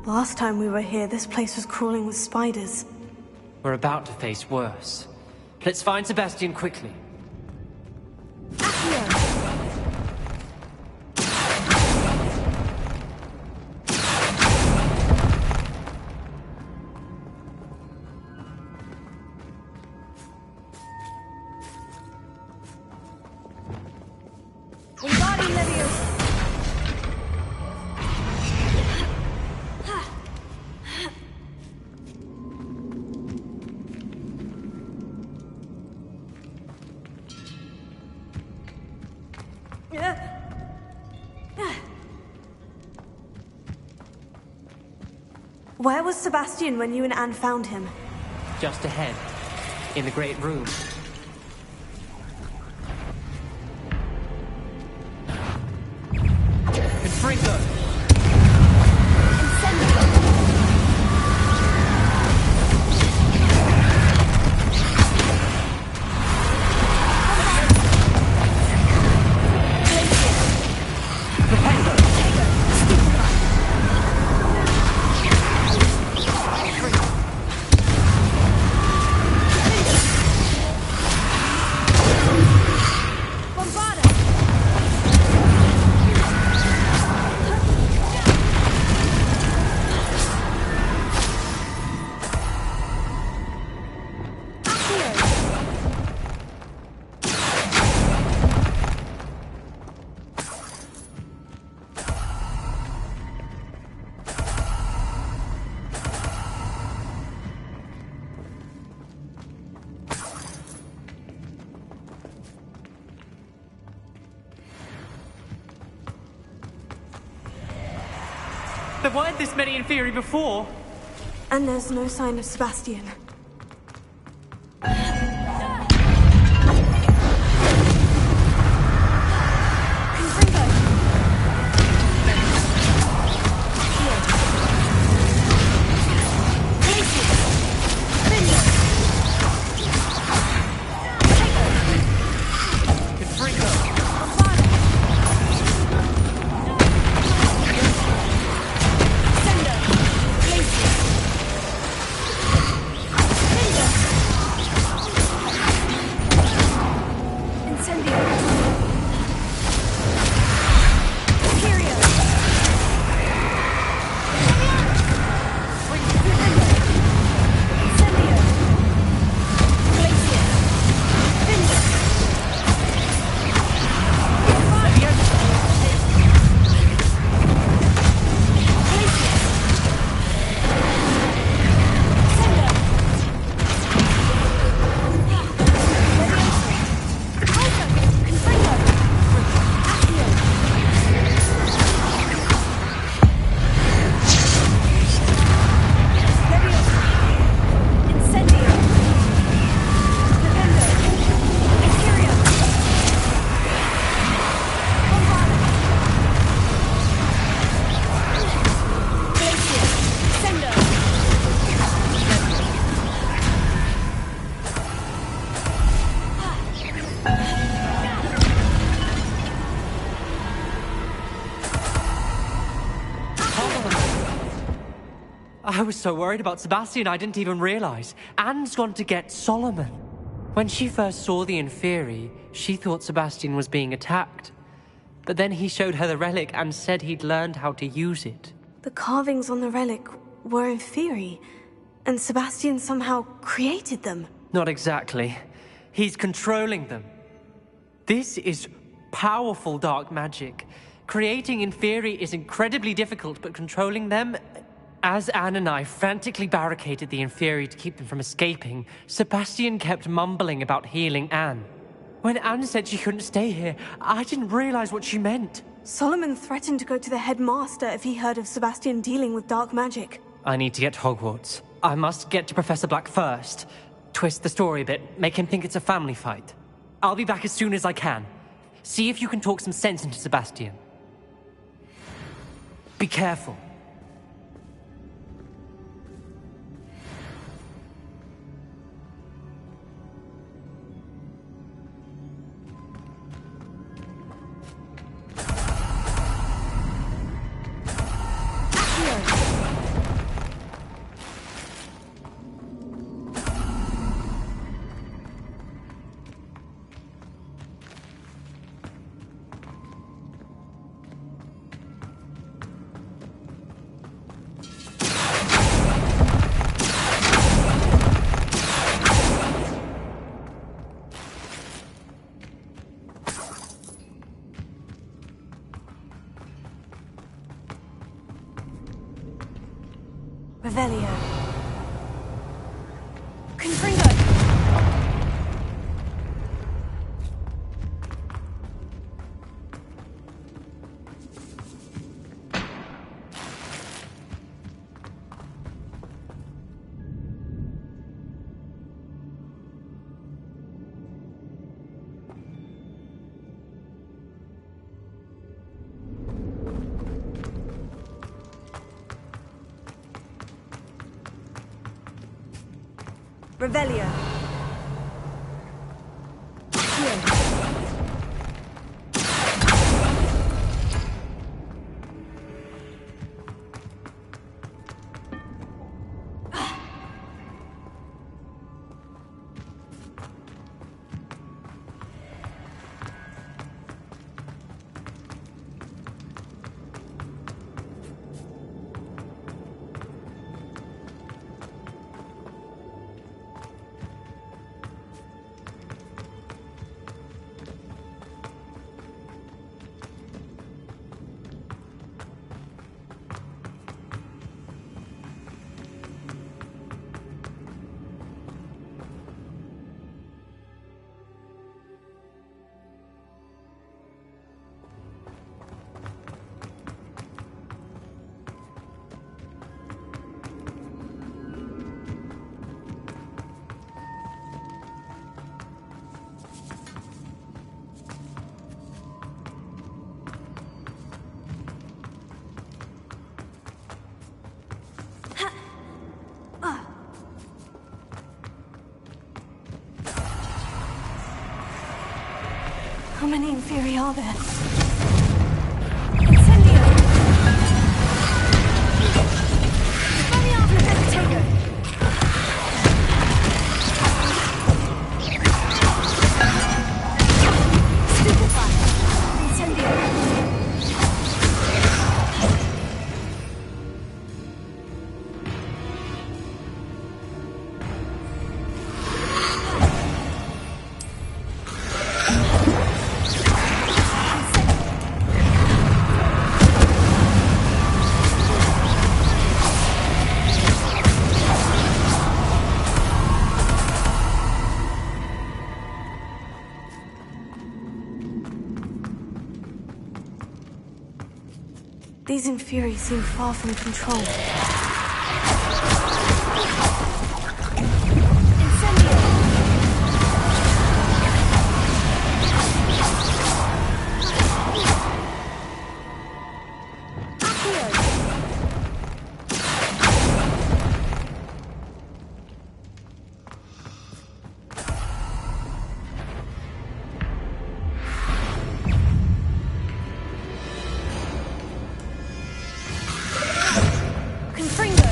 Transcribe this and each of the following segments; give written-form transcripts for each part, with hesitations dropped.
Last time we were here, this place was crawling with spiders. We're about to face worse. Let's find Sebastian quickly. Where was Sebastian when you and Anne found him? Just ahead, in the Great Room. Confringo! There weren't this many Inferi before. And there's no sign of Sebastian. I was so worried about Sebastian I didn't even realize. Anne's gone to get Solomon. When she first saw the Inferi, she thought Sebastian was being attacked. But then he showed her the relic and said he'd learned how to use it. The carvings on the relic were Inferi, and Sebastian somehow created them. Not exactly. He's controlling them. This is powerful dark magic. Creating Inferi is incredibly difficult, but controlling them... As Anne and I frantically barricaded the Inferi to keep them from escaping, Sebastian kept mumbling about healing Anne. When Anne said she couldn't stay here, I didn't realize what she meant. Solomon threatened to go to the headmaster if he heard of Sebastian dealing with dark magic. I need to get to Hogwarts. I must get to Professor Black first. Twist the story a bit, make him think it's a family fight. I'll be back as soon as I can. See if you can talk some sense into Sebastian. Be careful. Revelio. Confringo. Revelio. How many Inferi are there? Incendio! Spaniardo Devastator! Stupefy! Incendio! These Inferi seem far from control. Incendio! Accio! Confringo!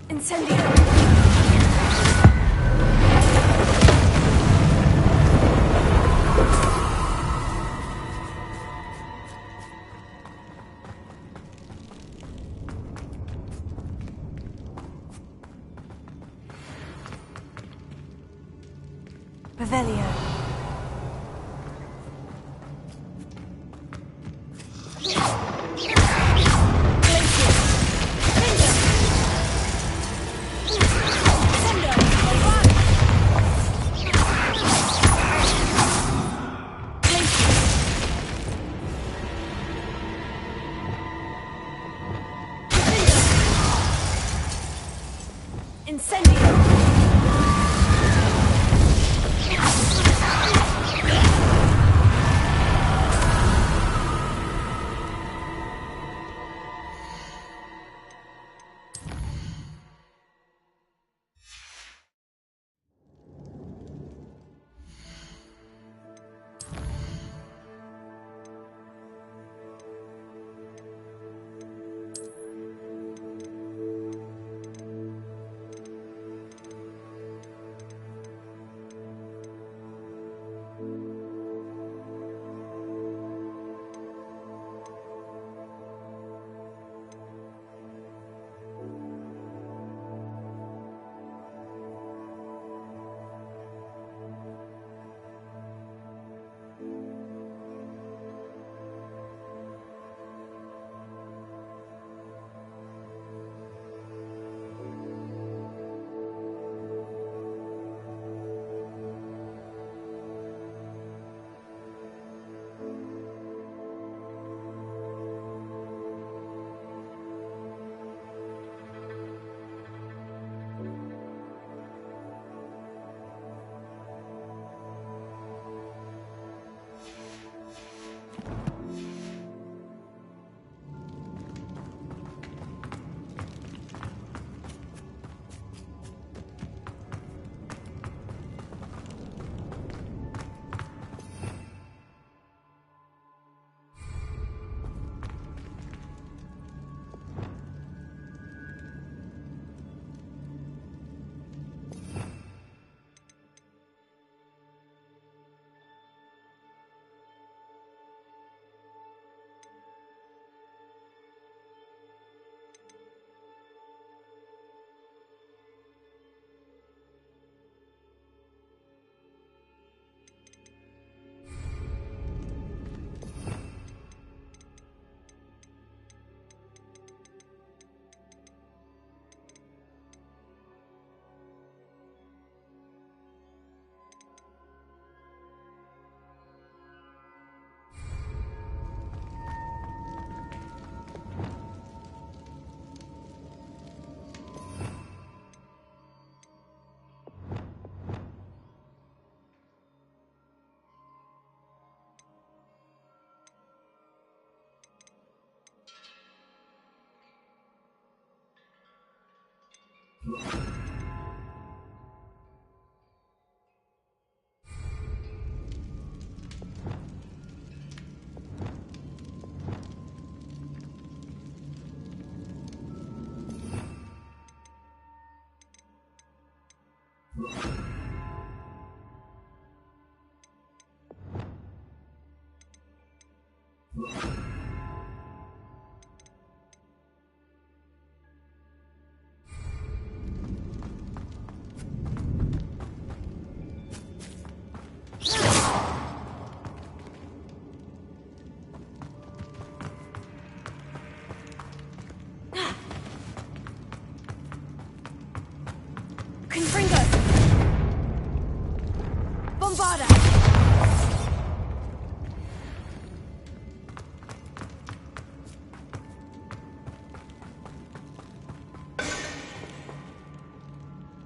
Incendio! Revelio. Incendio!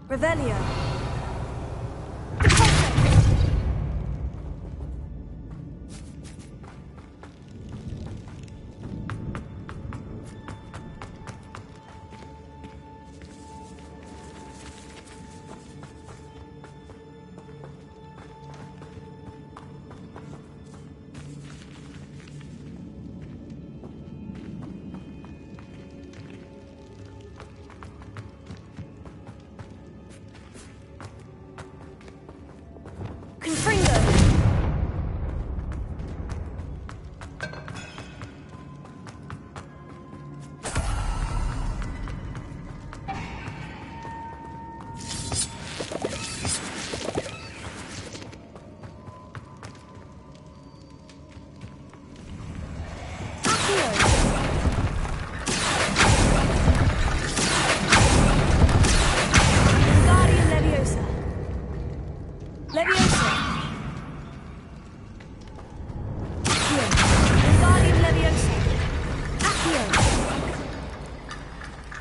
Revelio.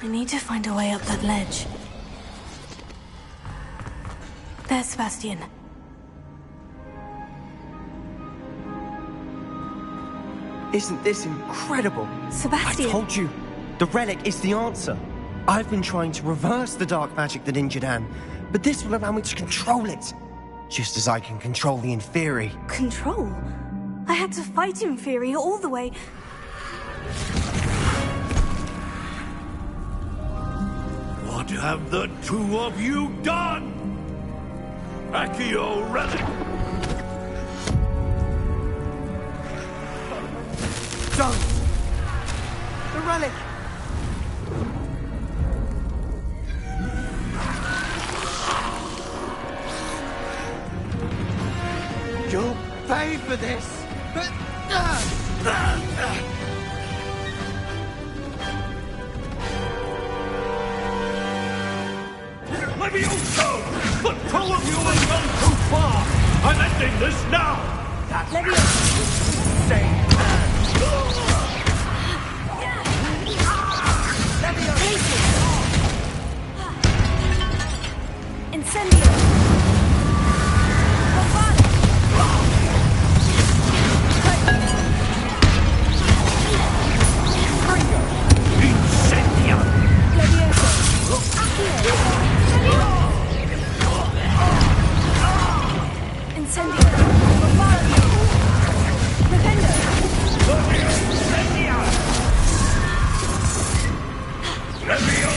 I need to find a way up that ledge. There's Sebastian. Isn't this incredible? Sebastian! I told you, the relic is the answer. I've been trying to reverse the dark magic that injured Anne, but this will allow me to control it. Just as I can control the Inferi. Control? I had to fight Inferi all the way. What have the two of you done? Accio relic! Don't! The relic! You'll pay for this! Levioso! The two of you have gone too far! I'm ending this now! Levioso! Stay! Incendio! Incendio! Levioso! Incendio! Rependo!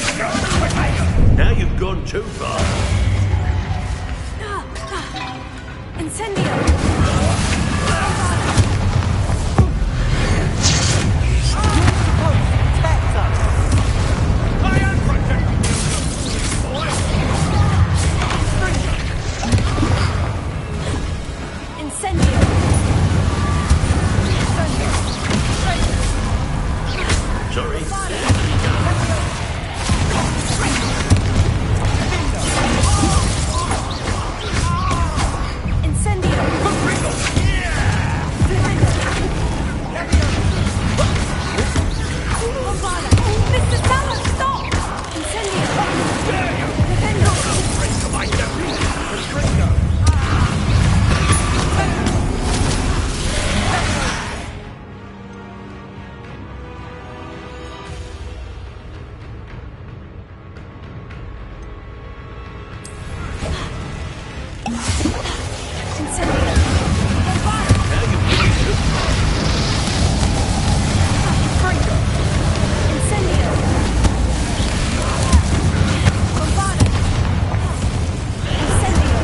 Now you've gone too far. Incendio. Now you really should. Fuego. Incendio. Bombada. Incendio.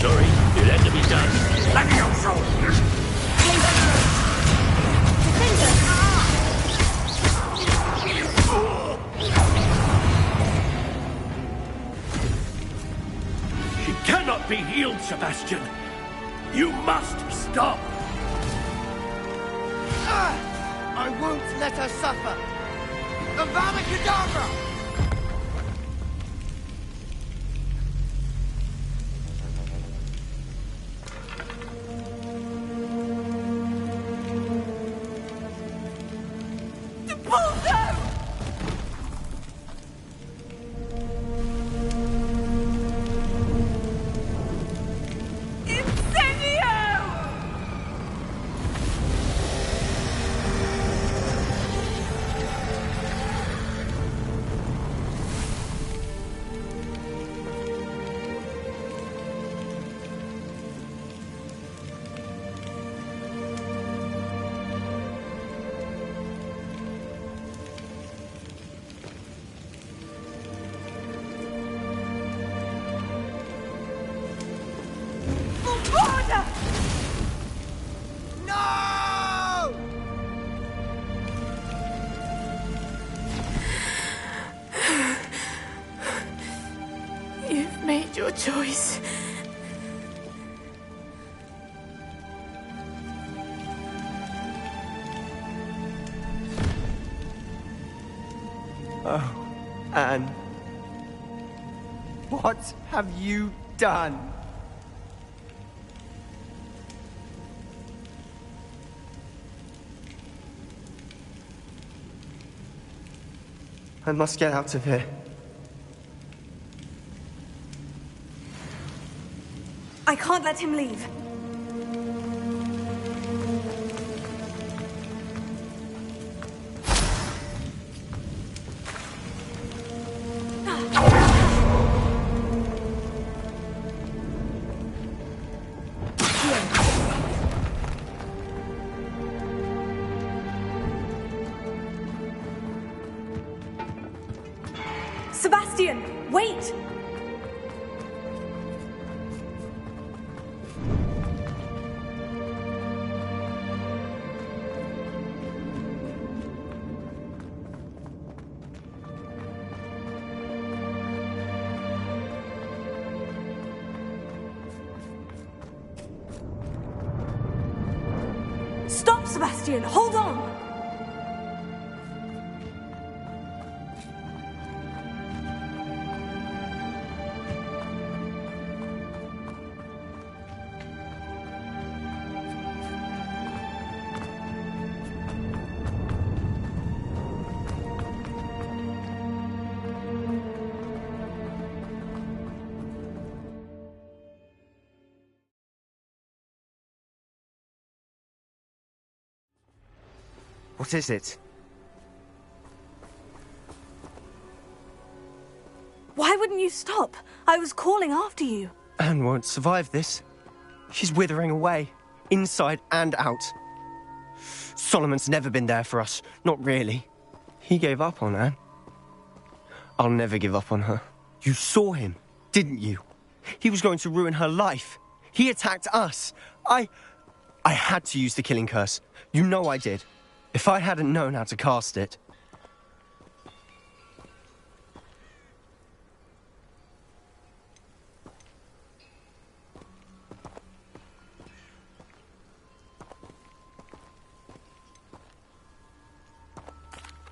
Sorry, you'll have to be done. Levioso! She cannot be healed, Sebastian. You must stop. I won't let her suffer. Avada Kedavra! No! You've made your choice. Oh, Anne. What have you done? I must get out of here. I can't let him leave. Sebastian, wait! Stop, Sebastian! Hold on! What is it? Why wouldn't you stop? I was calling after you. Anne won't survive this. She's withering away, inside and out. Solomon's never been there for us, not really. He gave up on Anne. I'll never give up on her. You saw him, didn't you? He was going to ruin her life. He attacked us. I had to use the killing curse. You know I did. If I hadn't known how to cast it...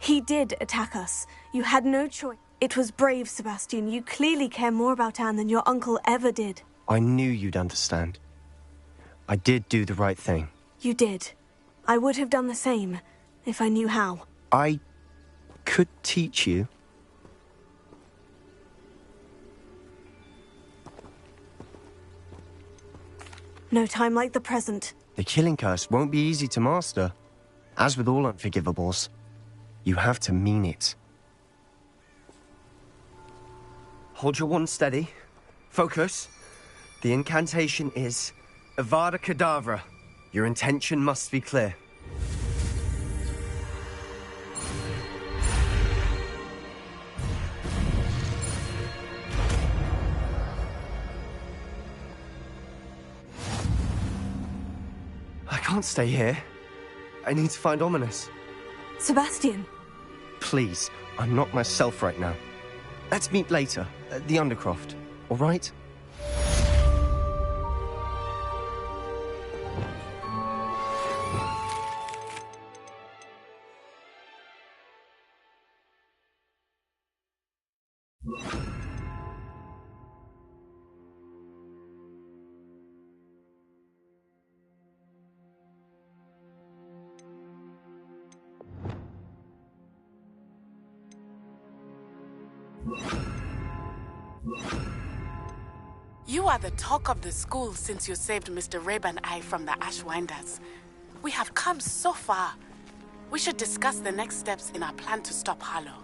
He did attack us. You had no choice. It was brave, Sebastian. You clearly care more about Anne than your uncle ever did. I knew you'd understand. I did do the right thing. You did. I would have done the same. if I knew how. I could teach you. No time like the present. The killing curse won't be easy to master. As with all unforgivables, you have to mean it. Hold your wand steady. Focus. The incantation is Avada Kedavra. Your intention must be clear. I can't stay here. I need to find Ominous. Sebastian! Please, I'm not myself right now. Let's meet later, at the Undercroft, all right? You are the talk of the school since you saved Mr. Rabe and I from the Ashwinders. We have come so far. We should discuss the next steps in our plan to stop Harlow.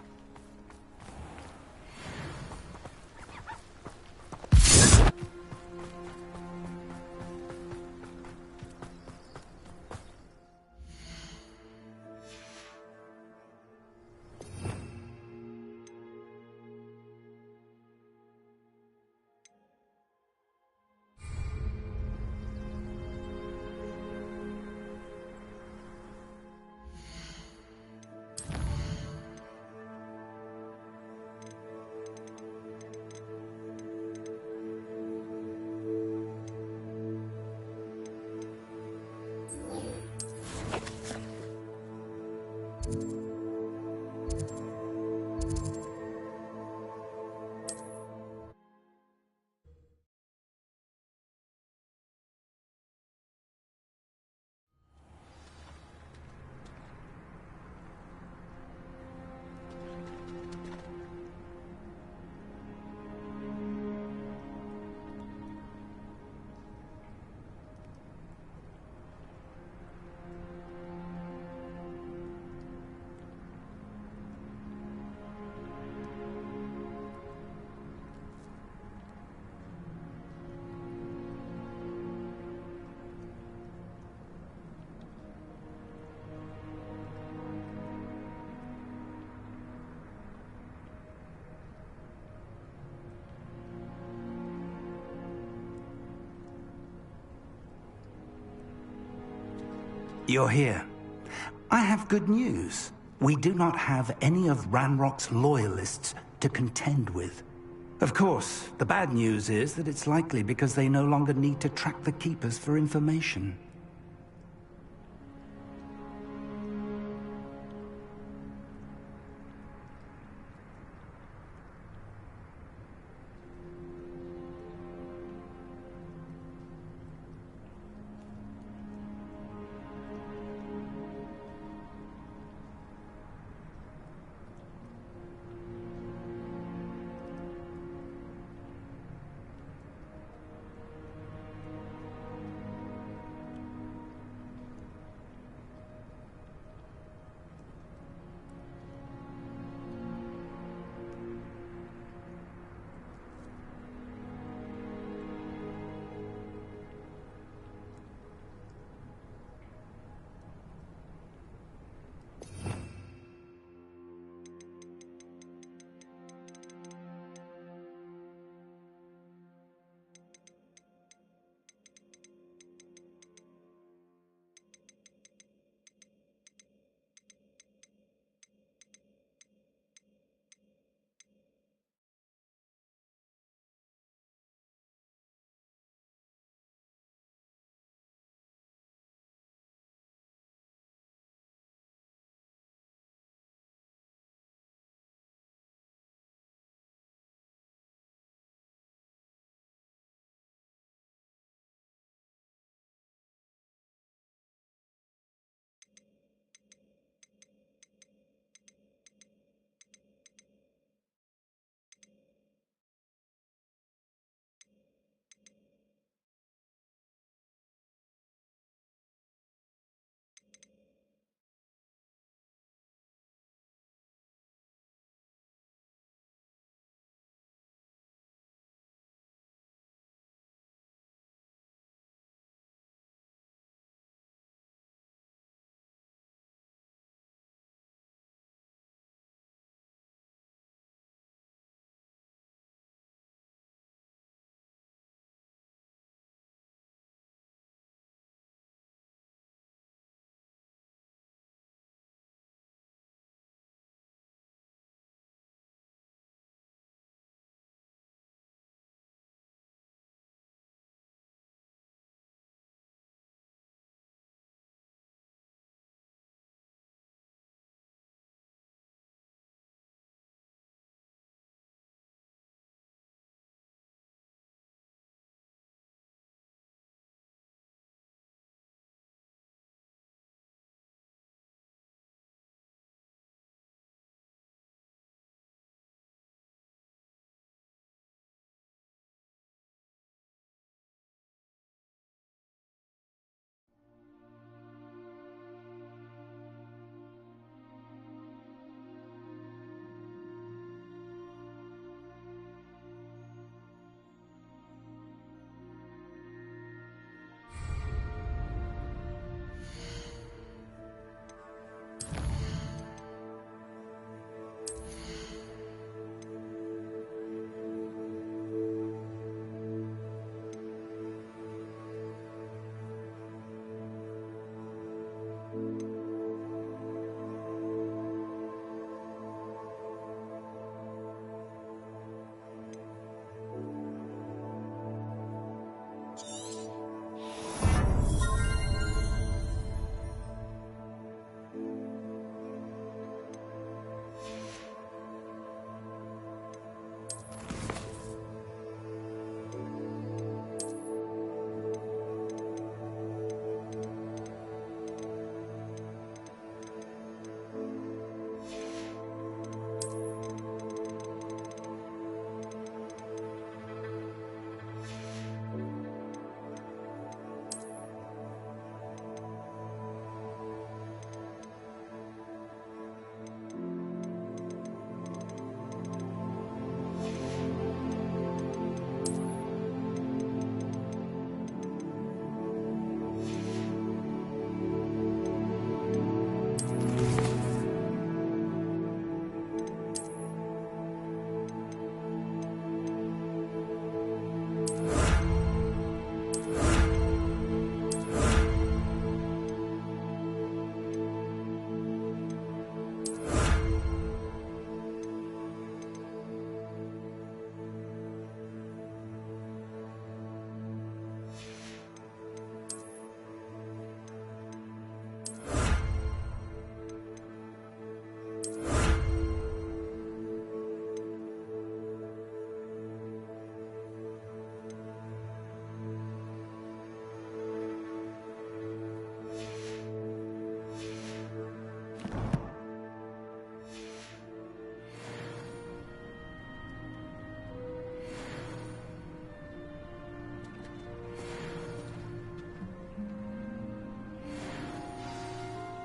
You're here. I have good news. We do not have any of Ranrock's loyalists to contend with. Of course, the bad news is that it's likely because they no longer need to track the Keepers for information.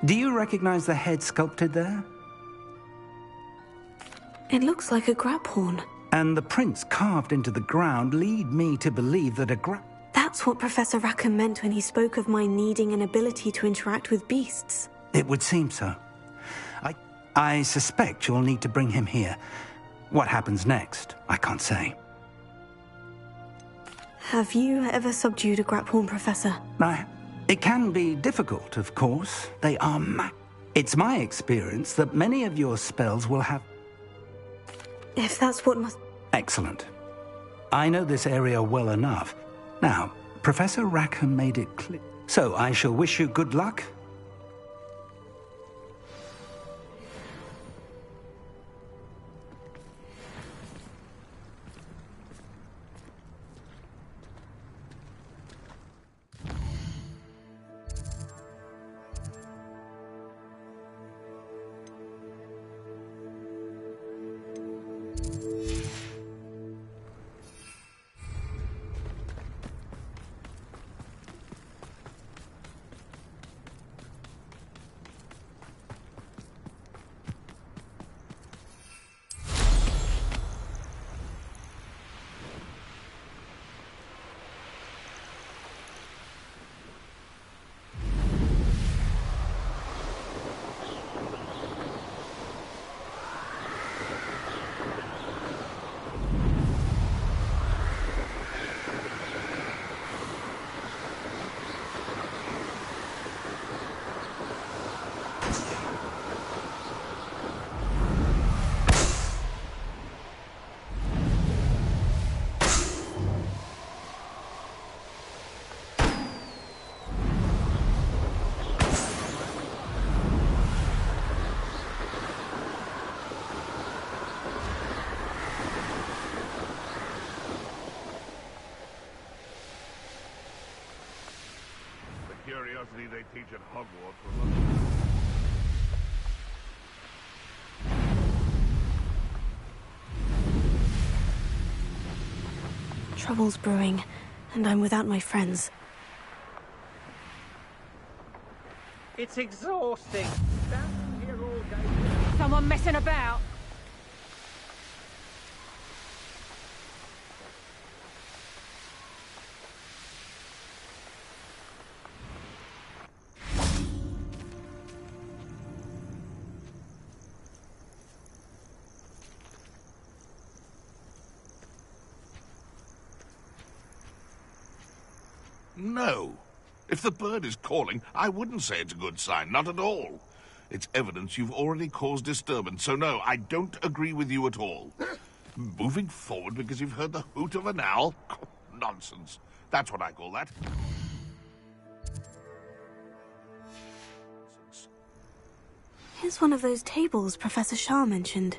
Do you recognize the head sculpted there? It looks like a graphorn. And the prints carved into the ground lead me to believe that That's what Professor Rackham meant when he spoke of my needing an ability to interact with beasts. It would seem so. I suspect you'll need to bring him here. What happens next, I can't say. Have you ever subdued a graphorn, Professor? It can be difficult, of course. They are It's my experience that many of your spells will have... If that's what must... Excellent. I know this area well enough. Now, Professor Rackham made it clear. So I shall wish you good luck. Curiosity they teach at Hogwarts was... Trouble's brewing, and I'm without my friends. It's exhausting. Standing here all day. Someone messing about. No. If the bird is calling, I wouldn't say it's a good sign, not at all. It's evidence you've already caused disturbance, so no, I don't agree with you at all. Moving forward because you've heard the hoot of an owl? Nonsense. That's what I call that. Here's one of those tables Professor Shah mentioned.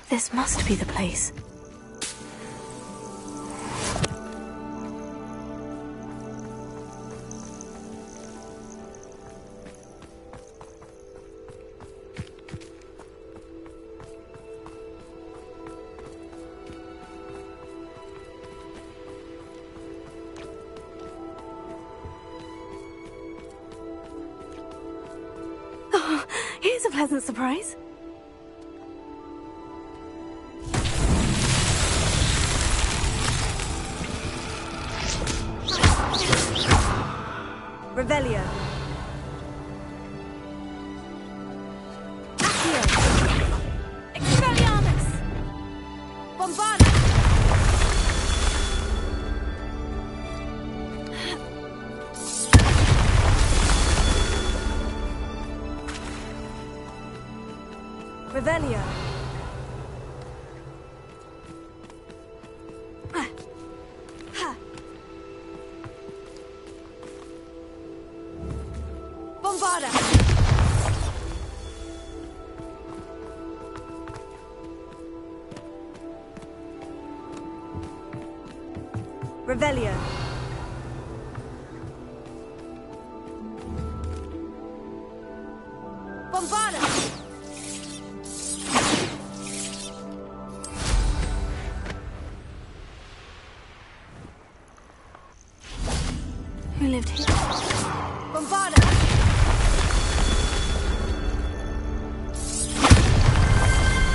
This must be the place. Oh, here's a pleasant surprise. Revelio. Accio. Expelliarmus. Bombarda. Revelio. Bombarda. Revelio. Bombarda. Who lived here? Bombarda.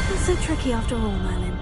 Not so tricky after all, Merlin.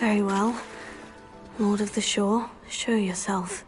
Very well. Lord of the Shore, show yourself.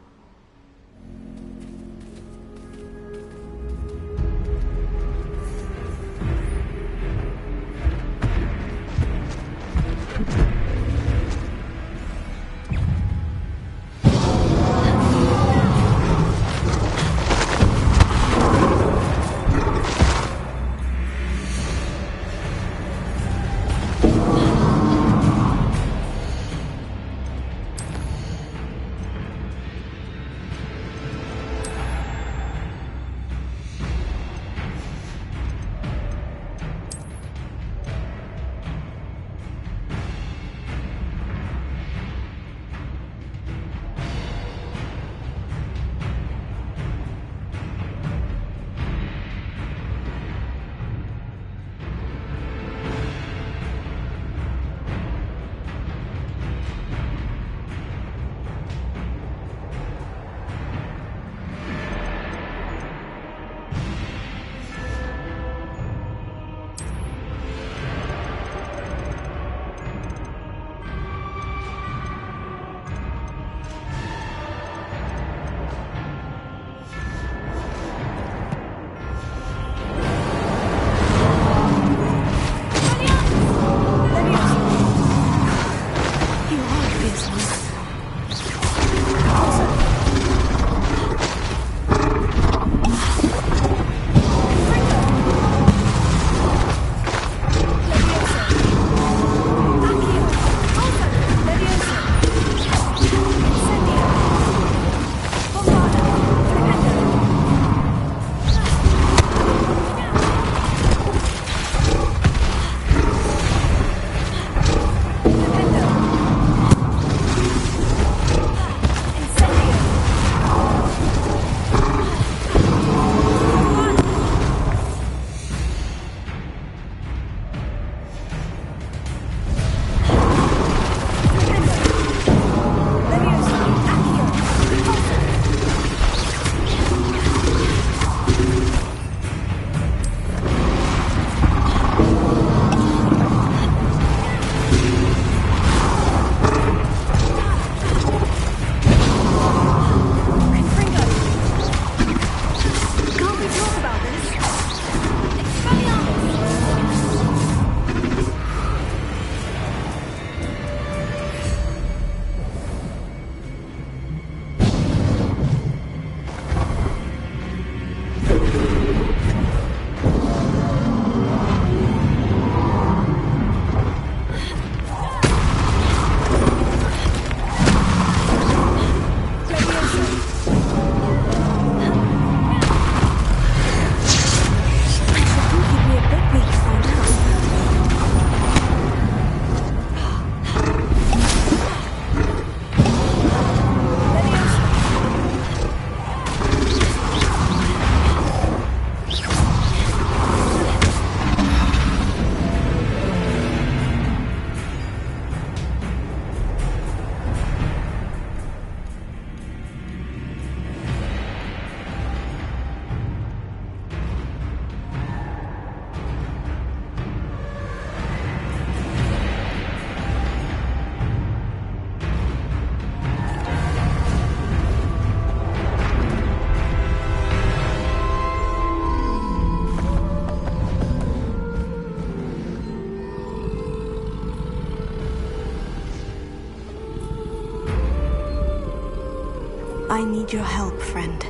I need your help, friend.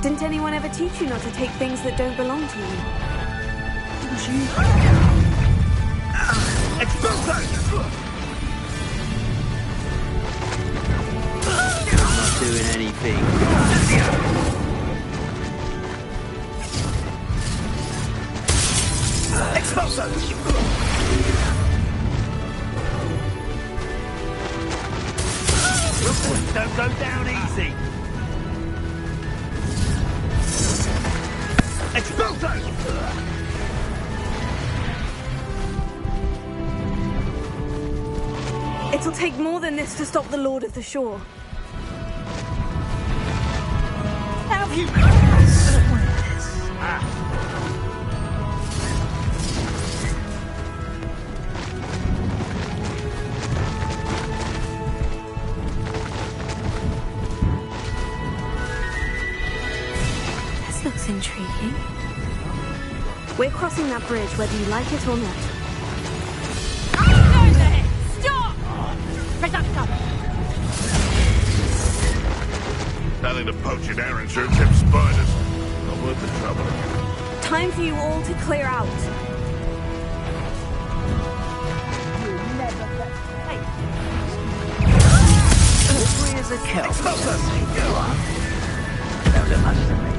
Didn't anyone ever teach you not to take things that don't belong to you? I'm not doing anything. Don't go down easy. It'll take more than this to stop the Lord of the Shore. Have you? This looks intriguing. We're crossing that bridge whether you like it or not. Nothing to poach in errands or tip spiders. Not worth the trouble. Time for you all to clear out. Free as a kelp. Don't look much to me.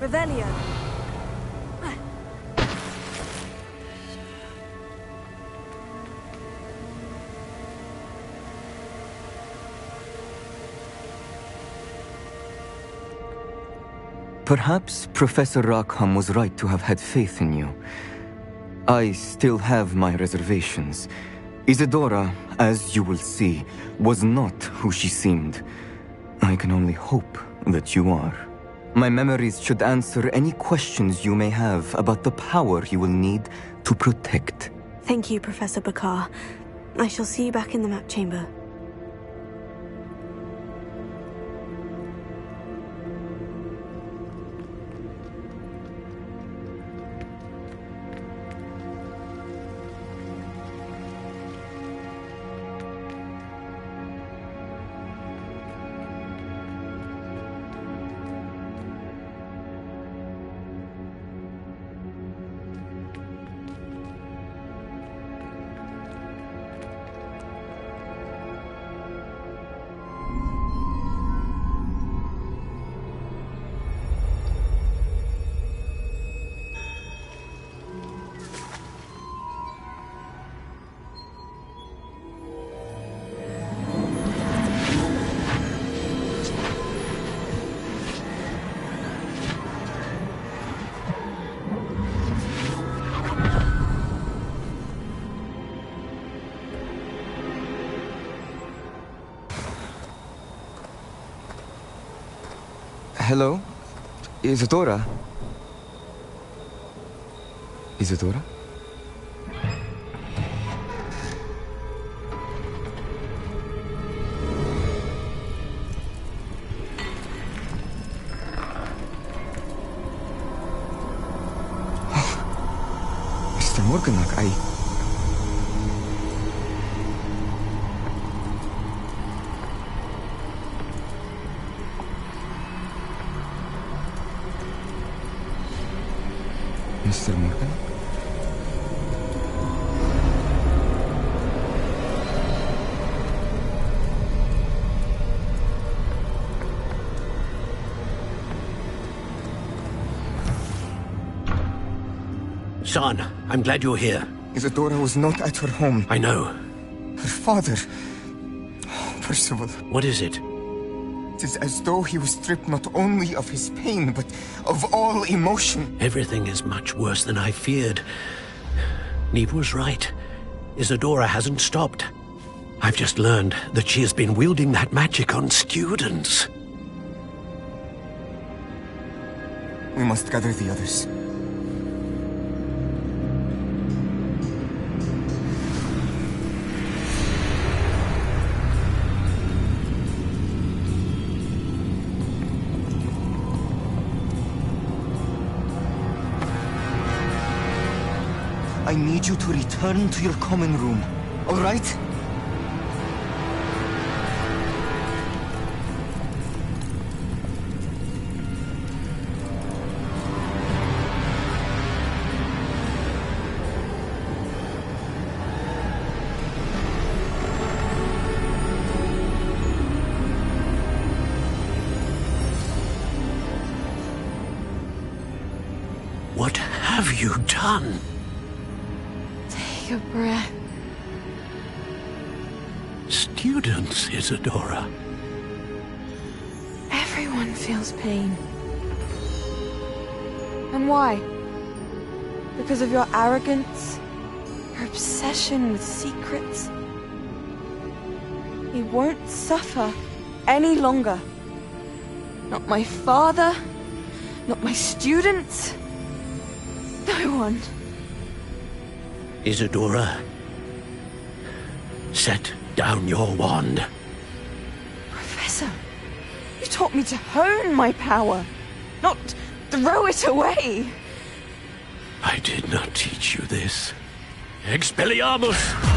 Revelio. Perhaps Professor Rackham was right to have had faith in you. I still have my reservations. Isadora, as you will see, was not who she seemed. I can only hope that you are. My memories should answer any questions you may have about the power you will need to protect. Thank you, Professor Bakar. I shall see you back in the map chamber. Hello? Isadora? Isadora? Oh, Mr. Morganach, Mr. Morgan? Son, I'm glad you're here. Isadora was not at her home. I know. Her father... Percival. What is it? It is as though he was stripped not only of his pain, but of all emotion. Everything is much worse than I feared. Neve was right. Isadora hasn't stopped. I've just learned that she has been wielding that magic on students. We must gather the others. I need you to return to your common room, all right? What have you done? Take a breath. Students, Isadora. Everyone feels pain. And why? Because of your arrogance? Your obsession with secrets? He won't suffer any longer. Not my father, not my students, no one. Isadora, set down your wand. Professor, you taught me to hone my power, not throw it away. I did not teach you this. Expelliarmus!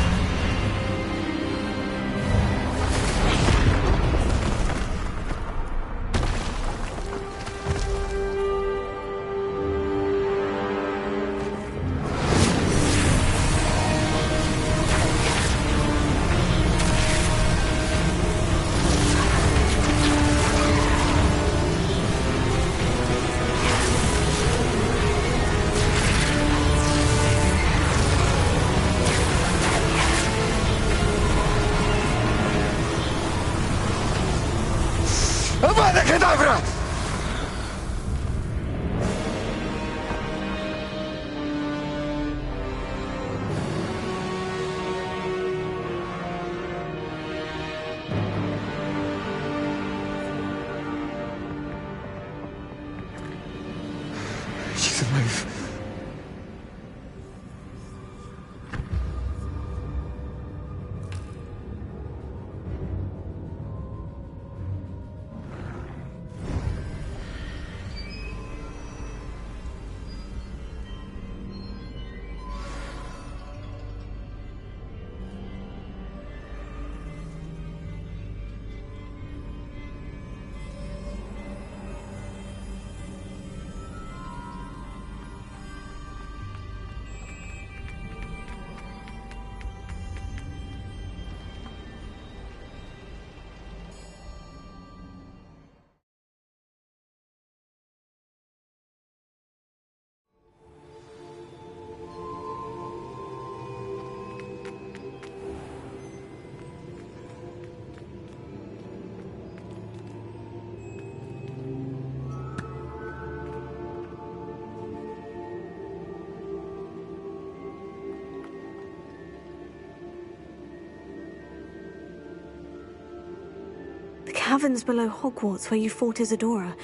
caverns below Hogwarts where you fought Isadora.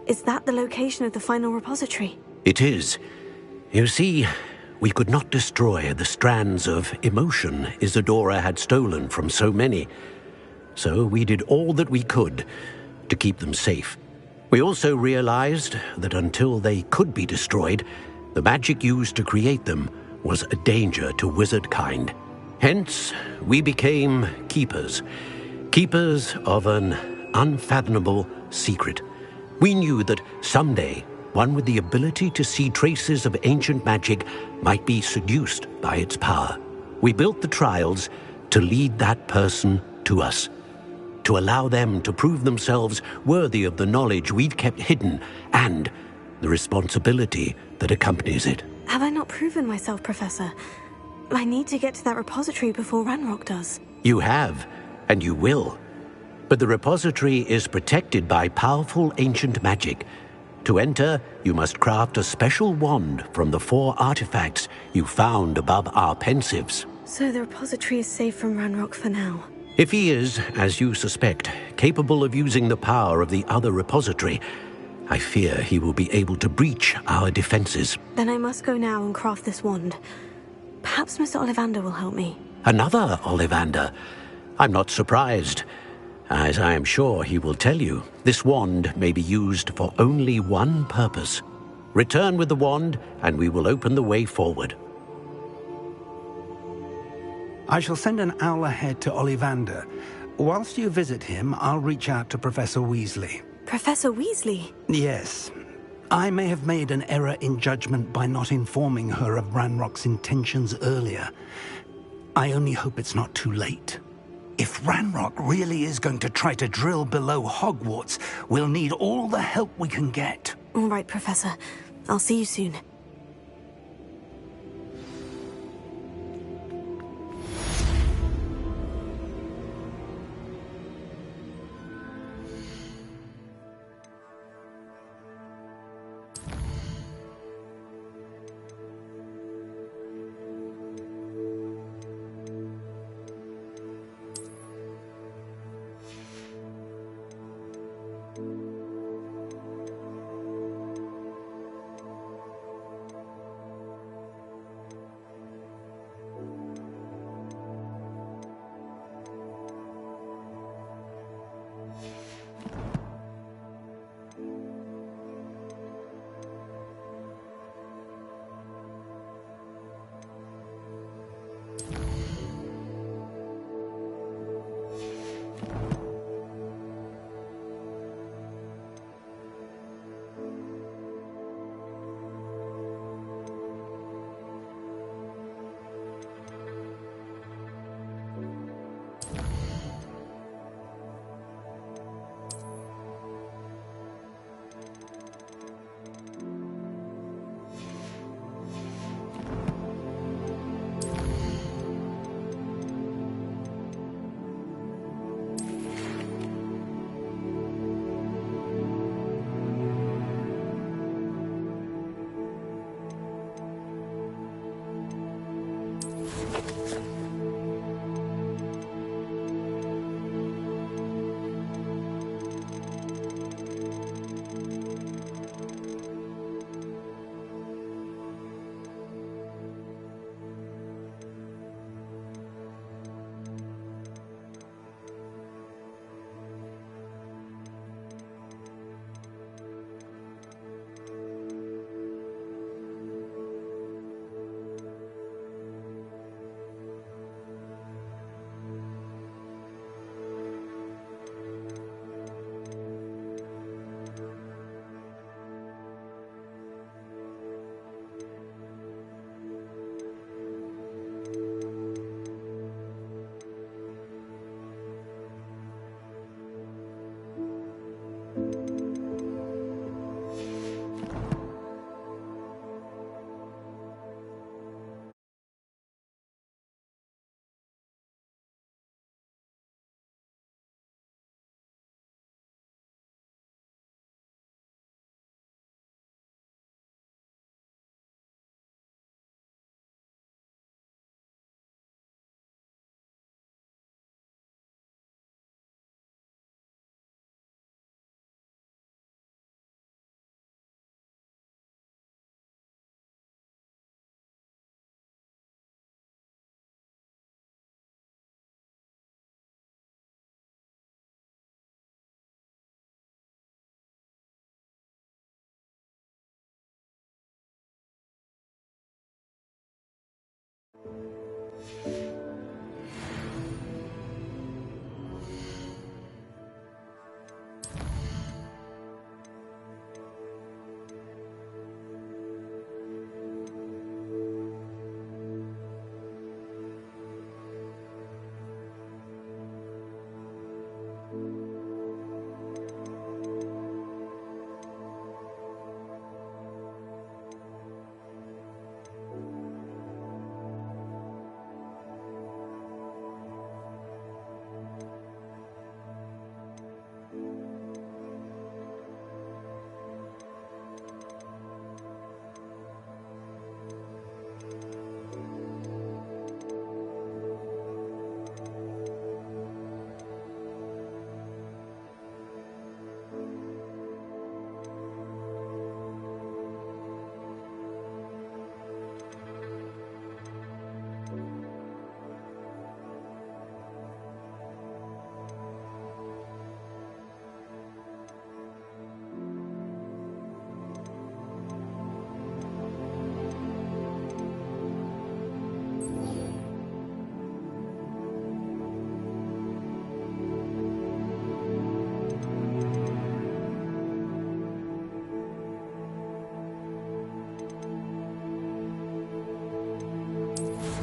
Is that the location of the final repository? It is. You see, we could not destroy the strands of emotion Isadora had stolen from so many. So we did all that we could to keep them safe. We also realized that until they could be destroyed, the magic used to create them was a danger to wizard kind. Hence, we became keepers. Keepers of an unfathomable secret. We knew that someday, one with the ability to see traces of ancient magic might be seduced by its power. We built the trials to lead that person to us, to allow them to prove themselves worthy of the knowledge we'd kept hidden and the responsibility that accompanies it. Have I not proven myself, Professor? I need to get to that repository before Ranrock does. You have, and you will. But the repository is protected by powerful ancient magic. To enter, you must craft a special wand from the 4 artifacts you found above our pensives. So the repository is safe from Ranrock for now. If he is, as you suspect, capable of using the power of the other repository, I fear he will be able to breach our defenses. Then I must go now and craft this wand. Perhaps Mr. Ollivander will help me. Another Ollivander? I'm not surprised. As I am sure he will tell you, this wand may be used for only one purpose. Return with the wand, and we will open the way forward. I shall send an owl ahead to Ollivander. Whilst you visit him, I'll reach out to Professor Weasley. Professor Weasley? Yes. I may have made an error in judgment by not informing her of Ranrock's intentions earlier. I only hope it's not too late. If Ranrock really is going to try to drill below Hogwarts, we'll need all the help we can get. All right, Professor. I'll see you soon.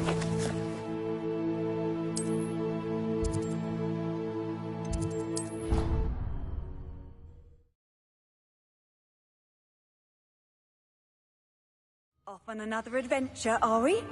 Off on another adventure, are we?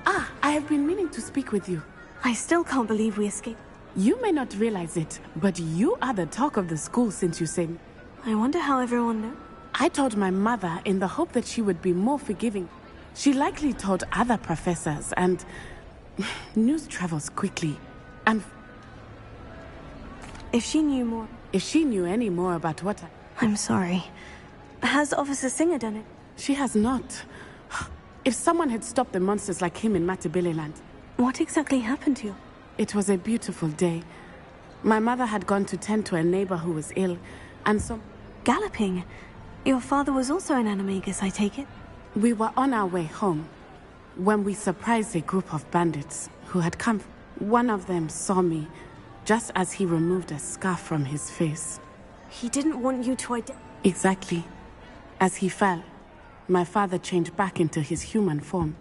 Ah, I have been meaning to speak with you. I still can't believe we escaped. You may not realize it, but you are the talk of the school since you saved me. I wonder how everyone knows. I told my mother in the hope that she would be more forgiving. She likely told other professors, and news travels quickly. And if she knew more... If she knew any more about what I'm sorry. Has Officer Singer done it? She has not. If someone had stopped the monsters like him in Matabeleland. What exactly happened to you? It was a beautiful day. My mother had gone to tend to a neighbor who was ill, and so... Galloping? Your father was also an animagus, I take it? We were on our way home when we surprised a group of bandits who had come. One of them saw me just as he removed a scarf from his face. He didn't want you to Exactly. As he fell, my father changed back into his human form.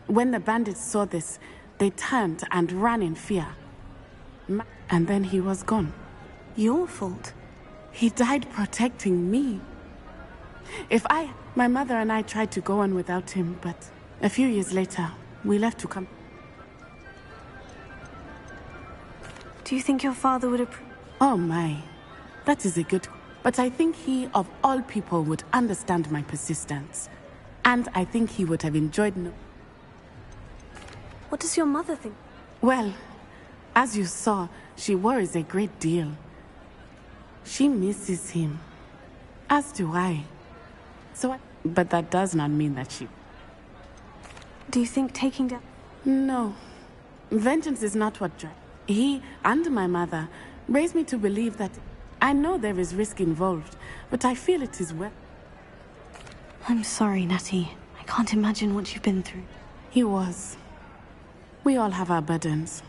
When the bandits saw this, they turned and ran in fear. And then he was gone. Your fault? He died protecting me. My mother and I tried to go on without him, but a few years later, we left to come. Do you think your father would approve? Oh my, that is a good... But I think he, of all people, would understand my persistence. And I think he would have enjoyed... What does your mother think? Well, as you saw, she worries a great deal. She misses him. As do I. But that does not mean that she... Do you think taking down... No. Vengeance is not what drives. He and my mother raised me to believe that... I know there is risk involved, but I feel it is well. I'm sorry, Natty. I can't imagine what you've been through. He was. We all have our burdens.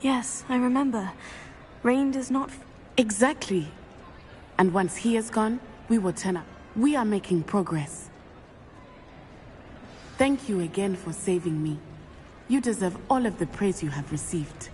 Yes, I remember. Rain does not... Exactly. And once he is gone, we will turn up. We are making progress. Thank you again for saving me. You deserve all of the praise you have received.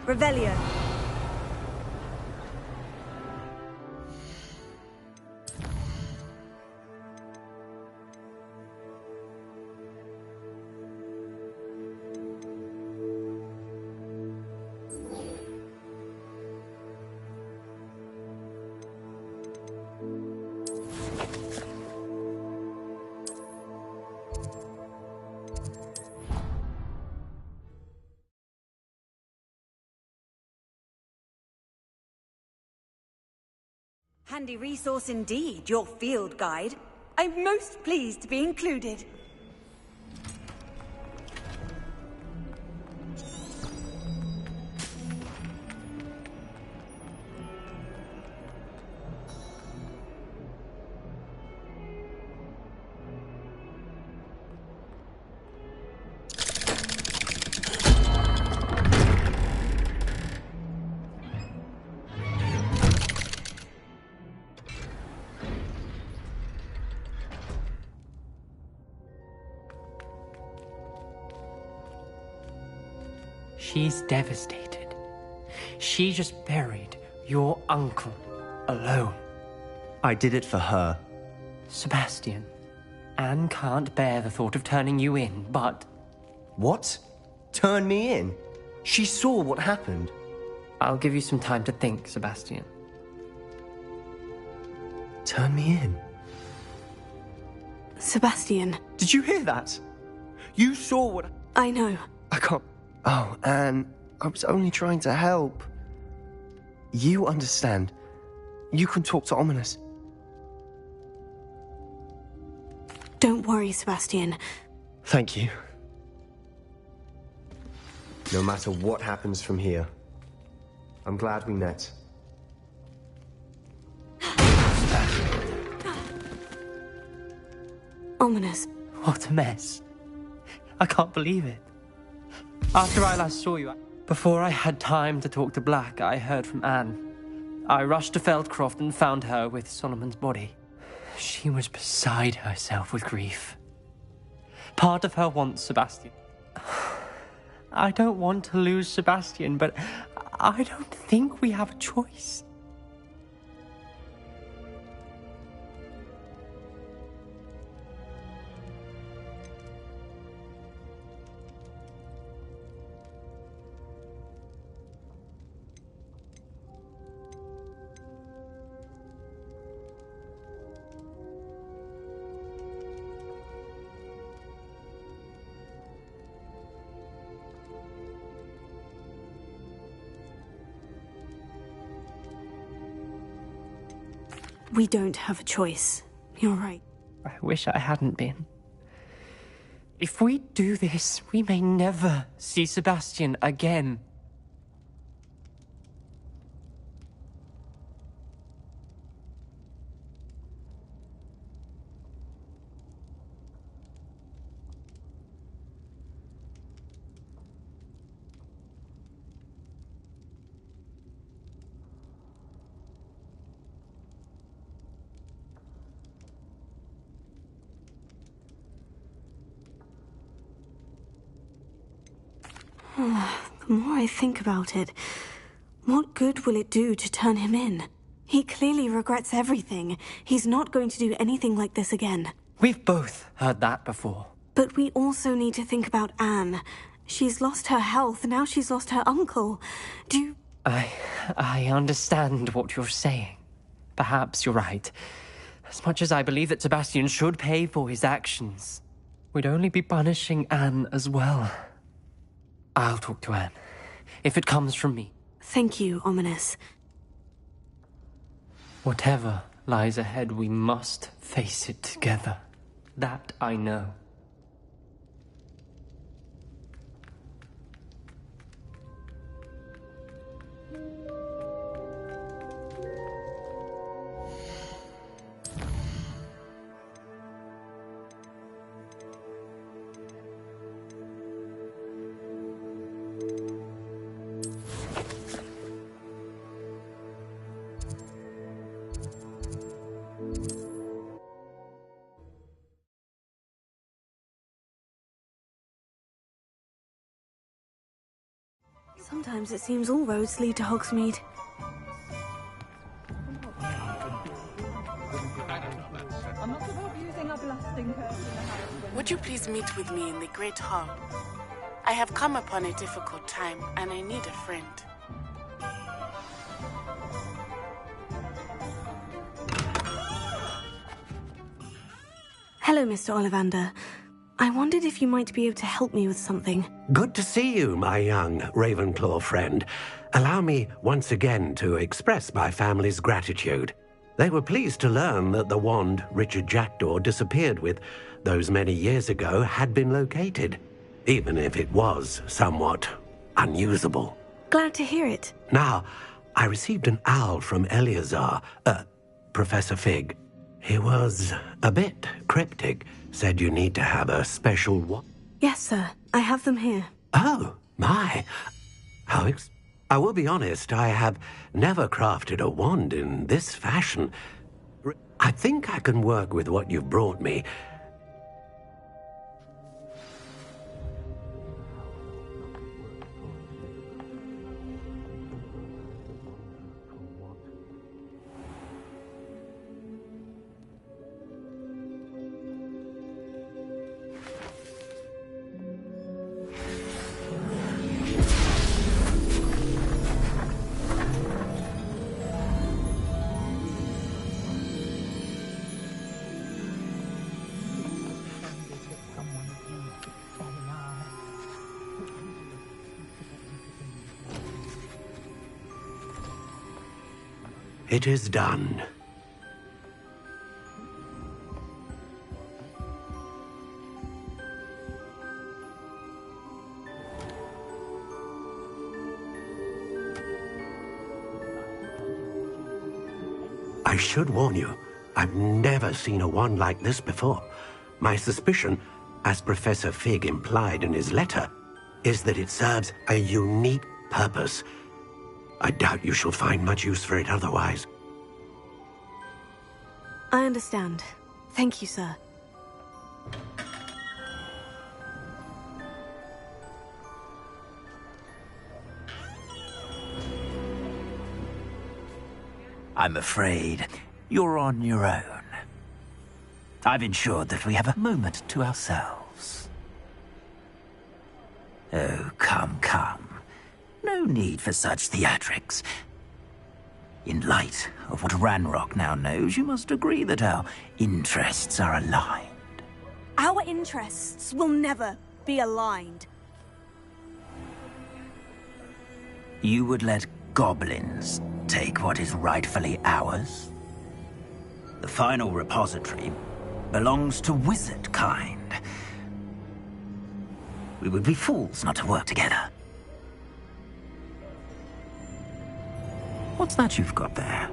Revelio. Handy resource indeed, your field guide. I'm most pleased to be included. She's devastated. She just buried your uncle alone. I did it for her. Sebastian, Anne can't bear the thought of turning you in, but... What? Turn me in? She saw what happened. I'll give you some time to think, Sebastian. Turn me in? Sebastian. Did you hear that? You saw what... I know. I can't... Oh, Anne, I was only trying to help. You understand. You can talk to Ominous. Don't worry, Sebastian. Thank you. No matter what happens from here, I'm glad we met. Ominous. What a mess. I can't believe it. After I last saw you, before I had time to talk to Black, I heard from Anne. I rushed to Feldcroft and found her with Solomon's body. She was beside herself with grief. Part of her wants Sebastian. I don't want to lose Sebastian, but I don't think we have a choice. We don't have a choice. You're right. I wish I hadn't been. If we do this, we may never see Sebastian again. The more I think about it, what good will it do to turn him in? He clearly regrets everything. He's not going to do anything like this again. We've both heard that before. But we also need to think about Anne. She's lost her health, now she's lost her uncle. I understand what you're saying. Perhaps you're right. As much as I believe that Sebastian should pay for his actions, we'd only be punishing Anne as well. I'll talk to Anne, if it comes from me. Thank you, Ominous. Whatever lies ahead, we must face it together. That I know. Sometimes it seems all roads lead to Hogsmeade. Would you please meet with me in the Great Hall? I have come upon a difficult time, and I need a friend. Hello, Mr. Ollivander. I wondered if you might be able to help me with something. Good to see you, my young Ravenclaw friend. Allow me once again to express my family's gratitude. They were pleased to learn that the wand Richard Jackdaw disappeared with those many years ago had been located, even if it was somewhat unusable. Glad to hear it. Now, I received an owl from Eleazar, Professor Fig. He was a bit cryptic, said you need to have a special wand. Yes, sir. I have them here. Oh, my. I will be honest, I have never crafted a wand in this fashion. I think I can work with what you've brought me. It is done. I should warn you, I've never seen a wand like this before. My suspicion, as Professor Fig implied in his letter, is that it serves a unique purpose. I doubt you shall find much use for it otherwise. I understand. Thank you, sir. I'm afraid you're on your own. I've ensured that we have a moment to ourselves. Oh, come, come. No need for such theatrics. In light of what Ranrock now knows, you must agree that our interests are aligned. Our interests will never be aligned. You would let goblins take what is rightfully ours? The final repository belongs to wizard kind. We would be fools not to work together. What's that you've got there?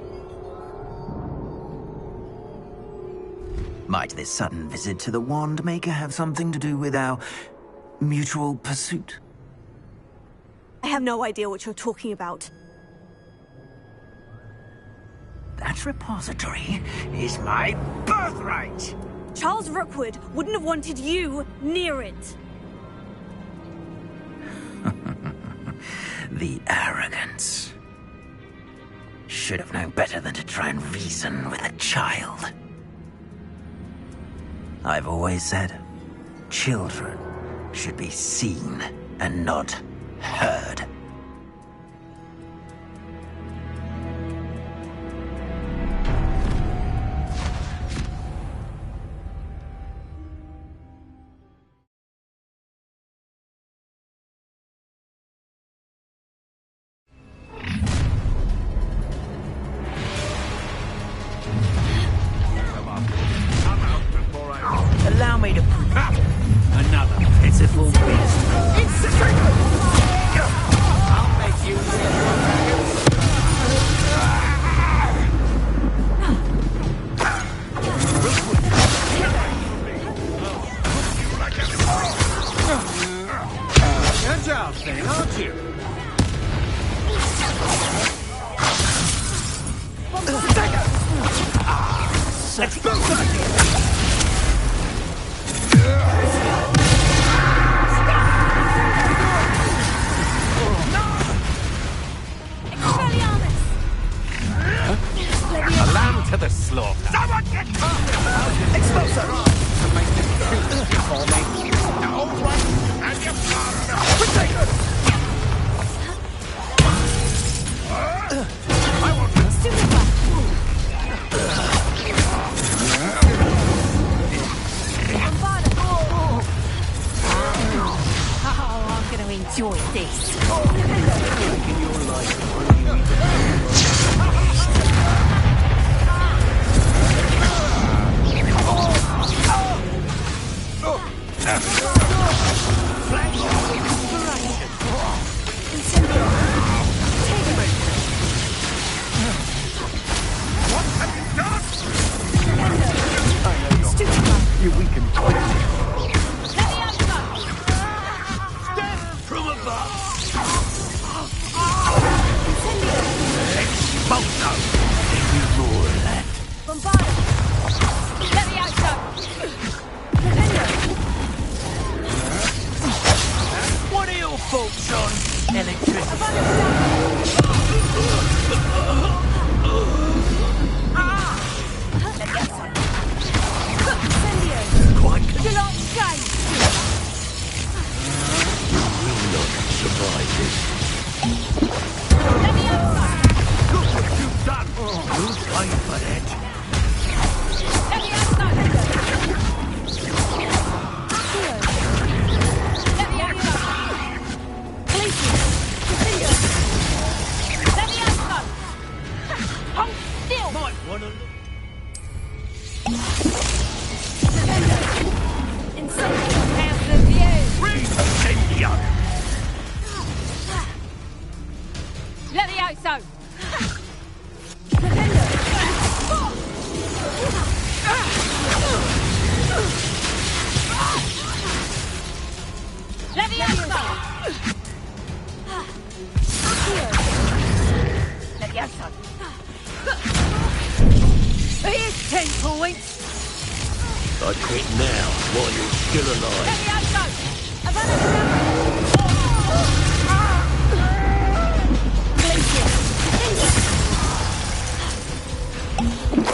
Might this sudden visit to the Wand Maker have something to do with our mutual pursuit? I have no idea what you're talking about. That repository is my birthright! Charles Rookwood wouldn't have wanted you near it. The arrogance. Should have known better than to try and reason with a child. I've always said, children should be seen and not heard. Allow me to prove another pitiful beast. I'll make you Agile thing, aren't you? A lamb to the slaughter. Someone get Expulsor! To make this too for me. all right, and you're far enough. I want Oh, I'm gonna enjoy this. Levioso! Levioso! Levioso! Here's 10 points! I quit now, while you're still alive. Levioso!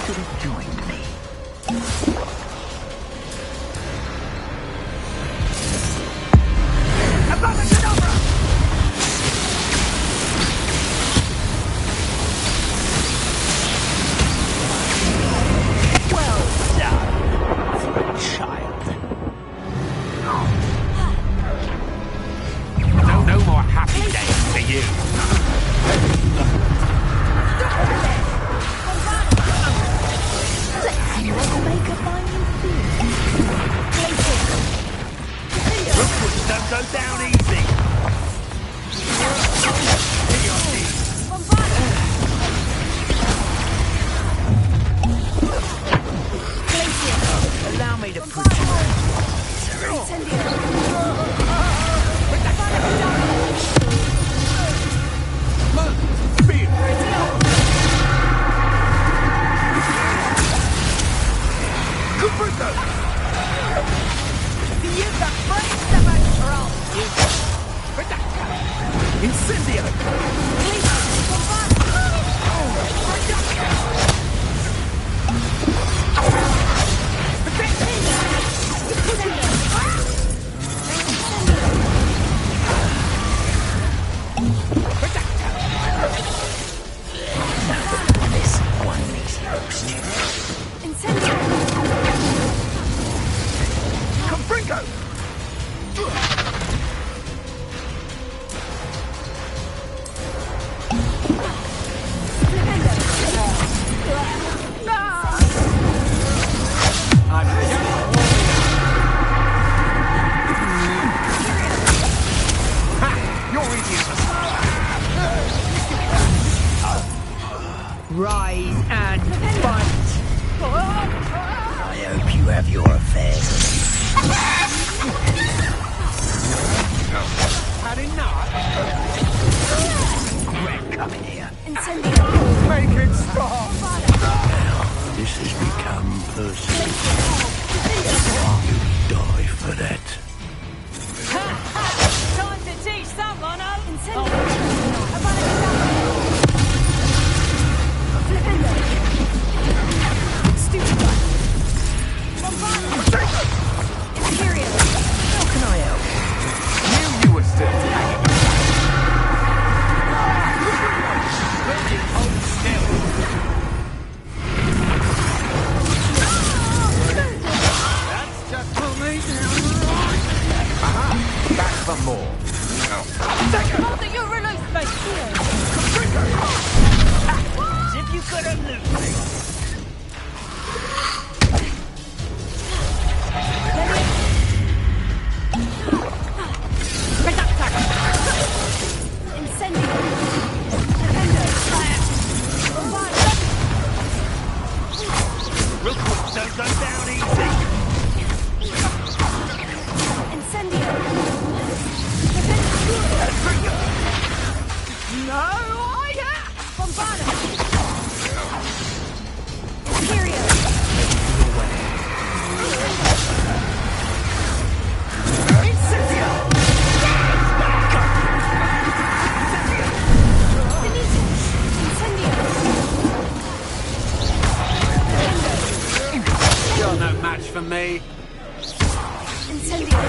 Could have joined me. Well done for a child. No more happy days for you. Make a fine food. Rookwood don't go down easy. Allow me to put you Rise and fight! I hope you have your affairs. Had enough? Red, come in here. Make it stop! This has become personal. You die for that. Time to teach someone, How can I help? You were still hanging hold still. That's just for me. Back for more. Hold that you release me! As if you couldn't lose me. Rookwood don't go down easy. No, I Bombada! Imperio! Incendio! You're no match for me. Incendio!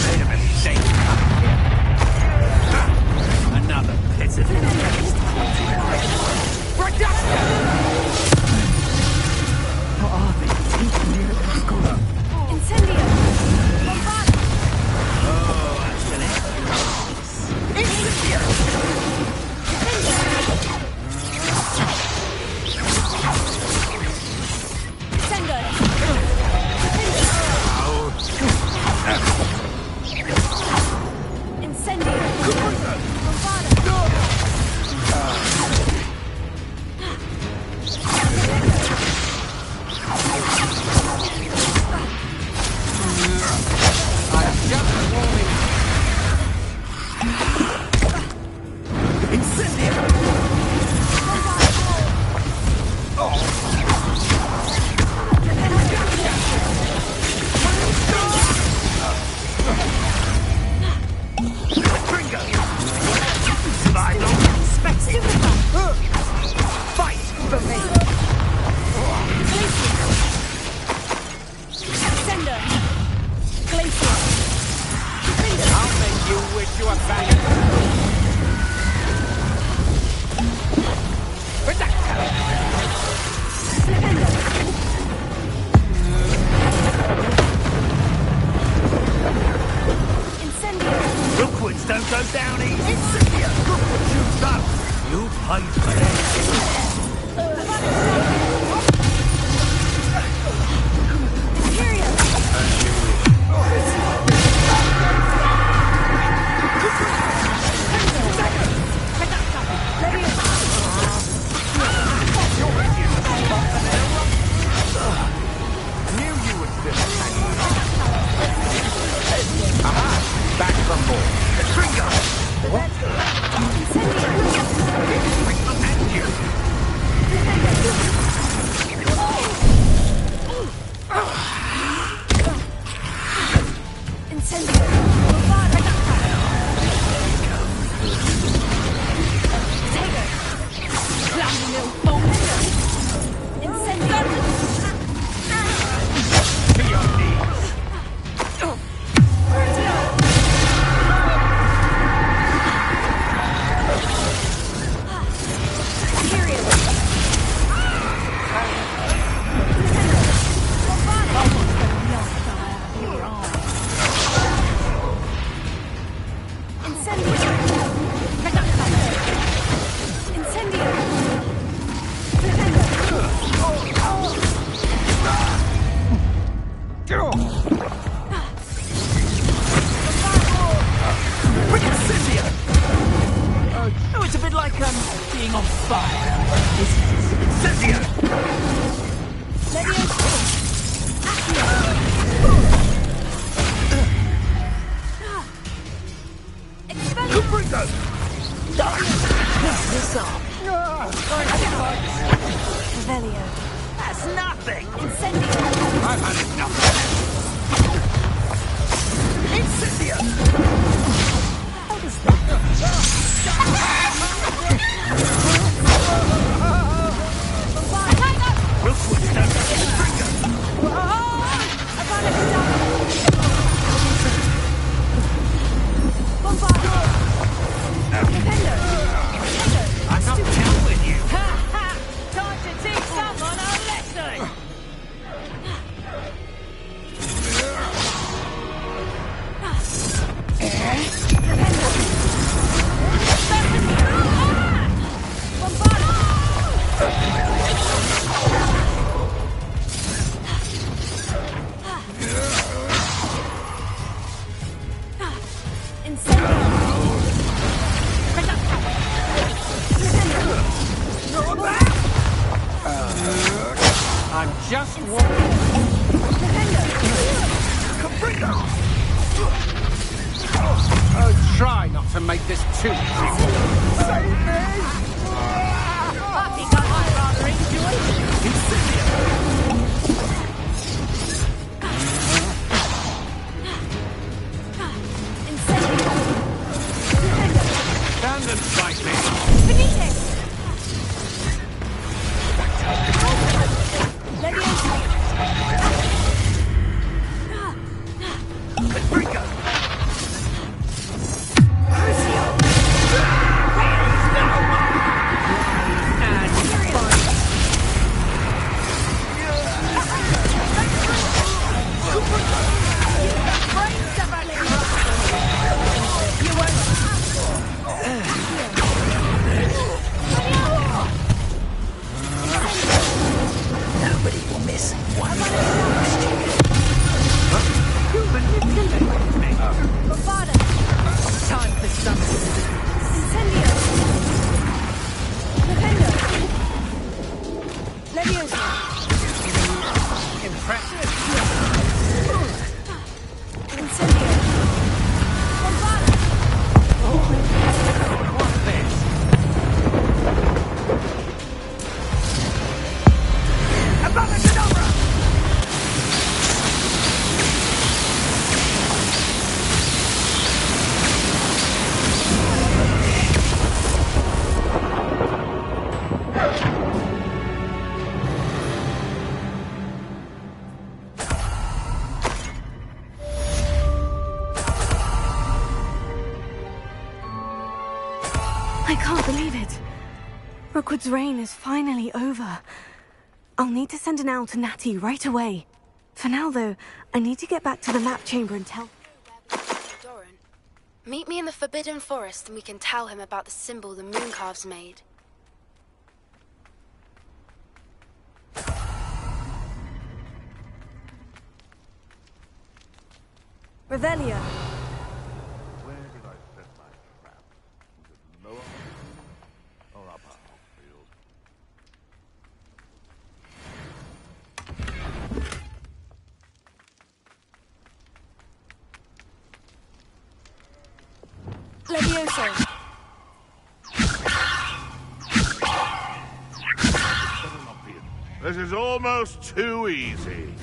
Made a mistake. Another pitiful waste. Reduction! Incendio! Bombada! Gringo! Fight for me! Sender! Glacier! I'll make you wish you were back. Rookwoods don't go down easy. Incendio! Rookwood shoots up. You paid for it. Back from more. Gringo! What? Oh, it's a bit like being on fire. Incendio! Gringo! This up. Revelio. That's nothing! Incendio. I've had enough. Incendio! What is that? Rookwoods don't go to Gringo! I'm not down with you! Time to teach someone a lesson! I'm just walking. Oh, try not to make this too easy. Save me! I think I might rather enjoy Stand and fight me. Benitez! Gringo! I can't believe it. Rookwood's reign is finally over. I'll need to send an owl to Natty right away. For now, though, I need to get back to the map chamber and tell... Meet me in the Forbidden Forest and we can tell him about the symbol the Mooncalves made. Revelio. Where did I set my trap? Was it lower or upper field? Levioso. This is almost too easy.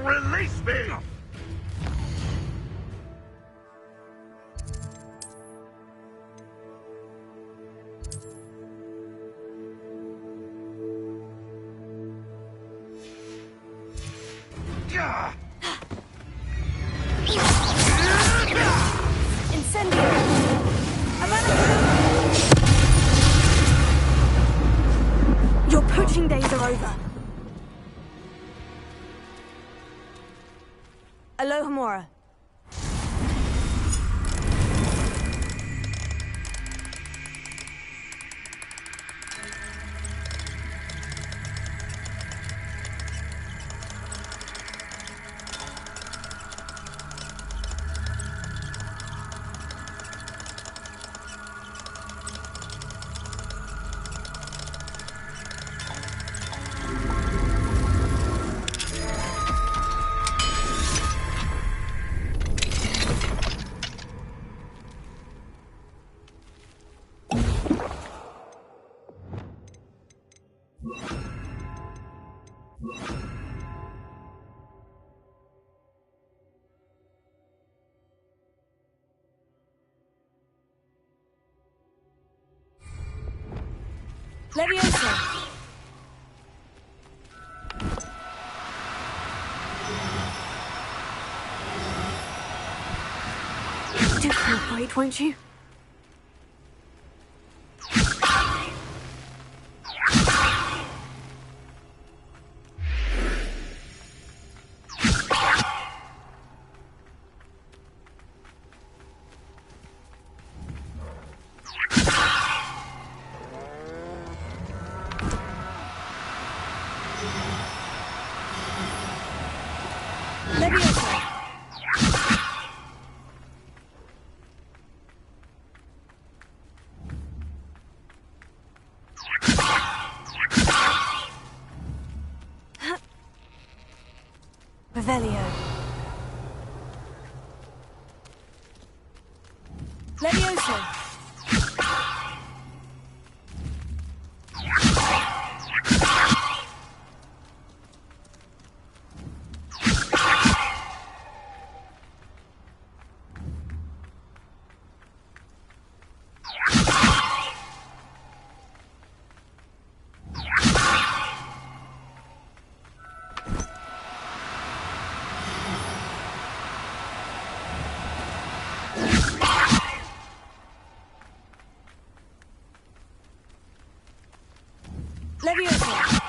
Release me! Your poaching days are over. Alohomora. Leviosa. Do cooperate, won't you? Revelio. Levioso. Leviosa.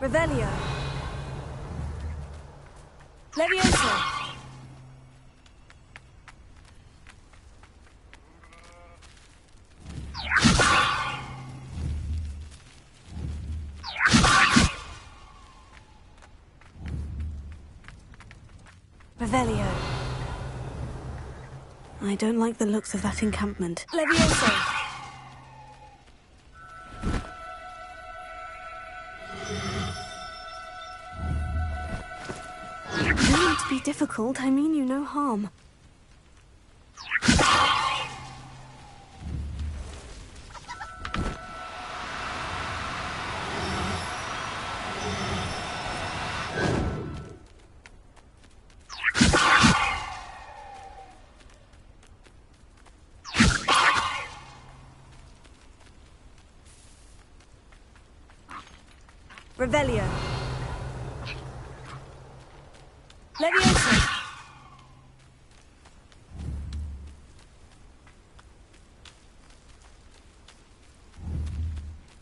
Revelio. Leviosa. Revelio. I don't like the looks of that encampment. Leviosa. You don't need to be difficult. I mean you no harm. Revelio. Leviosa.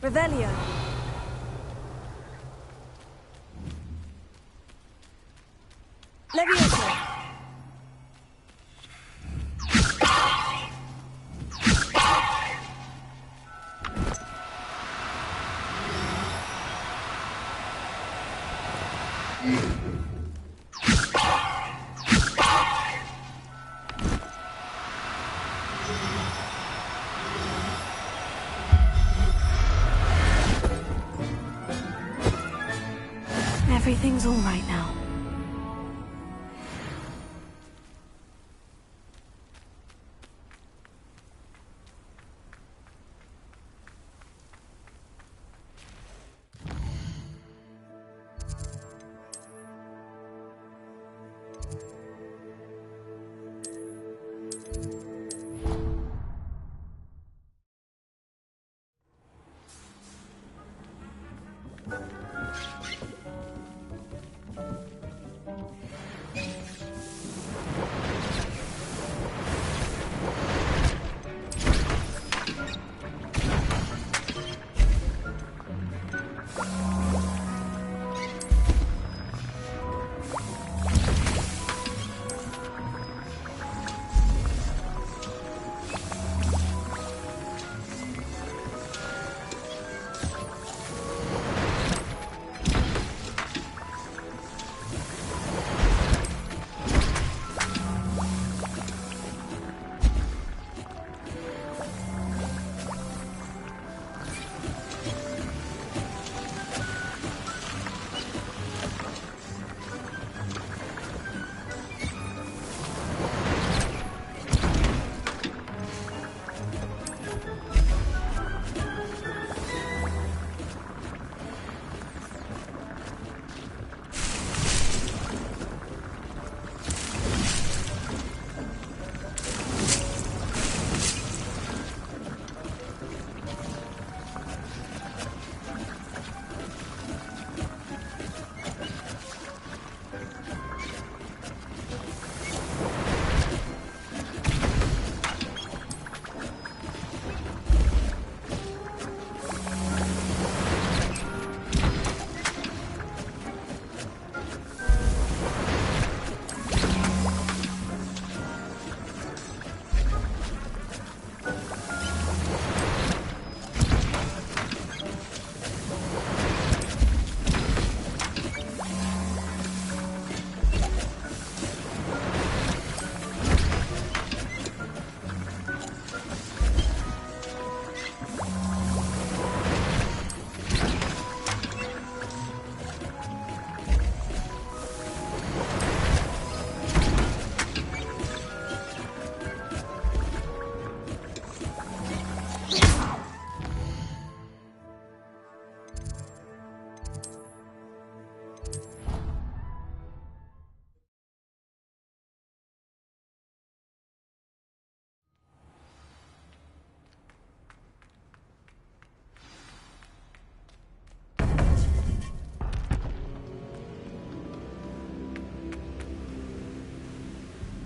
Revelio. Leviosa. Everything's all right now.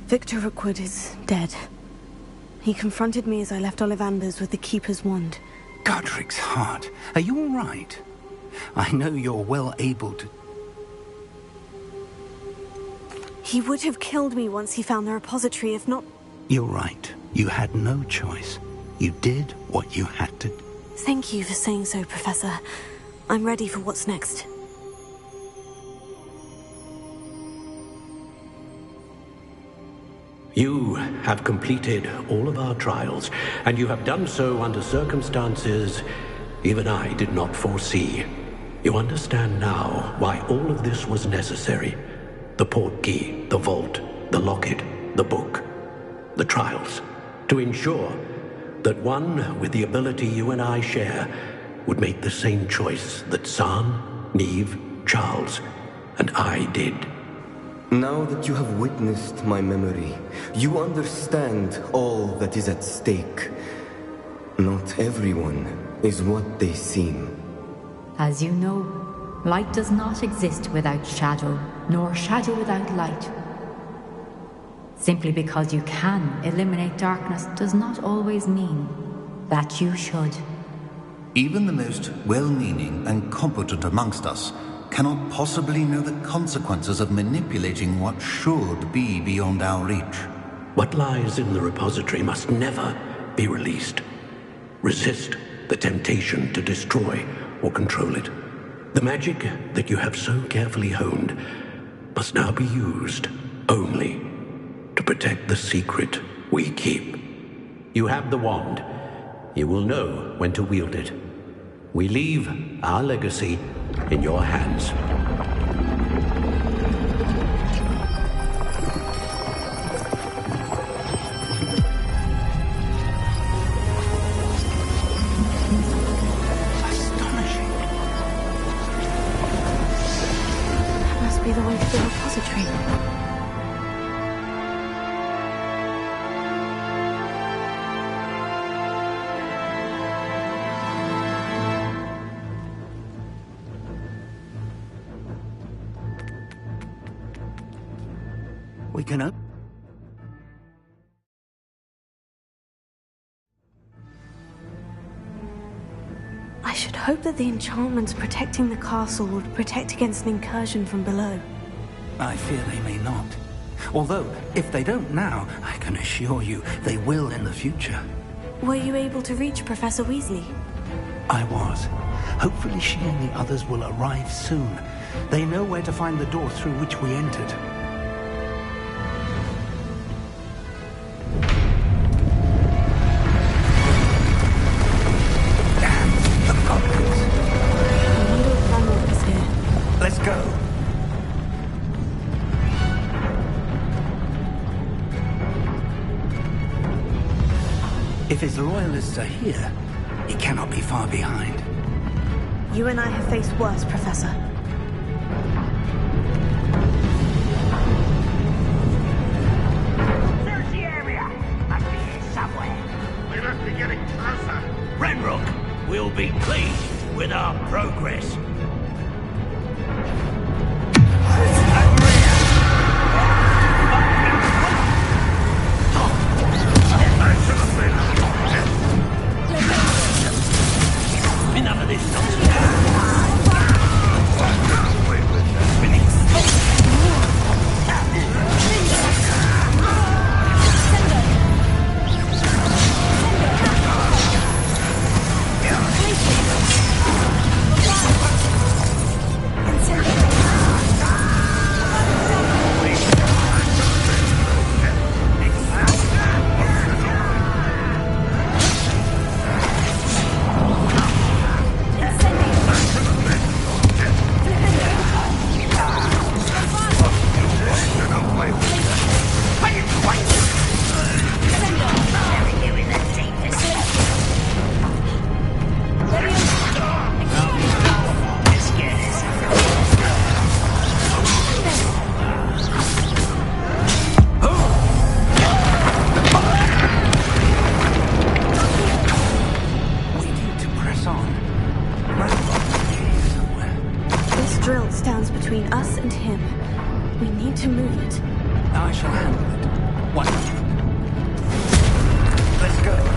Victor Rookwood is dead. He confronted me as I left Ollivander's with the Keeper's wand. Godric's heart. Are you all right? I know you're well able to... He would have killed me once he found the repository, if not... You're right. You had no choice. You did what you had to. Thank you for saying so, Professor. I'm ready for what's next. You have completed all of our trials, and you have done so under circumstances even I did not foresee. You understand now why all of this was necessary. The portkey, the vault, the locket, the book, the trials, to ensure that one with the ability you and I share would make the same choice that San, Neve, Charles, and I did. Now that you have witnessed my memory, you understand all that is at stake. Not everyone is what they seem. As you know, Light does not exist without shadow, nor shadow without light. Simply because you can eliminate darkness does not always mean that you should. Even the most well-meaning and competent amongst us cannot possibly know the consequences of manipulating what should be beyond our reach. What lies in the repository must never be released. Resist the temptation to destroy or control it. The magic that you have so carefully honed must now be used only to protect the secret we keep. You have the wand. You will know when to wield it. We leave our legacy in your hands. That must be the way to the repository. We can I should hope that the enchantments protecting the castle would protect against an incursion from below. I fear they may not. Although, if they don't now, I can assure you they will in the future. Were you able to reach Professor Weasley? I was. Hopefully she and the others will arrive soon. They know where to find the door through which we entered. Let's go. If his loyalists are here, he cannot be far behind. You and I have faced worse, Professor. Search the area! Must be here somewhere. We must be getting closer. Ranrock will be pleased with our progress. Enough of this nonsense. drill stands between us and him. We need to move it. I shall handle it. One moment. Let's go.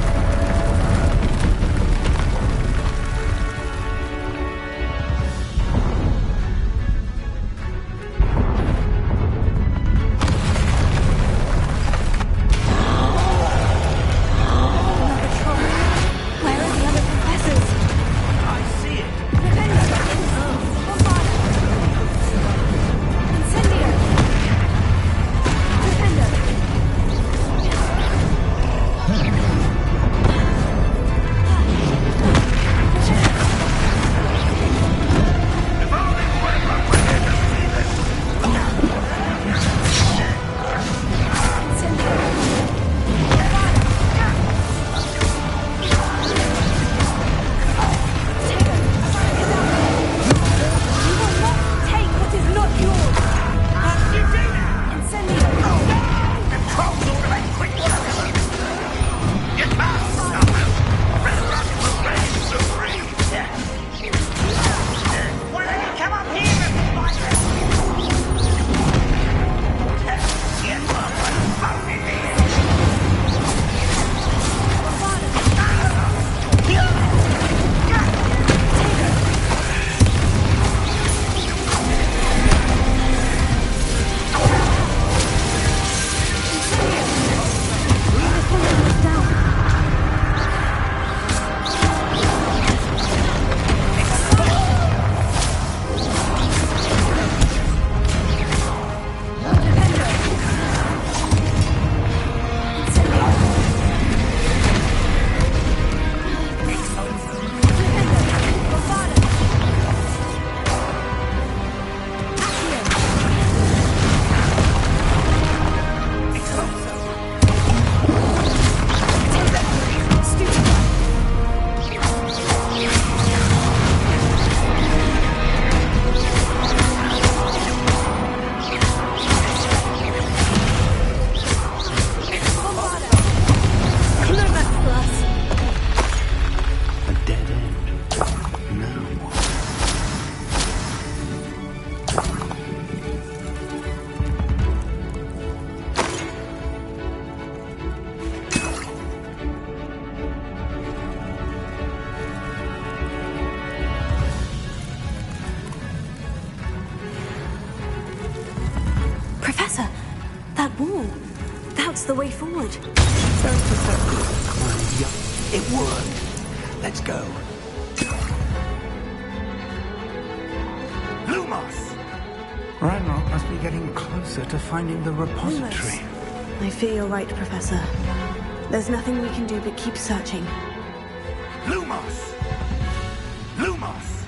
That's the way forward. Very perceptive. It worked. Let's go. Lumos! Ranrock must be getting closer to finding the repository. Lumos. I fear you're right, Professor. There's nothing we can do but keep searching. Lumos! Lumos!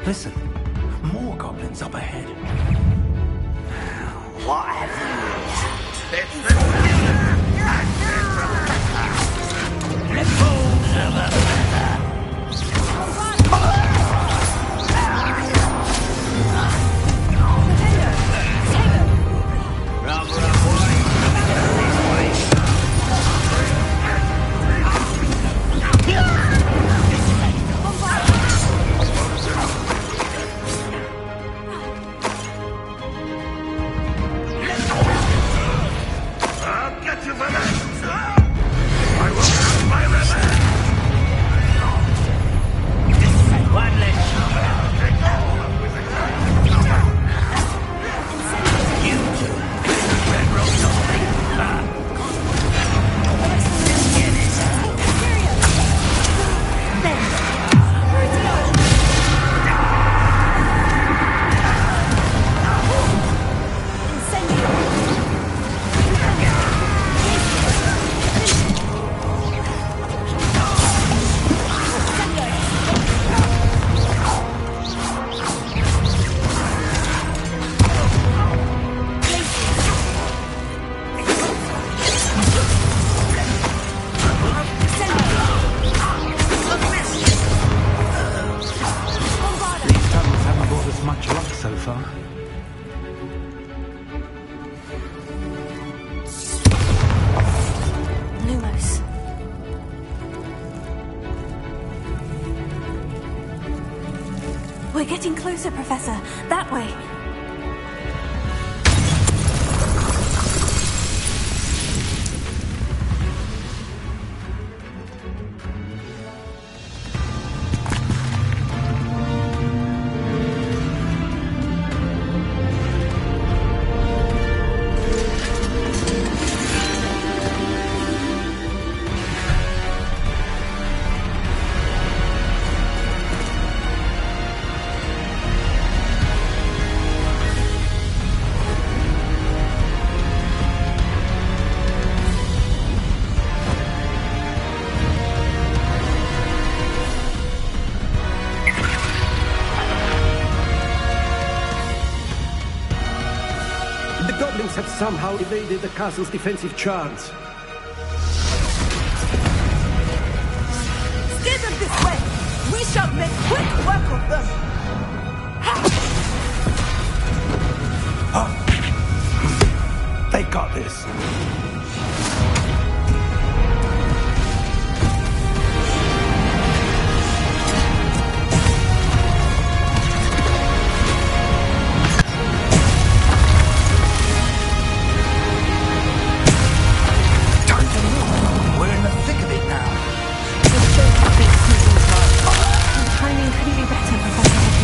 Listen, more goblins up ahead. What have you? It's the fools of a We're getting closer, Professor. That way. Have somehow evaded the castle's defensive charms. Steer them this way! We shall make quick work of them! They got this. Timing couldn't be better, Professor.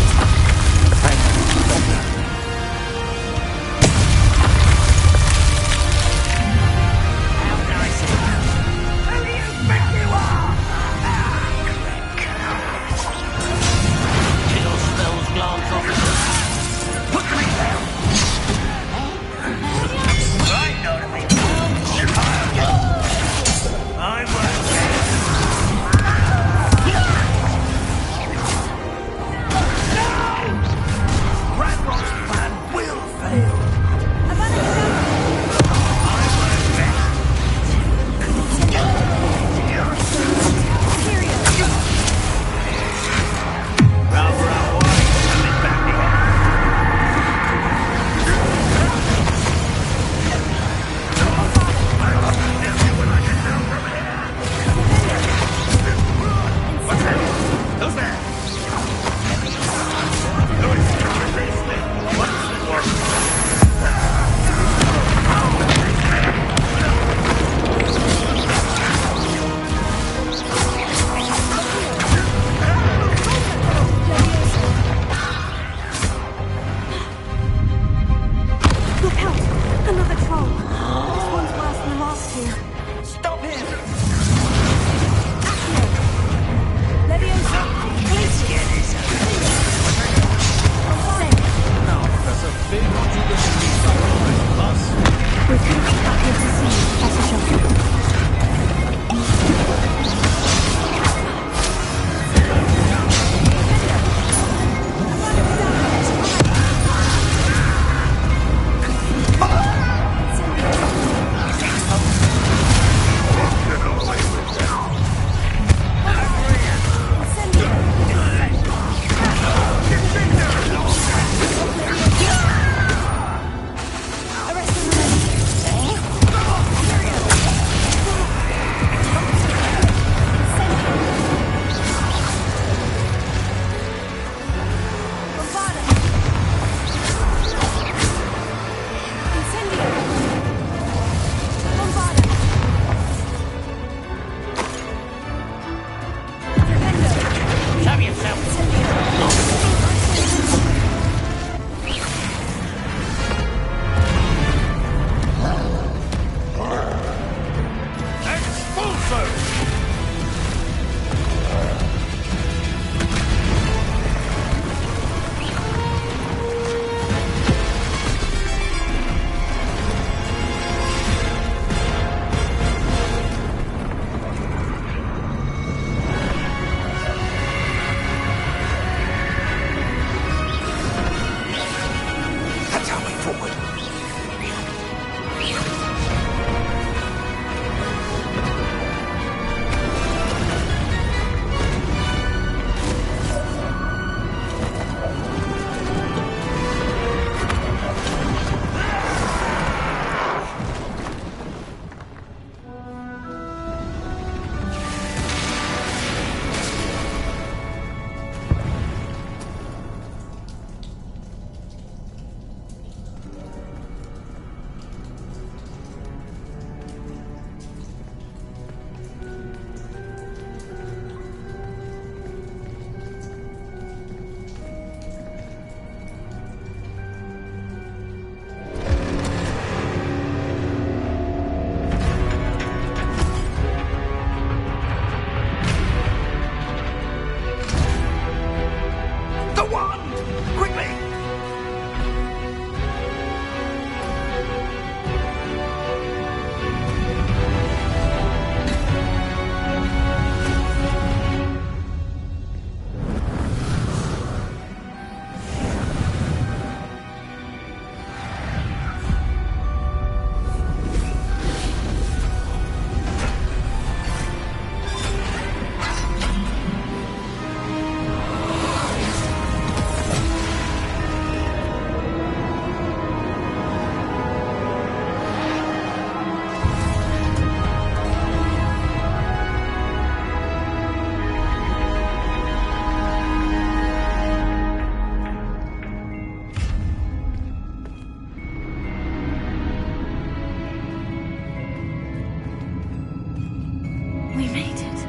made it.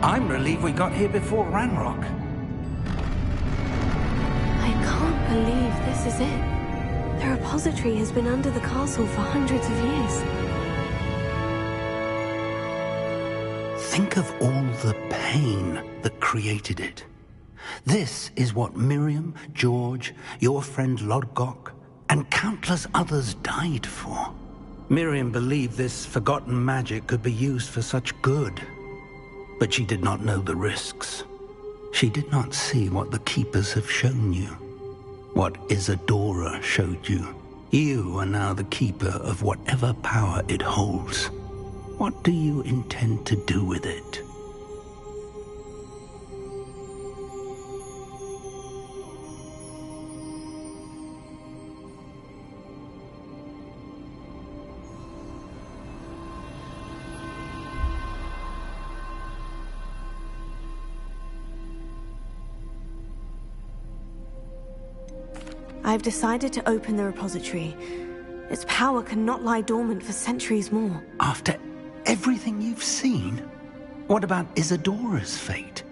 I'm relieved we got here before Ranrock. I can't believe this is it. The repository has been under the castle for hundreds of years. Think of all the pain that created it. This is what Miriam, George, your friend Lodgok, and countless others died for. Miriam believed this forgotten magic could be used for such good. But she did not know the risks. She did not see what the Keepers have shown you. What Isadora showed you. You are now the Keeper of whatever power it holds. What do you intend to do with it? I've decided to open the repository. Its power cannot lie dormant for centuries more. After everything you've seen? What about Isadora's fate?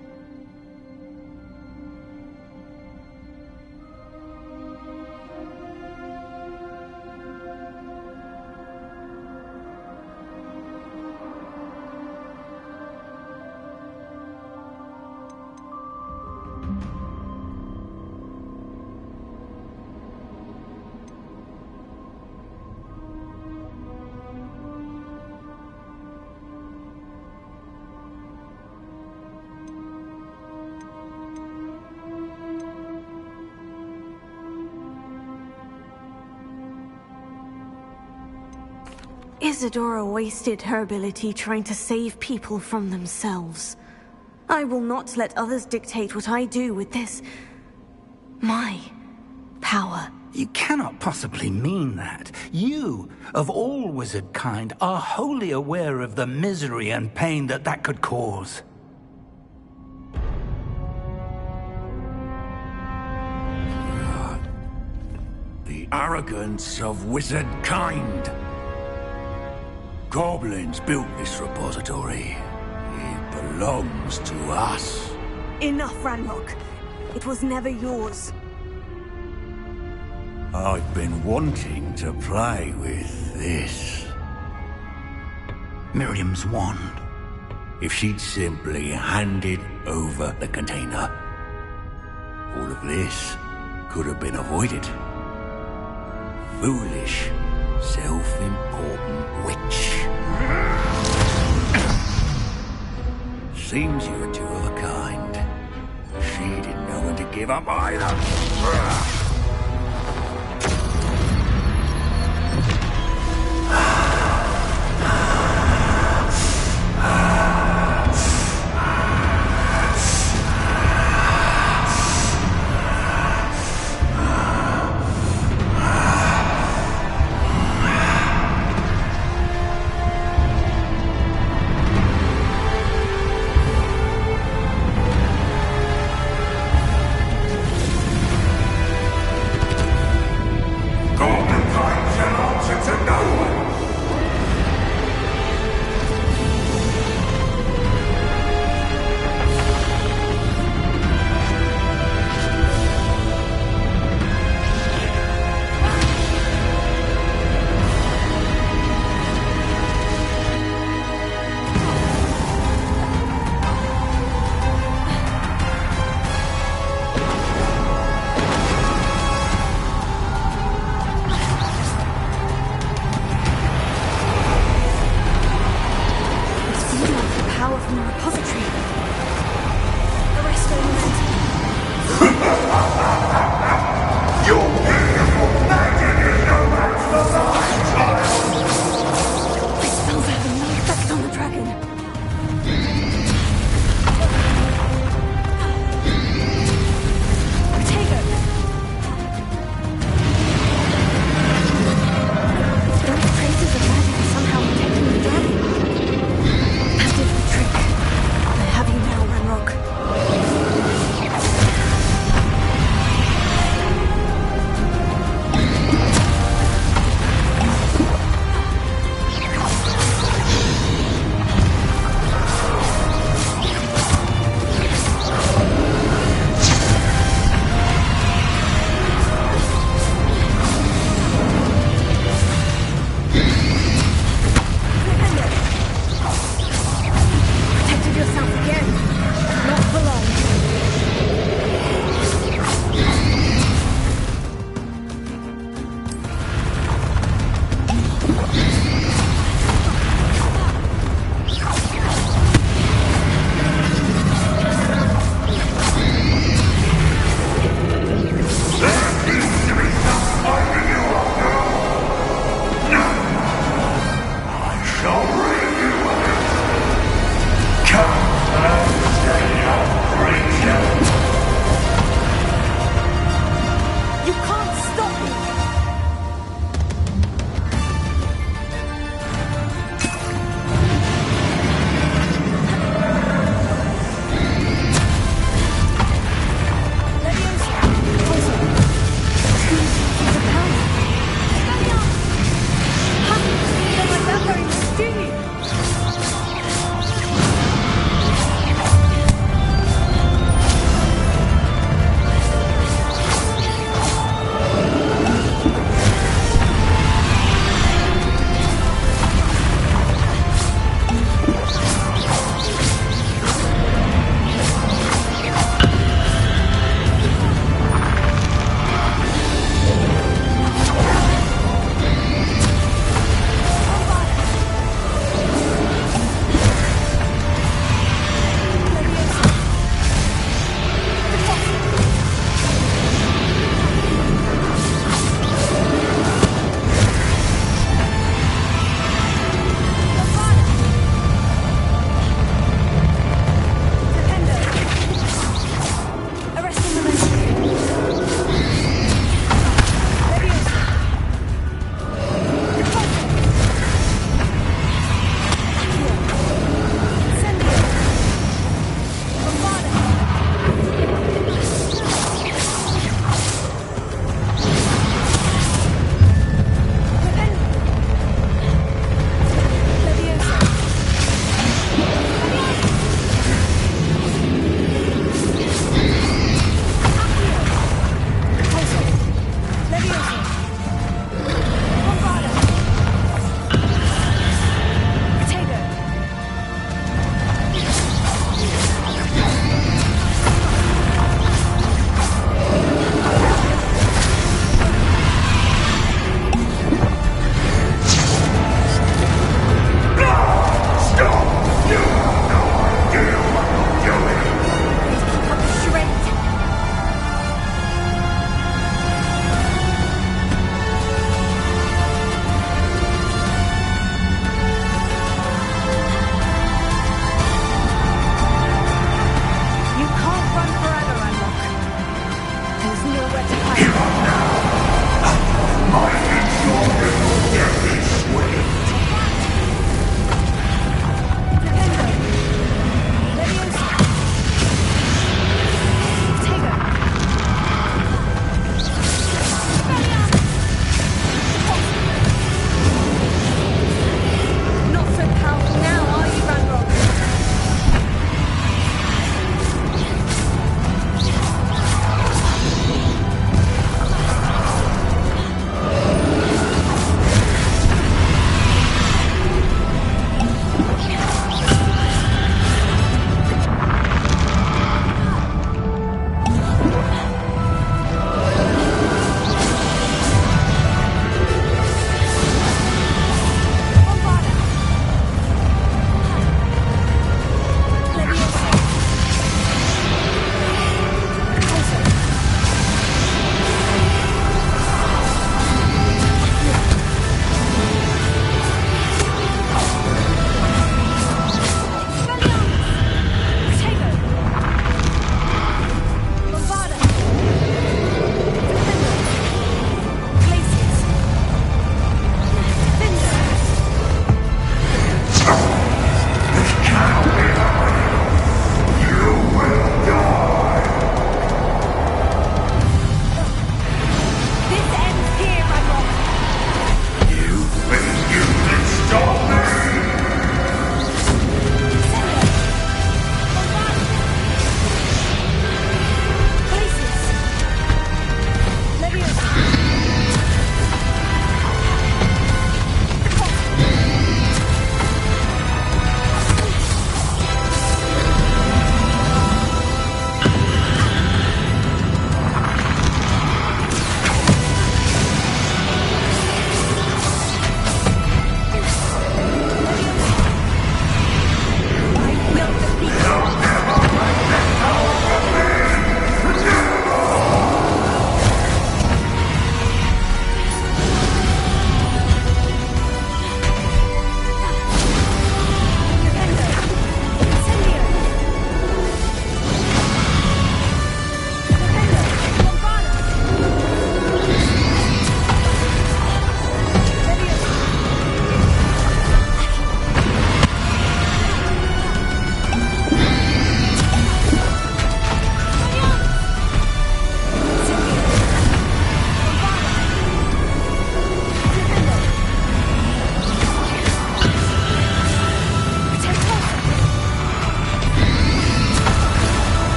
Isadora wasted her ability trying to save people from themselves. I will not let others dictate what I do with this... my power. You cannot possibly mean that. You, of all wizard kind, are wholly aware of the misery and pain that could cause. The arrogance of wizard kind. Goblins built this repository. It belongs to us. Enough, Ranrock. It was never yours. I've been wanting to play with this. Miriam's wand. If she'd simply handed over the container, all of this could have been avoided. Foolish, self-important witch. Seems you're two of a kind. She didn't know when to give up either.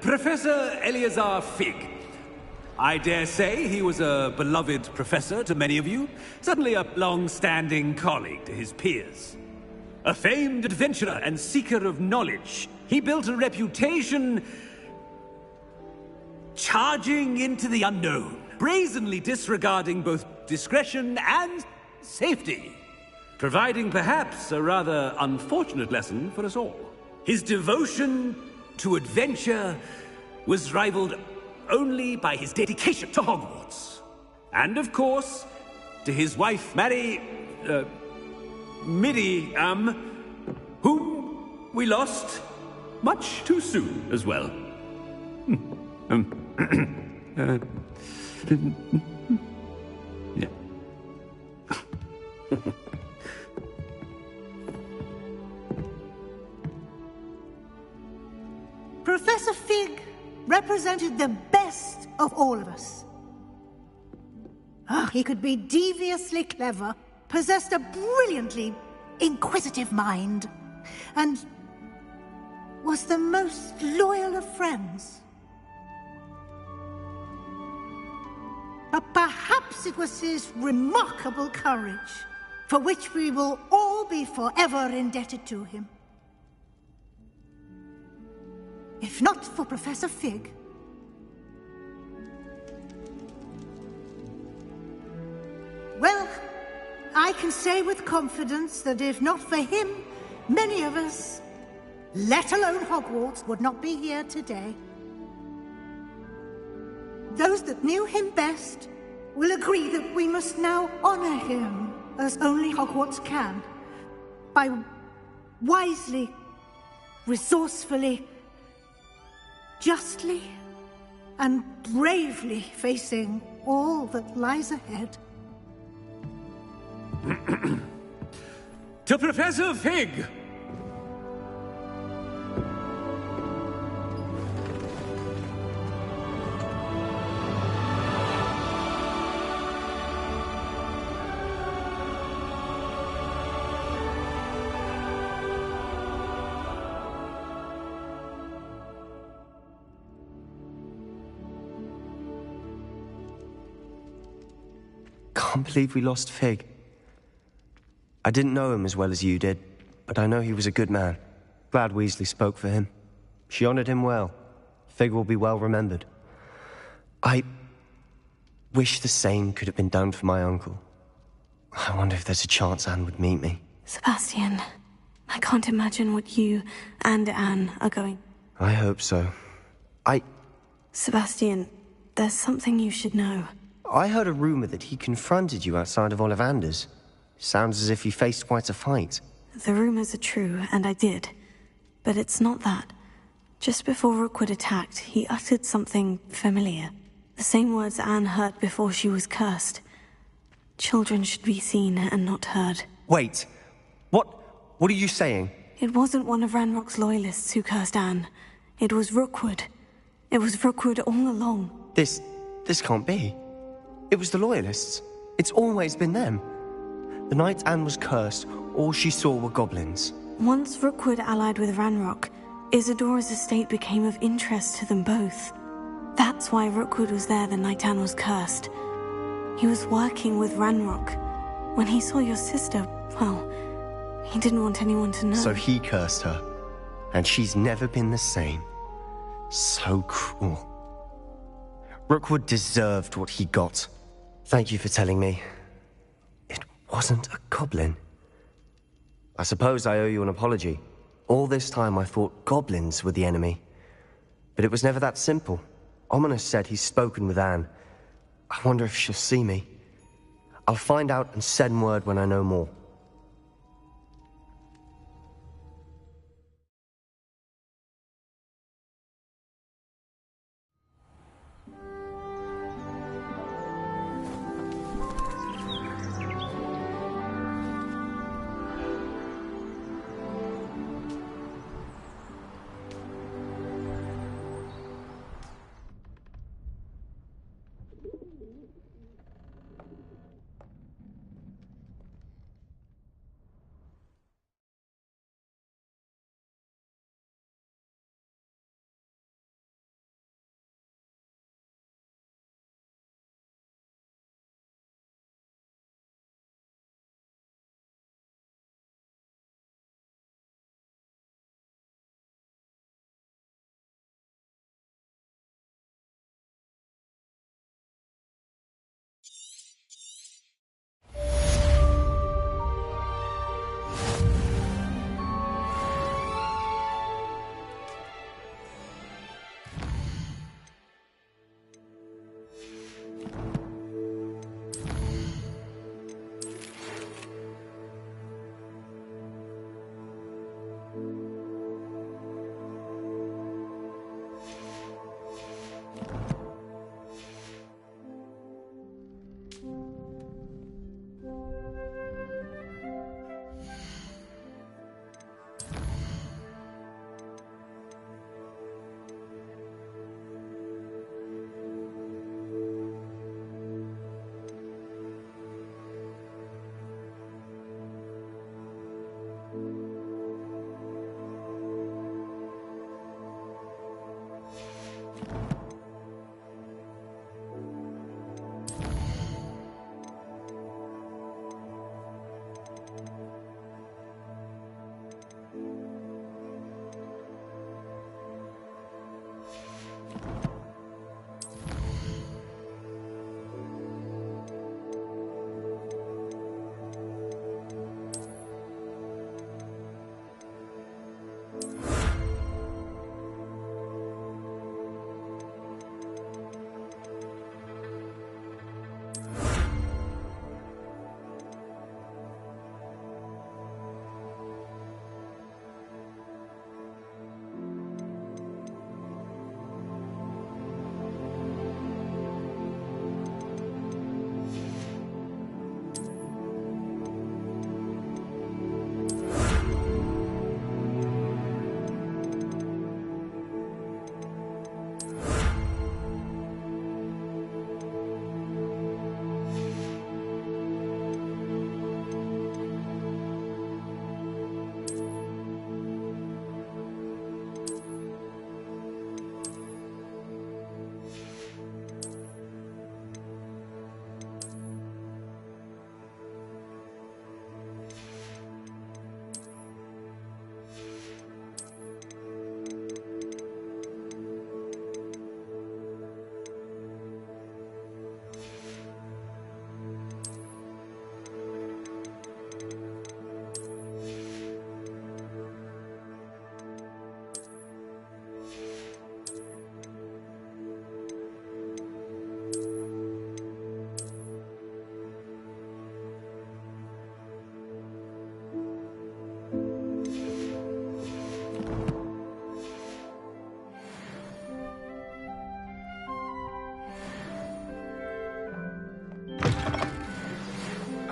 Professor Eleazar Fig. I dare say he was a beloved professor to many of you, certainly a long-standing colleague to his peers. A famed adventurer and seeker of knowledge, he built a reputation charging into the unknown, brazenly disregarding both discretion and safety, providing perhaps a rather unfortunate lesson for us all. His devotion to adventure was rivaled only by his dedication to Hogwarts. And of course, to his wife, Midi, whom we lost much too soon as well. Yeah. Professor Fig represented the best of all of us. He could be deviously clever, possessed a brilliantly inquisitive mind, and was the most loyal of friends. But perhaps it was his remarkable courage, for which we will all be forever indebted to him. If not for Professor Fig, well, I can say with confidence that if not for him, many of us, let alone Hogwarts, would not be here today. Those that knew him best will agree that we must now honor him as only Hogwarts can, by wisely, resourcefully, justly, and bravely facing all that lies ahead. To Professor Fig! Can't believe we lost Fig. I didn't know him as well as you did, but I know he was a good man. Glad Weasley spoke for him. She honored him well. Fig will be well remembered. I wish the same could have been done for my uncle. I wonder if there's a chance Anne would meet me. Sebastian, I can't imagine what you and Anne are going. I hope so. Sebastian, there's something you should know. I heard a rumor that he confronted you outside of Ollivander's. Sounds as if he faced quite a fight. The rumors are true, and I did. But it's not that. Just before Rookwood attacked, he uttered something familiar. The same words Anne heard before she was cursed. Children should be seen and not heard. Wait. What are you saying? It wasn't one of Ranrock's loyalists who cursed Anne. It was Rookwood. It was Rookwood all along. This can't be. It was the loyalists. It's always been them. The night Anne was cursed, all she saw were goblins. Once Rookwood allied with Ranrock, Isadora's estate became of interest to them both. That's why Rookwood was there the night Anne was cursed. He was working with Ranrock. When he saw your sister, well, he didn't want anyone to know. So he cursed her. And she's never been the same. So cruel. Rookwood deserved what he got. Thank you for telling me. It wasn't a goblin. I suppose I owe you an apology. All this time I thought goblins were the enemy. But it was never that simple. Ominis said he's spoken with Anne. I wonder if she'll see me. I'll find out and send word when I know more.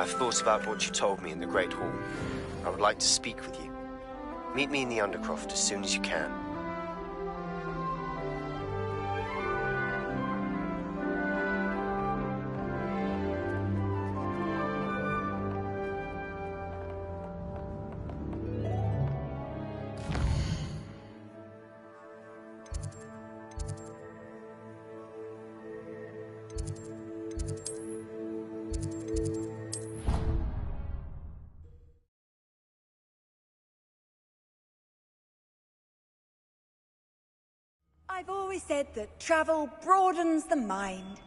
I've thought about what you told me in the Great Hall. I would like to speak with you. Meet me in the Undercroft as soon as you can. I've always said that travel broadens the mind.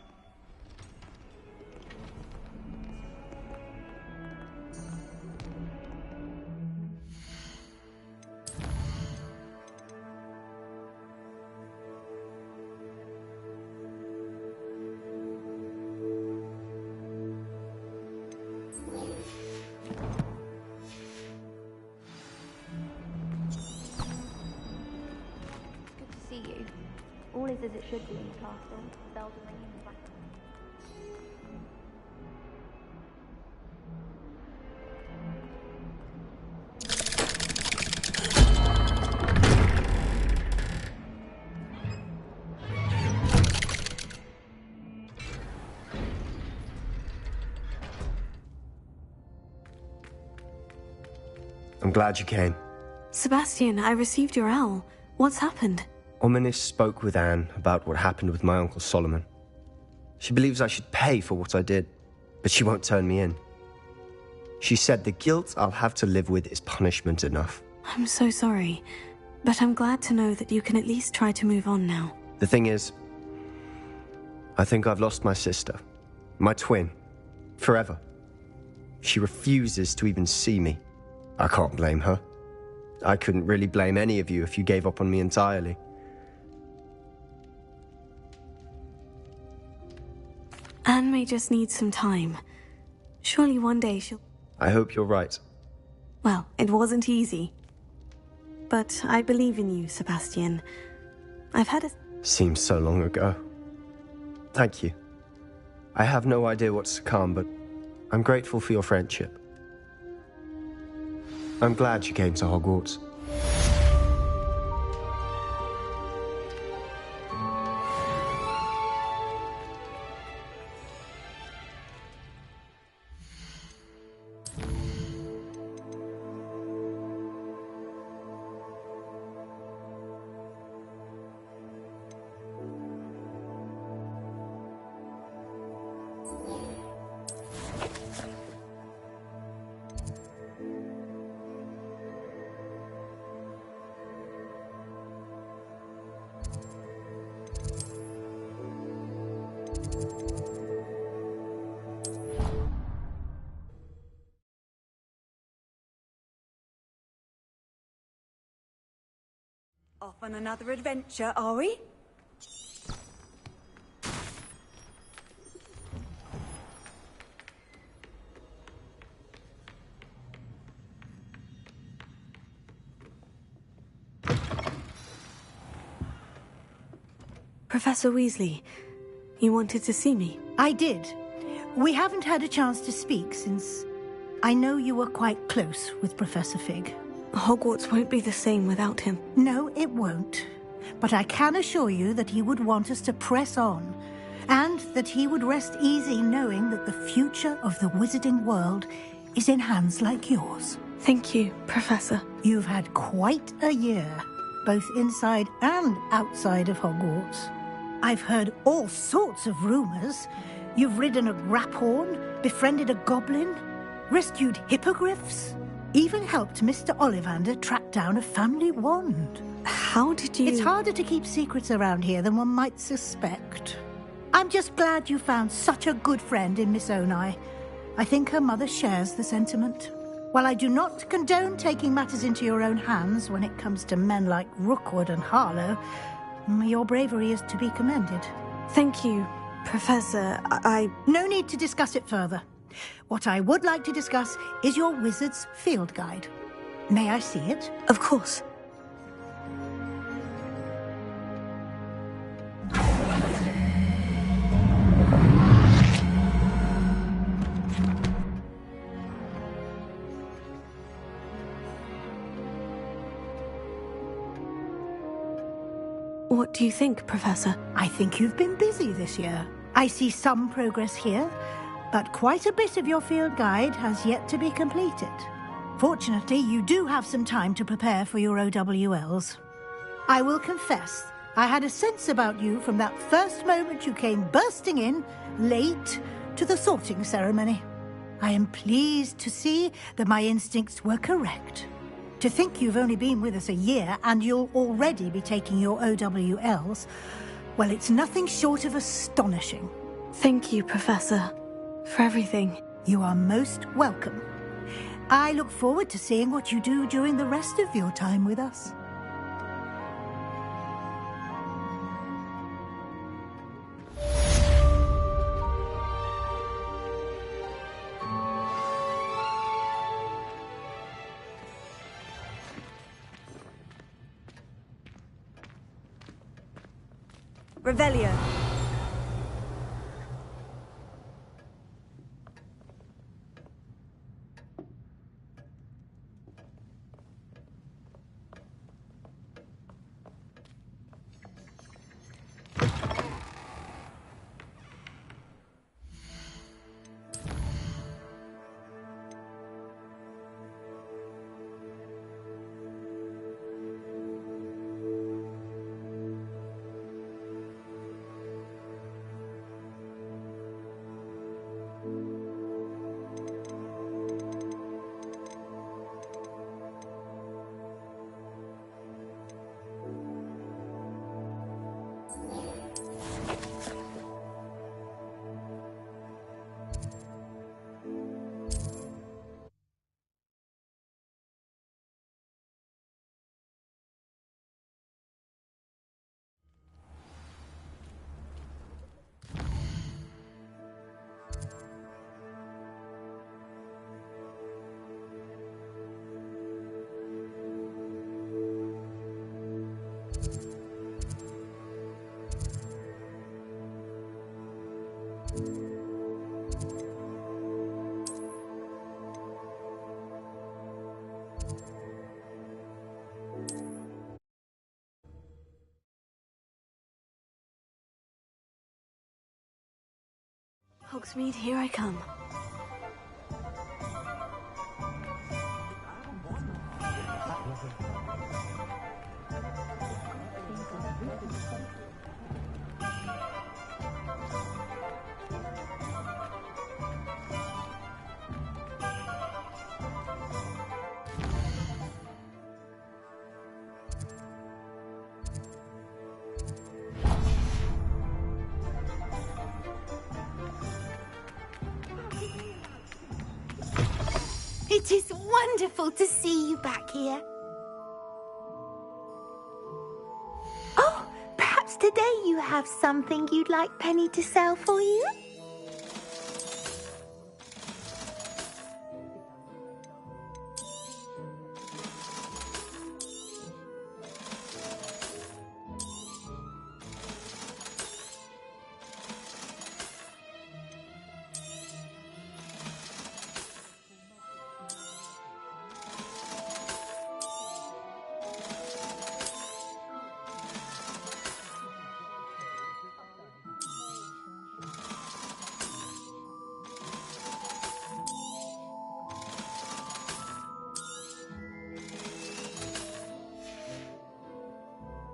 All is as it should be in the castle. Bells are ringing in the background. I'm glad you came. Sebastian, I received your owl. What's happened? Ominis spoke with Anne about what happened with my Uncle Solomon. She believes I should pay for what I did, but she won't turn me in. She said the guilt I'll have to live with is punishment enough. I'm so sorry, but I'm glad to know that you can at least try to move on now. The thing is, I think I've lost my sister, my twin, forever. She refuses to even see me. I can't blame her. I couldn't really blame any of you if you gave up on me entirely. Anne may just need some time. Surely one day she'll... I hope you're right. Well, it wasn't easy. But I believe in you, Sebastian. I've had a... Seems so long ago. Thank you. I have no idea what's to come, but I'm grateful for your friendship. I'm glad you came to Hogwarts. Off on another adventure, are we? Professor Weasley, you wanted to see me? I did. We haven't had a chance to speak since I know you were quite close with Professor Fig. Hogwarts won't be the same without him. No, it won't. But I can assure you that he would want us to press on, and that he would rest easy knowing that the future of the wizarding world is in hands like yours. Thank you, Professor. You've had quite a year, both inside and outside of Hogwarts. I've heard all sorts of rumors. You've ridden a graphorn, befriended a goblin, rescued hippogriffs, even helped Mr. Ollivander track down a family wand. How did you... It's harder to keep secrets around here than one might suspect. I'm just glad you found such a good friend in Miss Onai. I think her mother shares the sentiment. While I do not condone taking matters into your own hands when it comes to men like Rookwood and Harlow, your bravery is to be commended. Thank you, Professor. No need to discuss it further. What I would like to discuss is your wizard's field guide. May I see it? Of course. What do you think, Professor? I think you've been busy this year. I see some progress here, but quite a bit of your field guide has yet to be completed. Fortunately, you do have some time to prepare for your OWLs. I will confess, I had a sense about you from that first moment you came bursting in, late, to the sorting ceremony. I am pleased to see that my instincts were correct. To think you've only been with us a year and you'll already be taking your OWLs, well, it's nothing short of astonishing. Thank you, Professor, for everything. You are most welcome. I look forward to seeing what you do during the rest of your time with us. Revelio. Hogsmeade, here I come. It is wonderful to see you back here. Oh, perhaps today you have something you'd like Penny to sell for you?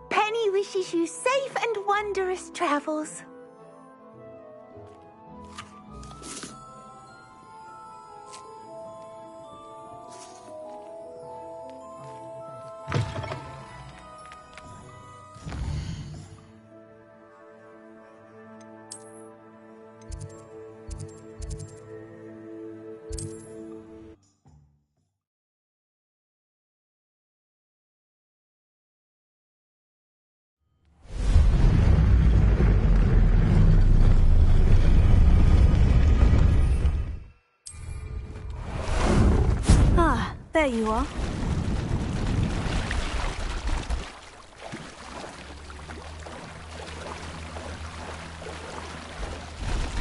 Penny wishes you safe and wondrous travels. There you are.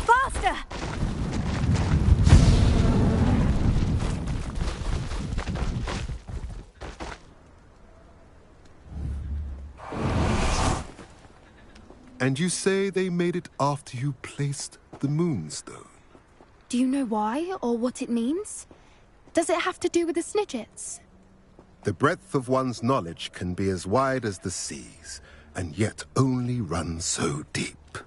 Faster! And you say they made it after you placed the moonstone? Do you know why, or what it means? Does it have to do with the Snidgets? The breadth of one's knowledge can be as wide as the seas, and yet only run so deep.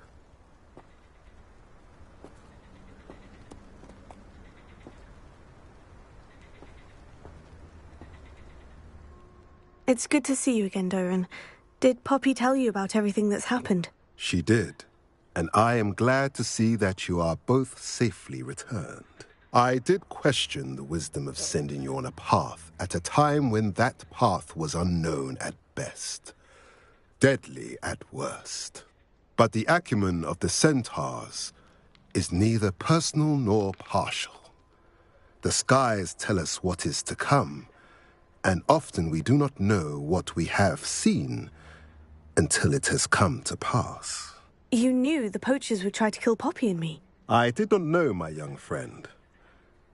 It's good to see you again, Doran. Did Poppy tell you about everything that's happened? She did, and I am glad to see that you are both safely returned. I did question the wisdom of sending you on a path at a time when that path was unknown at best, deadly at worst. But the acumen of the centaurs is neither personal nor partial. The skies tell us what is to come, and often we do not know what we have seen until it has come to pass. You knew the poachers would try to kill Poppy and me. I did not know, my young friend,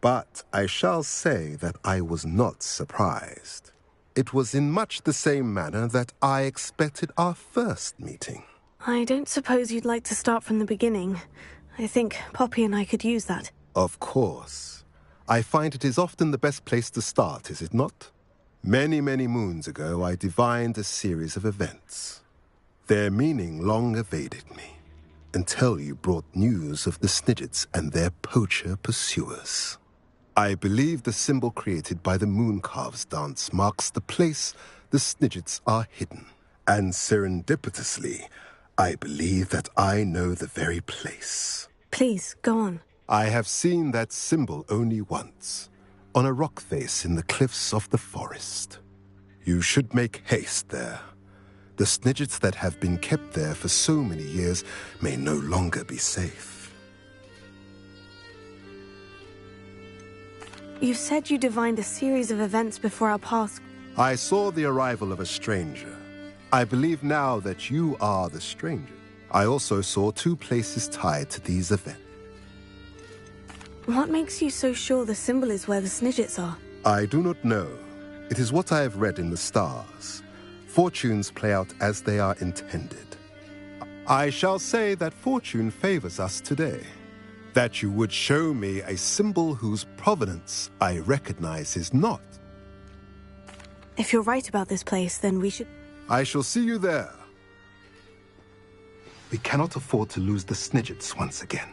but I shall say that I was not surprised. It was in much the same manner that I expected our first meeting. I don't suppose you'd like to start from the beginning. I think Poppy and I could use that. Of course. I find it is often the best place to start, is it not? Many, many moons ago, I divined a series of events. Their meaning long evaded me, until you brought news of the Snidgets and their poacher pursuers. I believe the symbol created by the Mooncalves dance marks the place the Snidgets are hidden. And serendipitously, I believe that I know the very place. Please, go on. I have seen that symbol only once, on a rock face in the cliffs of the forest. You should make haste there. The Snidgets that have been kept there for so many years may no longer be safe. You said you divined a series of events before our paths. I saw the arrival of a stranger. I believe now that you are the stranger. I also saw two places tied to these events. What makes you so sure the symbol is where the Snidgets are? I do not know. It is what I have read in the stars. Fortunes play out as they are intended. I shall say that fortune favors us today. That you would show me a symbol whose provenance I recognize is not. If you're right about this place, then we should... I shall see you there. We cannot afford to lose the Snidgets once again.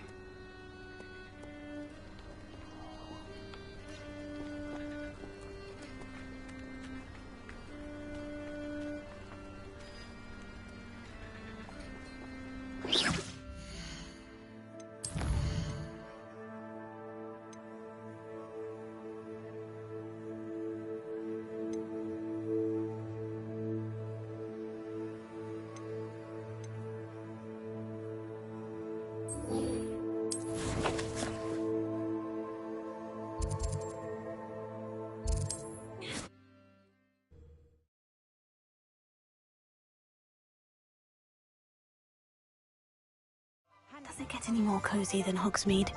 Does it get any more cozy than Hogsmeade?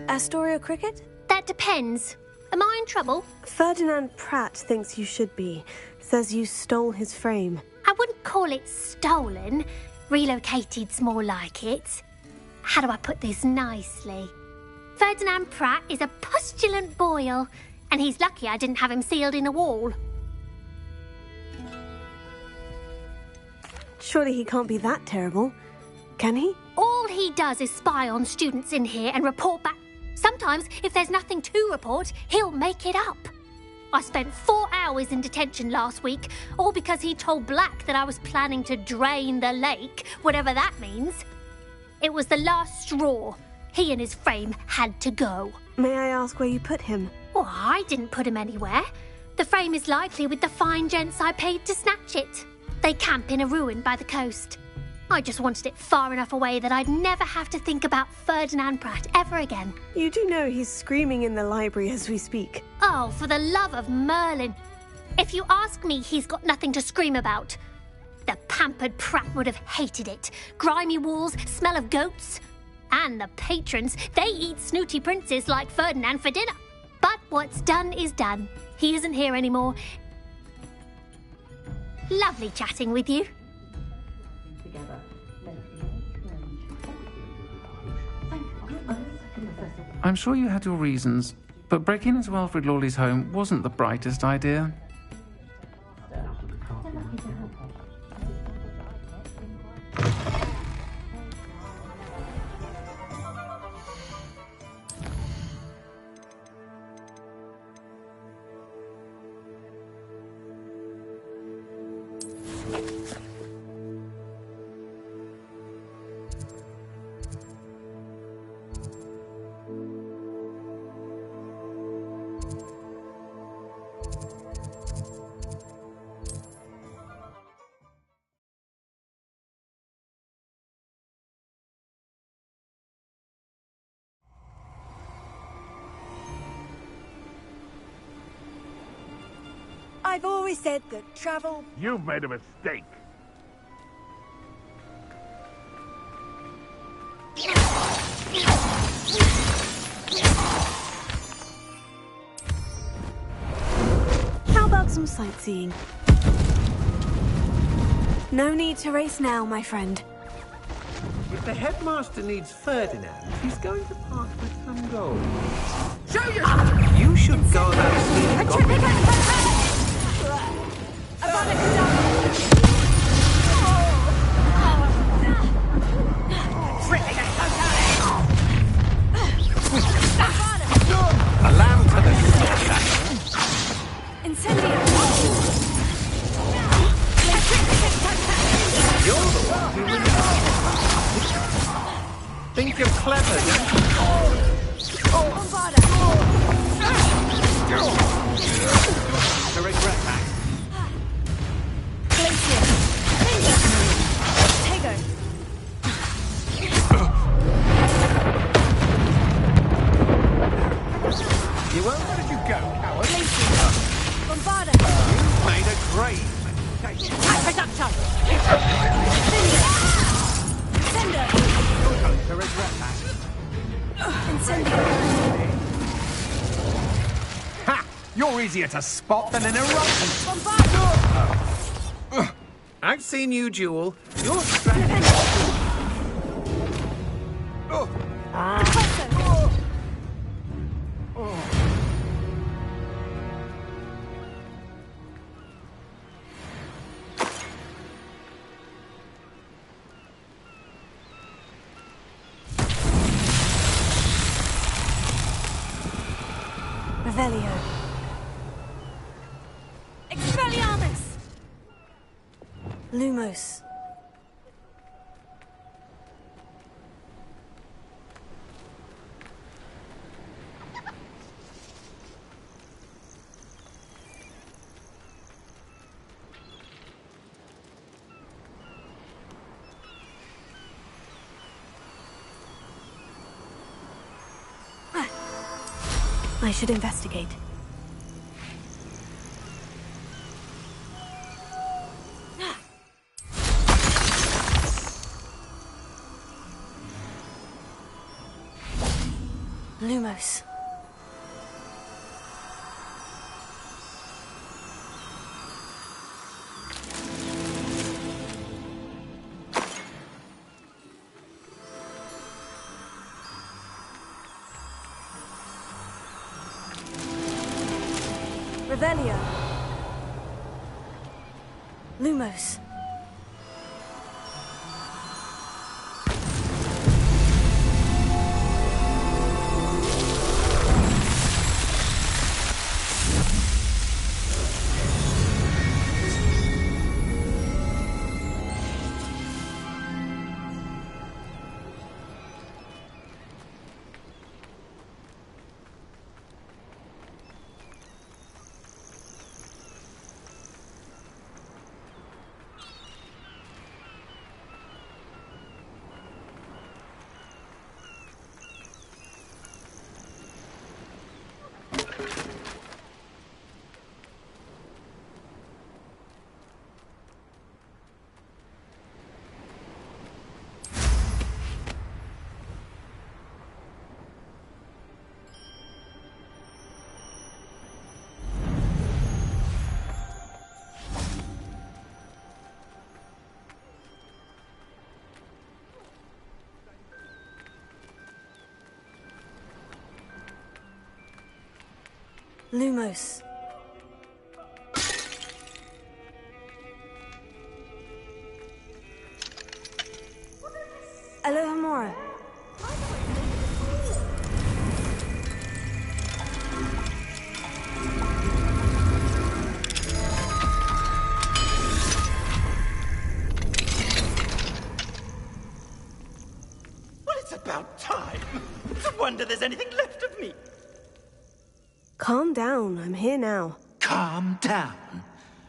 Astoria Cricket? That depends. Am I in trouble? Ferdinand Pratt thinks you should be. Says you stole his frame. I wouldn't call it stolen. Relocated's more like it. How do I put this nicely? Ferdinand Pratt is a postulant boil, and he's lucky I didn't have him sealed in a wall. Surely he can't be that terrible, can he? All he does is spy on students in here and report back. Sometimes, if there's nothing to report, he'll make it up. I spent 4 hours in detention last week, all because he told Black that I was planning to drain the lake, whatever that means. It was the last straw. He and his frame had to go. May I ask where you put him? Well, I didn't put him anywhere. The frame is likely with the fine gents I paid to snatch it. They camp in a ruin by the coast. I just wanted it far enough away that I'd never have to think about Ferdinand Pratt ever again. You do know he's screaming in the library as we speak. Oh, for the love of Merlin. If you ask me, he's got nothing to scream about. The pampered Pratt would have hated it. Grimy walls, smell of goats. And the patrons, they eat snooty princes like Ferdinand for dinner. But what's done is done. He isn't here anymore. Lovely chatting with you. I'm sure you had your reasons, but breaking into Wilfred Lawley's home wasn't the brightest idea. I've always said that travel... You've made a mistake. How about some sightseeing? No need to race now, my friend. If the headmaster needs Ferdinand, he's going to part with some gold. Show you! You should go about stealing gold. A lamb to the slaughter. Incendio! You're the one who really think you're clever, don't you? To regret that. You won't let you go, coward. Bombarda! You've made a grave mistake. Reduction! Sender! You're going to regret that. Incendio! Ha! You're easier to spot than an eruption. Bombarda! I've seen you duel. Your strategy. Revelio. Expelliarmus! Lumos. I should investigate. Lumos. Revelio. Lumos. Lumos. Alohomora. Well, it's about time. It's a wonder there's anything left of me. Calm down, I'm here now. Calm down.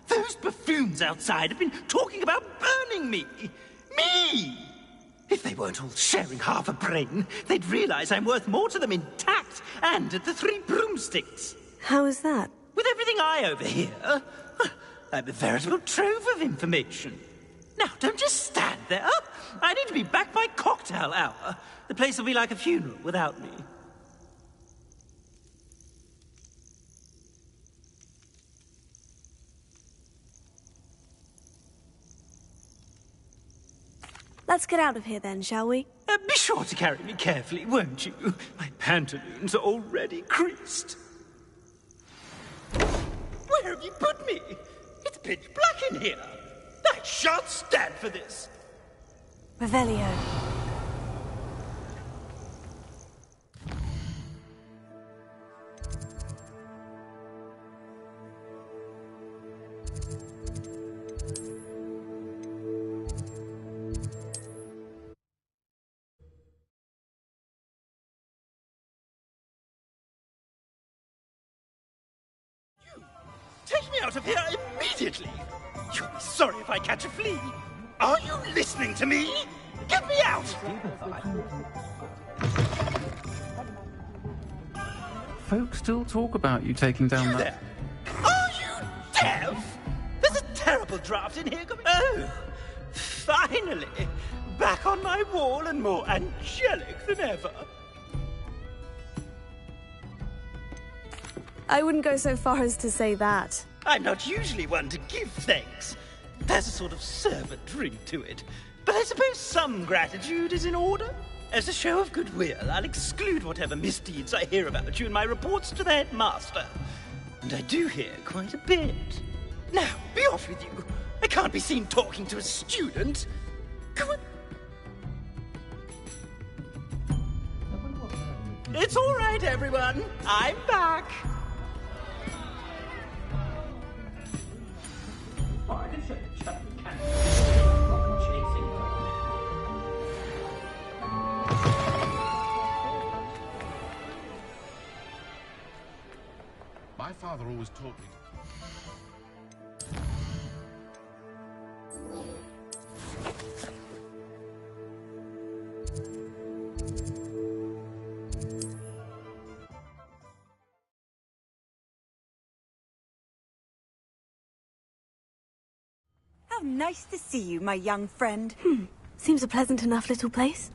Those buffoons outside have been talking about burning me. Me! If they weren't all sharing half a brain, they'd realize I'm worth more to them intact and at the Three Broomsticks. How is that? With everything I overhear, I'm a veritable trove of information. Now, don't just stand there. I need to be back by cocktail hour. The place will be like a funeral without me. Let's get out of here then, shall we? Be sure to carry me carefully, won't you? My pantaloons are already creased. Where have you put me? It's pitch black in here. I shan't stand for this. Revelio. Take me out of here immediately! You'll be sorry if I catch a flea. Are you listening to me? Get me out! Folks still talk about you taking down that... Are you deaf? There's a terrible draft in here. Oh, finally! Back on my wall and more angelic than ever. I wouldn't go so far as to say that. I'm not usually one to give thanks. There's a sort of servant ring to it. But I suppose some gratitude is in order. As a show of goodwill, I'll exclude whatever misdeeds I hear about you in my reports to the headmaster. And I do hear quite a bit. Now, be off with you. I can't be seen talking to a student. Come on. It's all right, everyone. I'm back. My father always taught me. How nice to see you, my young friend. Seems a pleasant enough little place.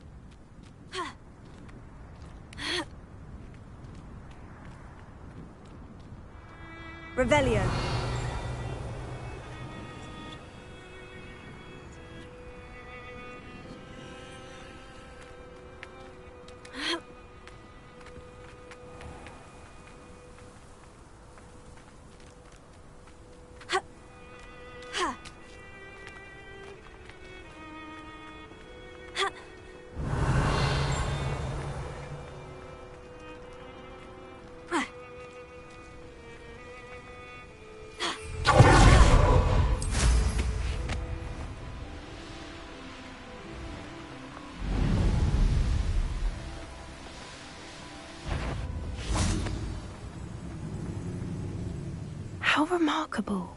Revelio. How remarkable.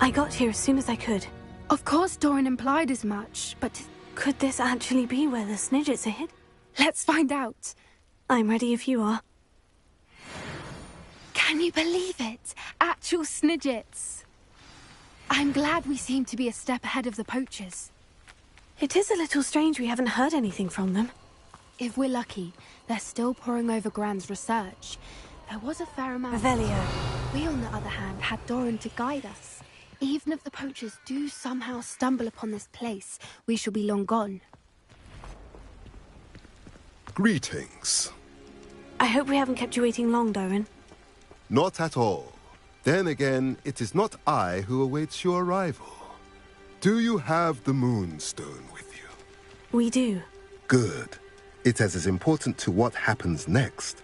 I got here as soon as I could. Of course Doran implied as much, but... Could this actually be where the Snidgets are hid? Let's find out. I'm ready if you are. Can you believe it? Actual Snidgets. I'm glad we seem to be a step ahead of the poachers. It is a little strange we haven't heard anything from them. If we're lucky, they're still poring over Gran's research. There was a fair amount. Revelio. We, on the other hand, had Doran to guide us. Even if the poachers do somehow stumble upon this place, we shall be long gone. Greetings. I hope we haven't kept you waiting long, Doran. Not at all. Then again, it is not I who awaits your arrival. Do you have the Moonstone with you? We do. Good. It is as important to what happens next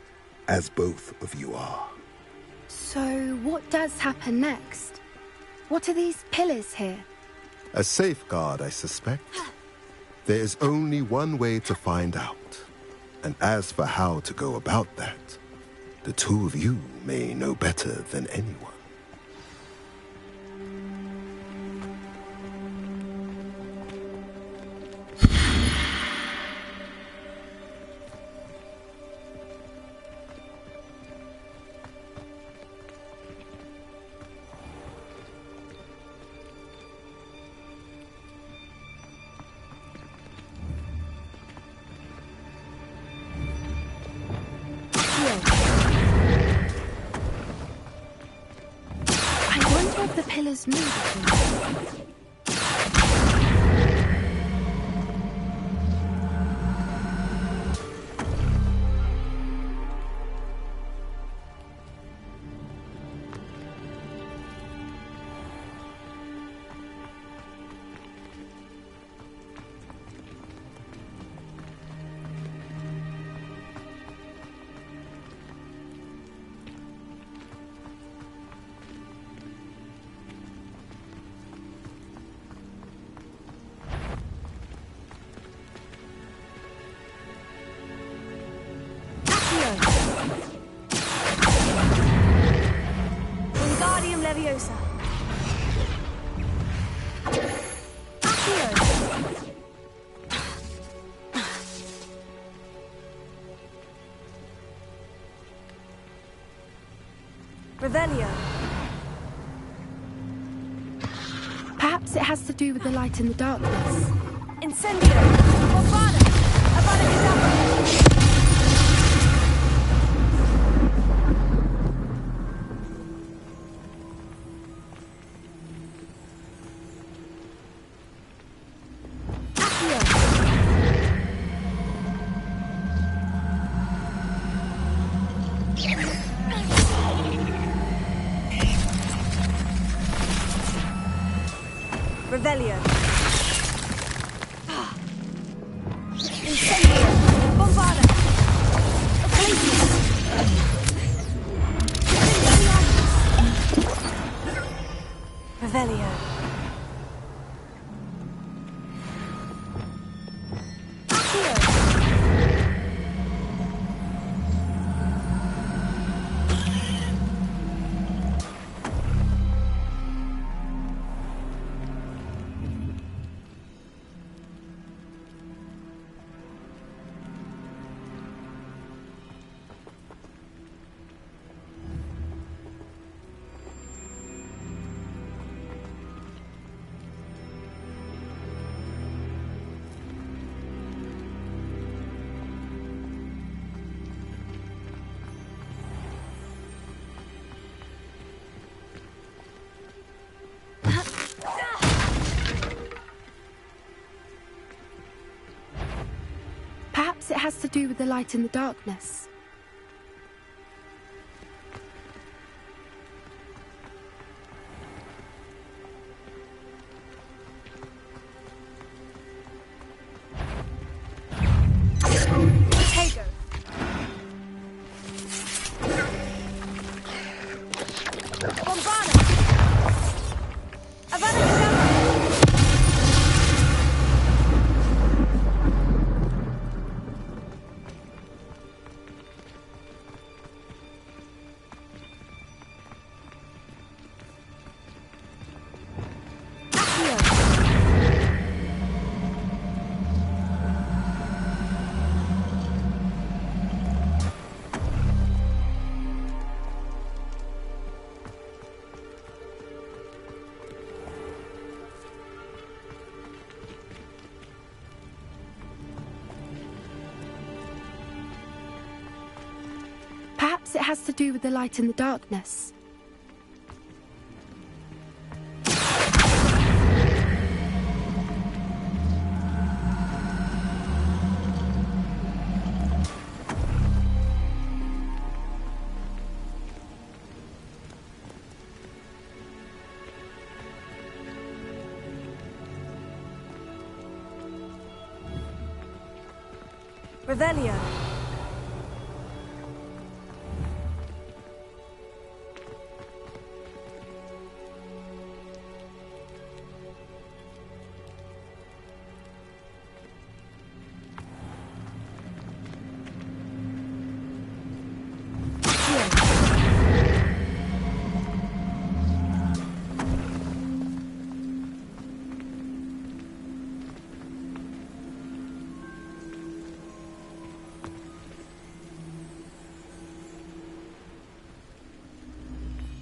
as both of you are. So, what does happen next? What are these pillars here? A safeguard, I suspect. There is only one way to find out. And as for how to go about that, the two of you may know better than anyone. Pillars move. Wingardium Leviosa. Revelio. Perhaps it has to do with the light in the darkness. Incendio. Bombada. Avada Kedavra. Revelio. Incendio. Bombada. Eclipse. Revelio. Perhaps it has to do with the light in the darkness. Potato. Bombada. Avada Kedavra. Perhaps it has to do with the light and the darkness. Revelio.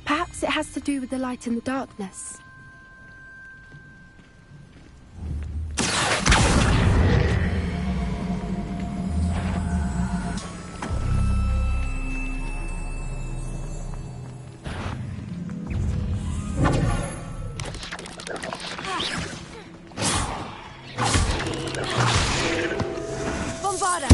Perhaps it has to do with the light and the darkness. Bombarda!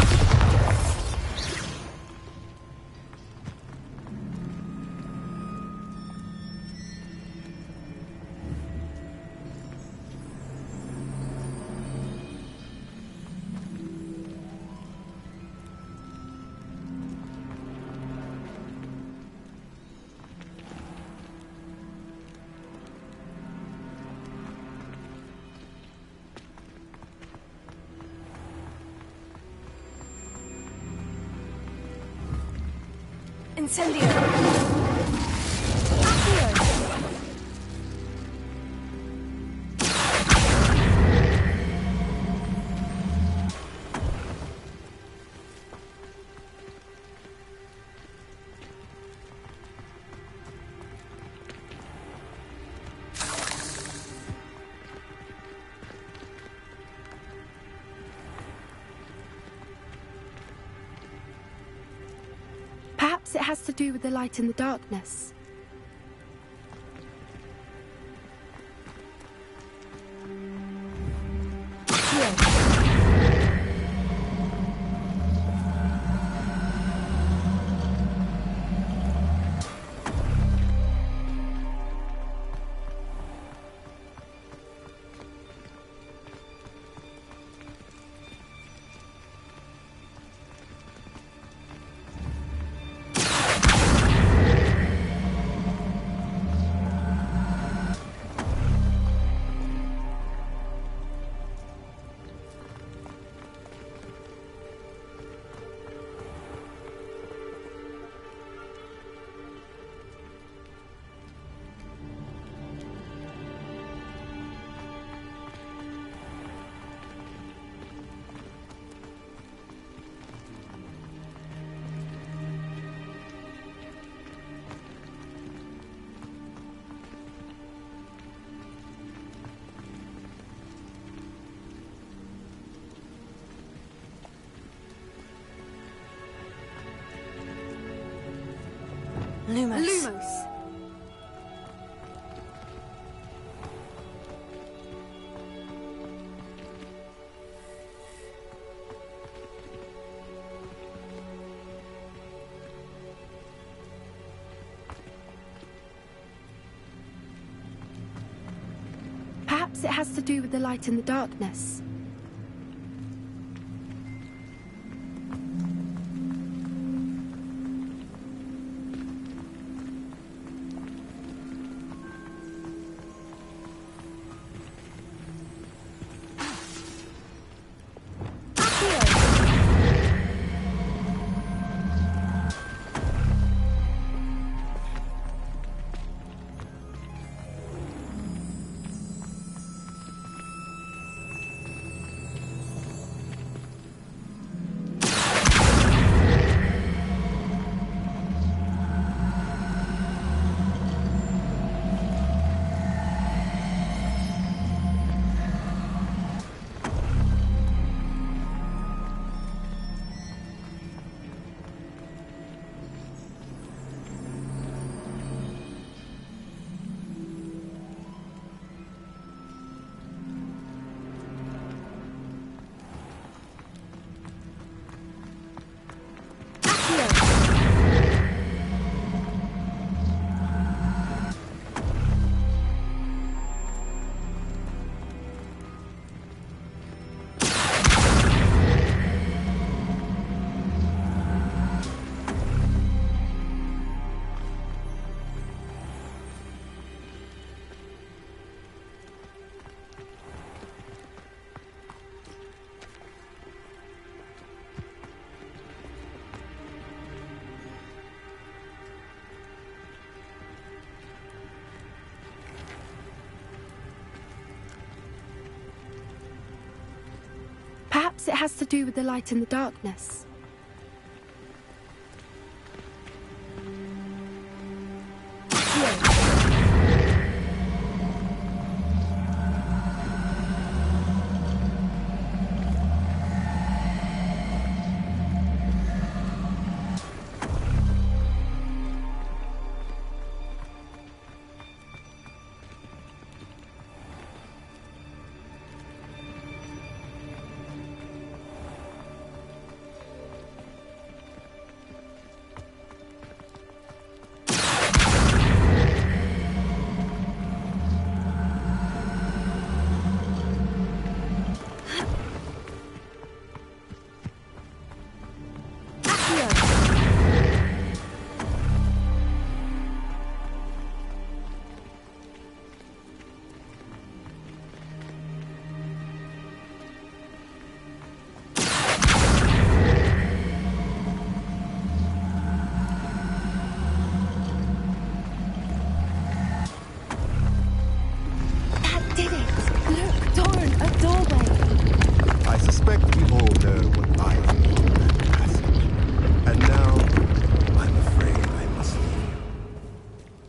Incendio! Accio! Perhaps it has to do with the light and the darkness. Lumos. Lumos. Perhaps it has to do with the light and the darkness. Perhaps it has to do with the light and the darkness.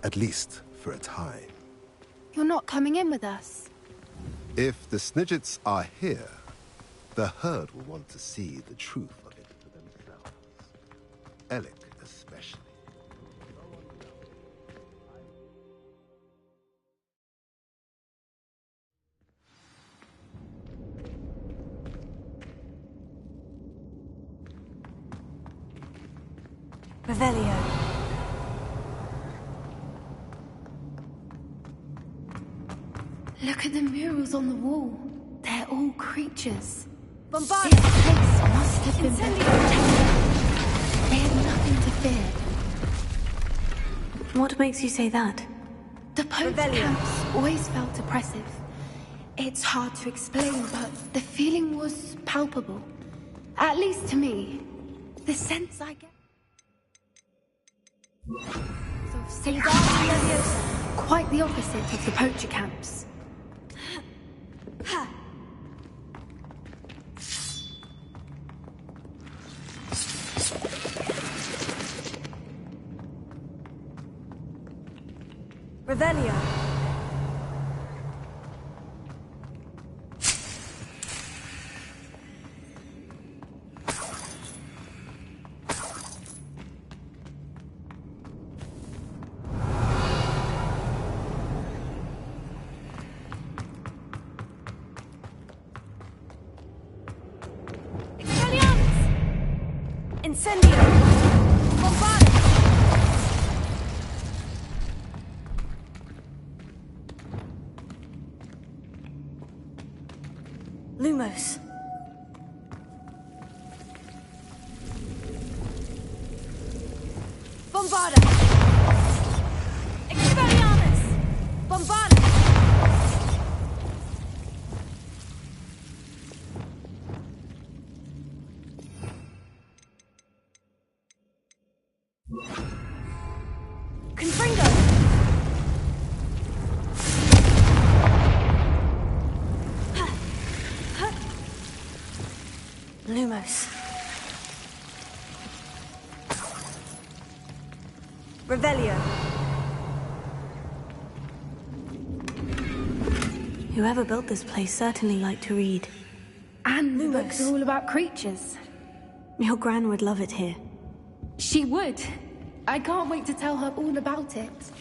At least for a time. You're not coming in with us? If the Snidgets are here, the herd will want to see the truth of it for themselves. Alec especially. Revelio. Look at the murals on the wall. They're all creatures. Bombard! This place must have been protected. They had nothing to fear. What makes you say that? The Pope's camps always felt oppressive. It's hard to explain, but the feeling was palpable. At least to me. The sense I get of safety. Quite the opposite of the poacher camps. Revelio. Incendio! Bombarded! Lumos. Bombarda! Expelliarmus! Bombarda! Confringo! Lumos. Revelio. Whoever built this place certainly liked to read. And the books are all about creatures. Your Gran would love it here. She would. I can't wait to tell her all about it.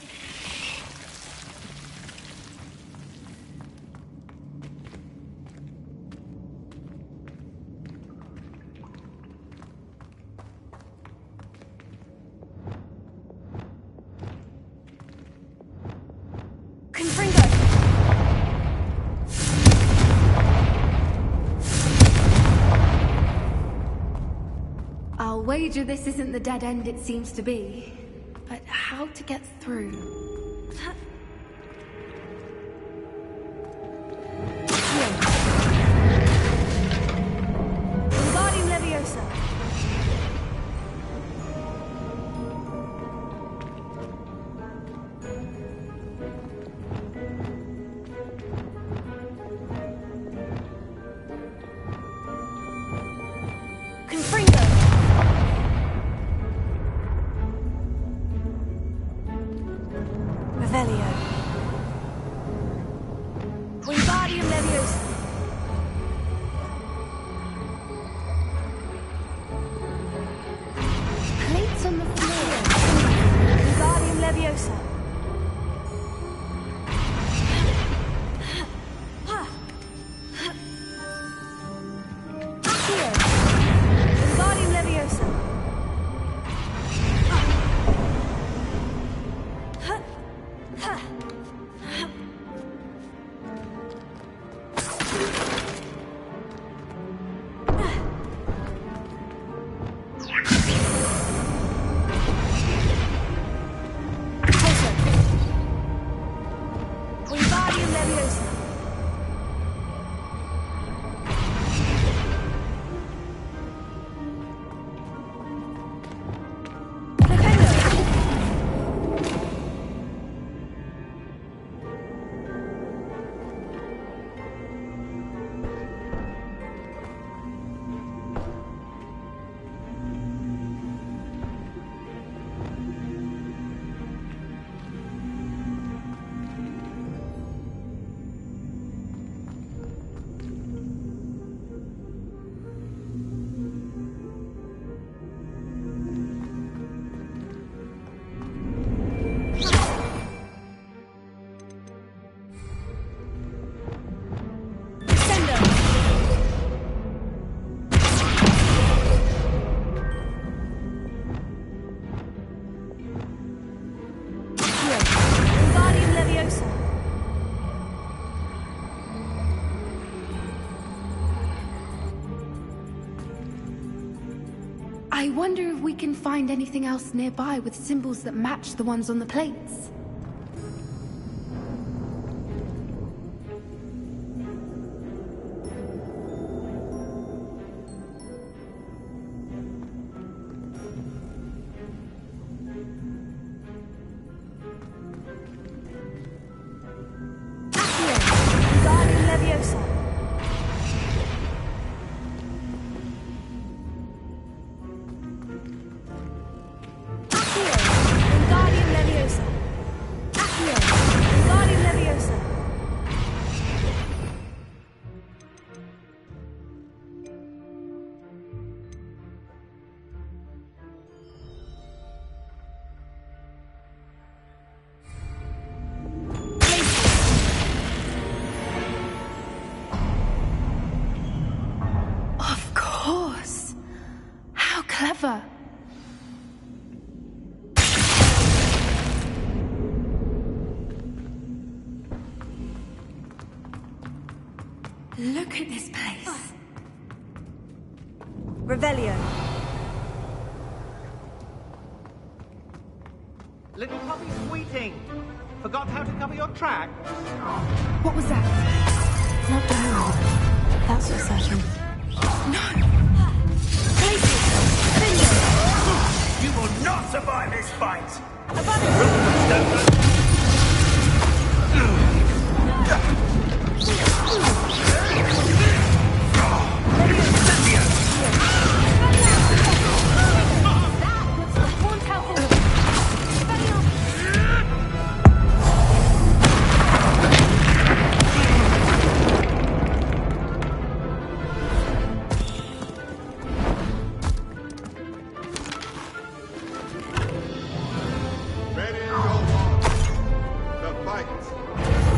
I'll wager this isn't the dead end it seems to be. But how to get through? Wingardium Leviosa. Wingardium Leviosa. Plates on the floor. Wingardium Leviosa. Accio. Wingardium Leviosa. Wingardium Leviosa. Wingardium Leviosa. I wonder if we can find anything else nearby with symbols that match the ones on the plates. Wingardium Leviosa. Wingardium Leviosa. Wingardium Leviosa. Of course. How clever. Look at this place. Revelio. Little puppy sweeting. Forgot how to cover your tracks? What was that? Not down. That's for certain. You will not survive this fight! Ready your watch. The fight.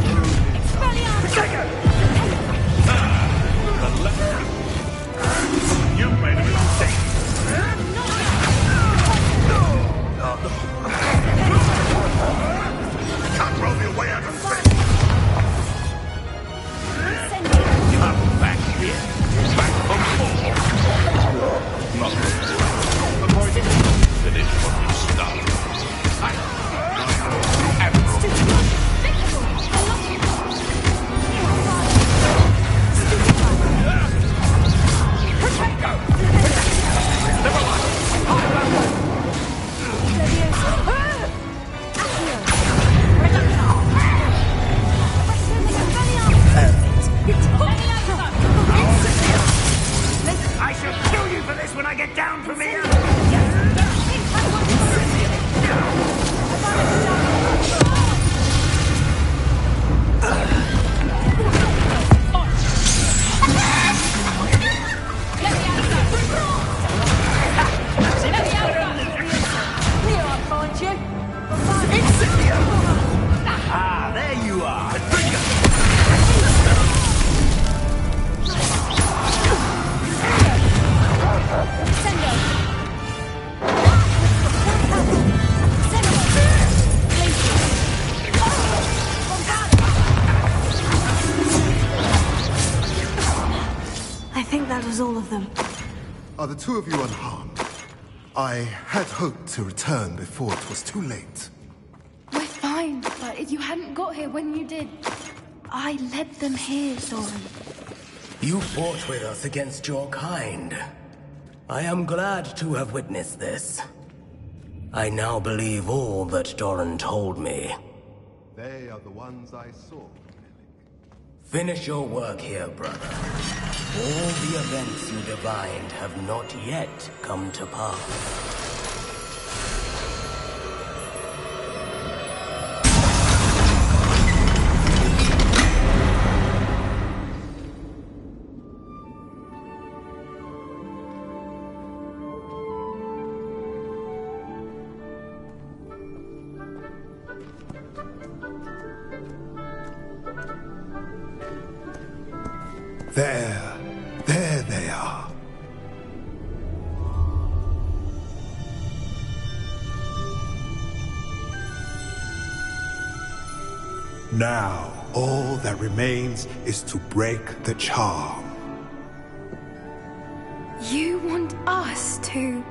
That was all of them. Are the two of you unharmed? I had hoped to return before it was too late. We're fine, but if you hadn't got here when you did, I led them here, Doran. You fought with us against your kind. I am glad to have witnessed this. I now believe all that Doran told me. They are the ones I saw. Finish your work here, brother. All the events you divined have not yet come to pass. There they are. Now, all that remains is to break the charm. You want us to...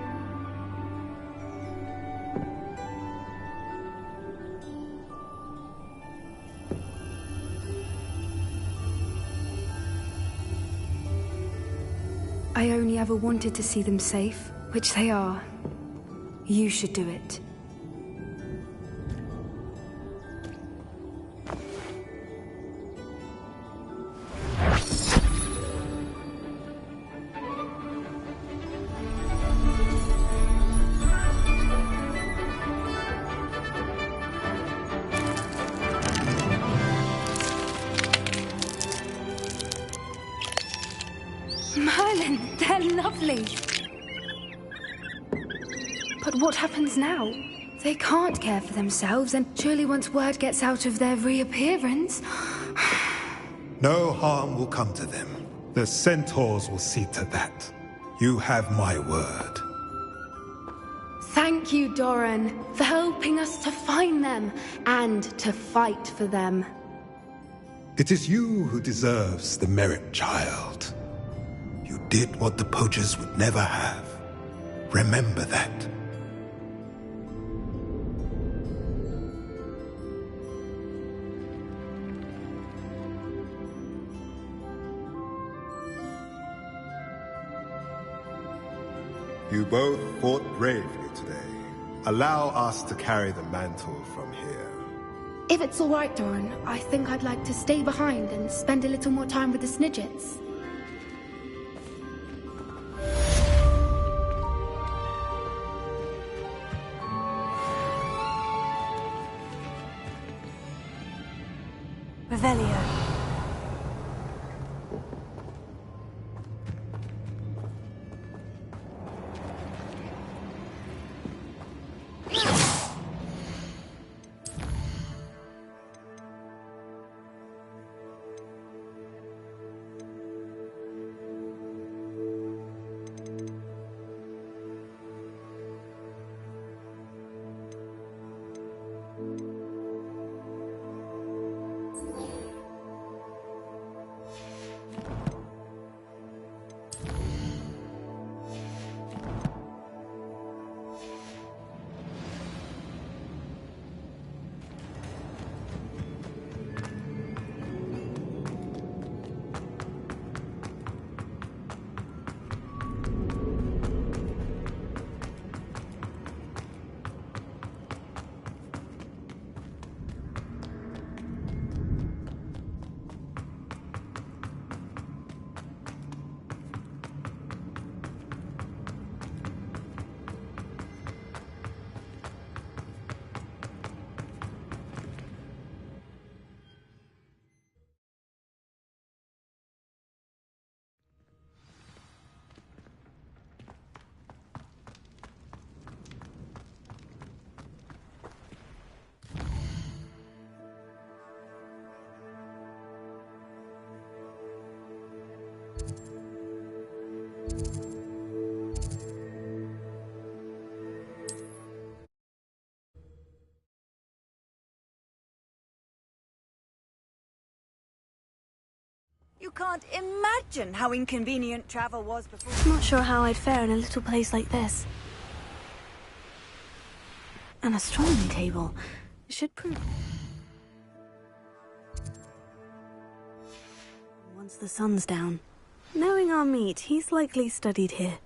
I only ever wanted to see them safe, which they are. You should do it. Merlin, they're lovely. But what happens now? They can't care for themselves, and surely once word gets out of their reappearance... No harm will come to them. The centaurs will see to that. You have my word. Thank you, Doran, for helping us to find them, and to fight for them. It is you who deserves the merit, child. You did what the poachers would never have. Remember that. You both fought bravely today. Allow us to carry the mantle from here. If it's all right, Doran, I think I'd like to stay behind and spend a little more time with the Snidgets. Revelio. You can't imagine how inconvenient travel was before. I'm not sure how I'd fare in a little place like this. An astronomy table. It should prove... Once the sun's down. Knowing our meet, he's likely studied here.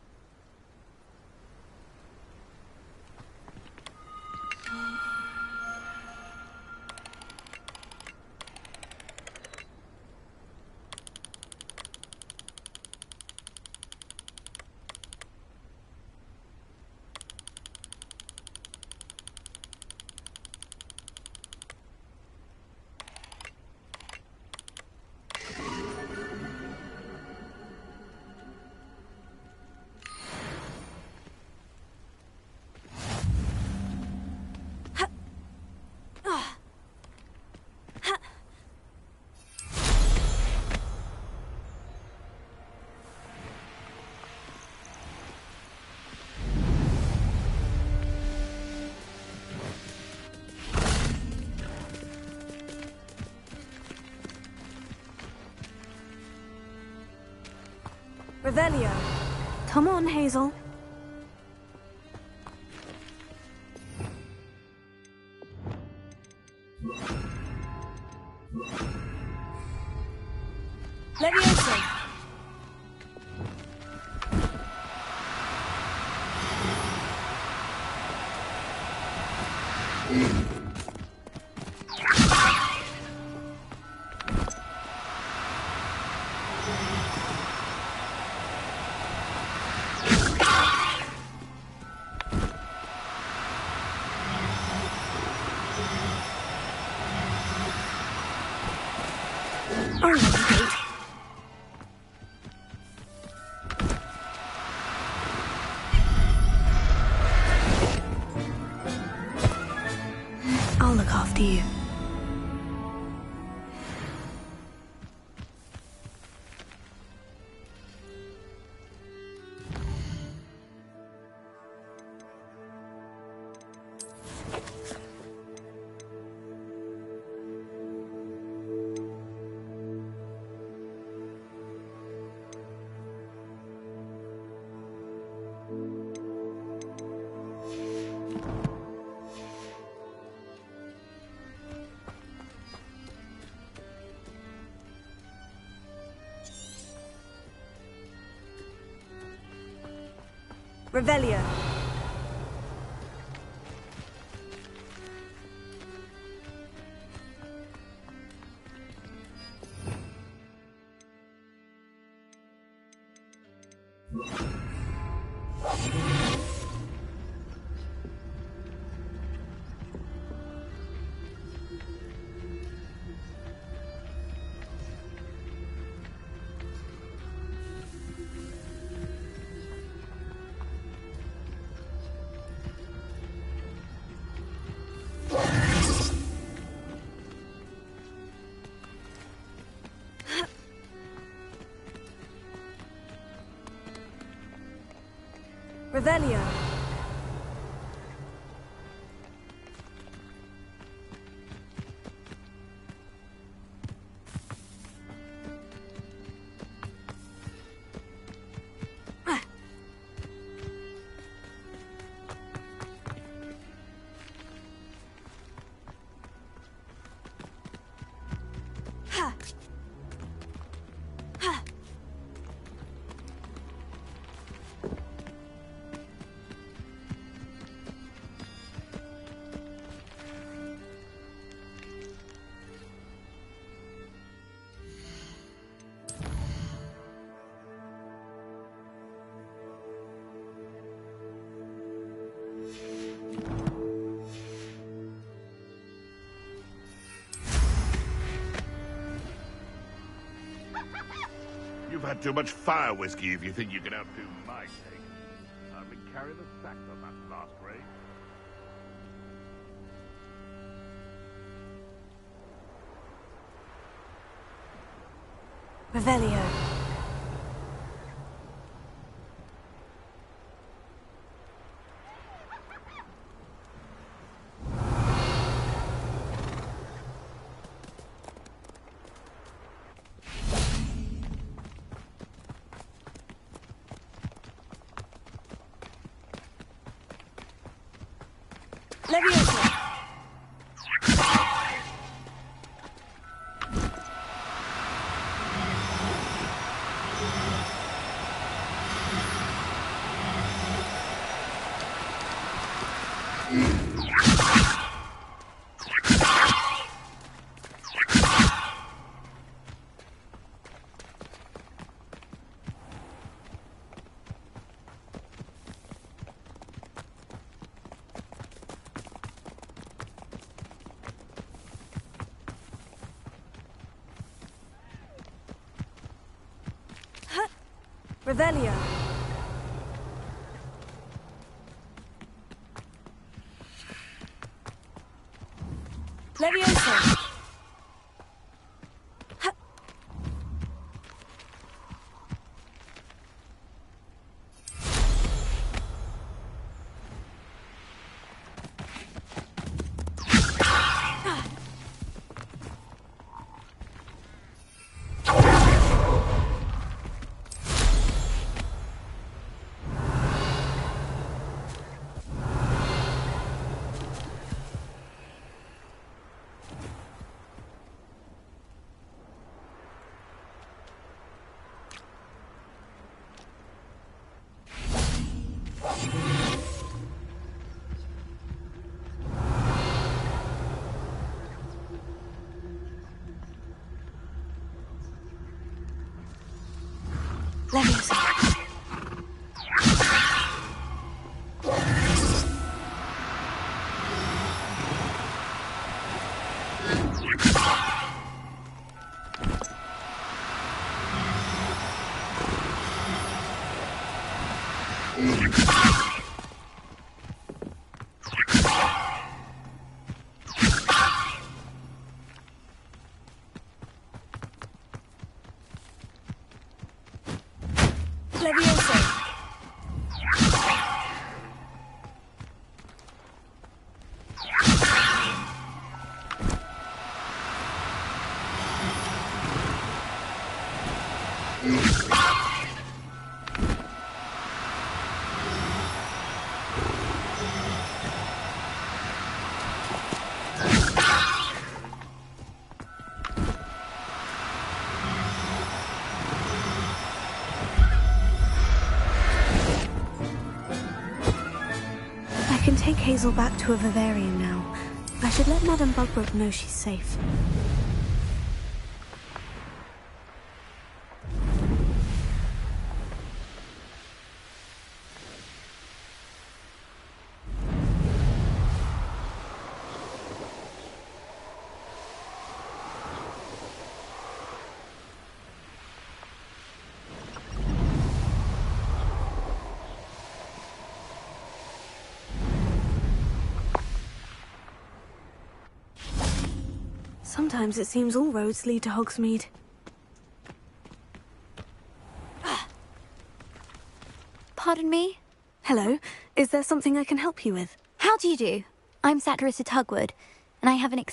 Revelio. Come on, Hazel. Levioso. I'll look after you. Revelio. Revelio. You've had too much fire whiskey if you think you can outdo my take. I've been carrying the sacks on that last raid. Revelio. Leviosa! Revelio. Leviosa. Leviosa. I can take Hazel back to a Vivarium now. I should let Madame Bugbrook know she's safe. Sometimes it seems all roads lead to Hogsmeade. Pardon me? Hello. Is there something I can help you with? How do you do? I'm Satirissa Tugwood, and I have an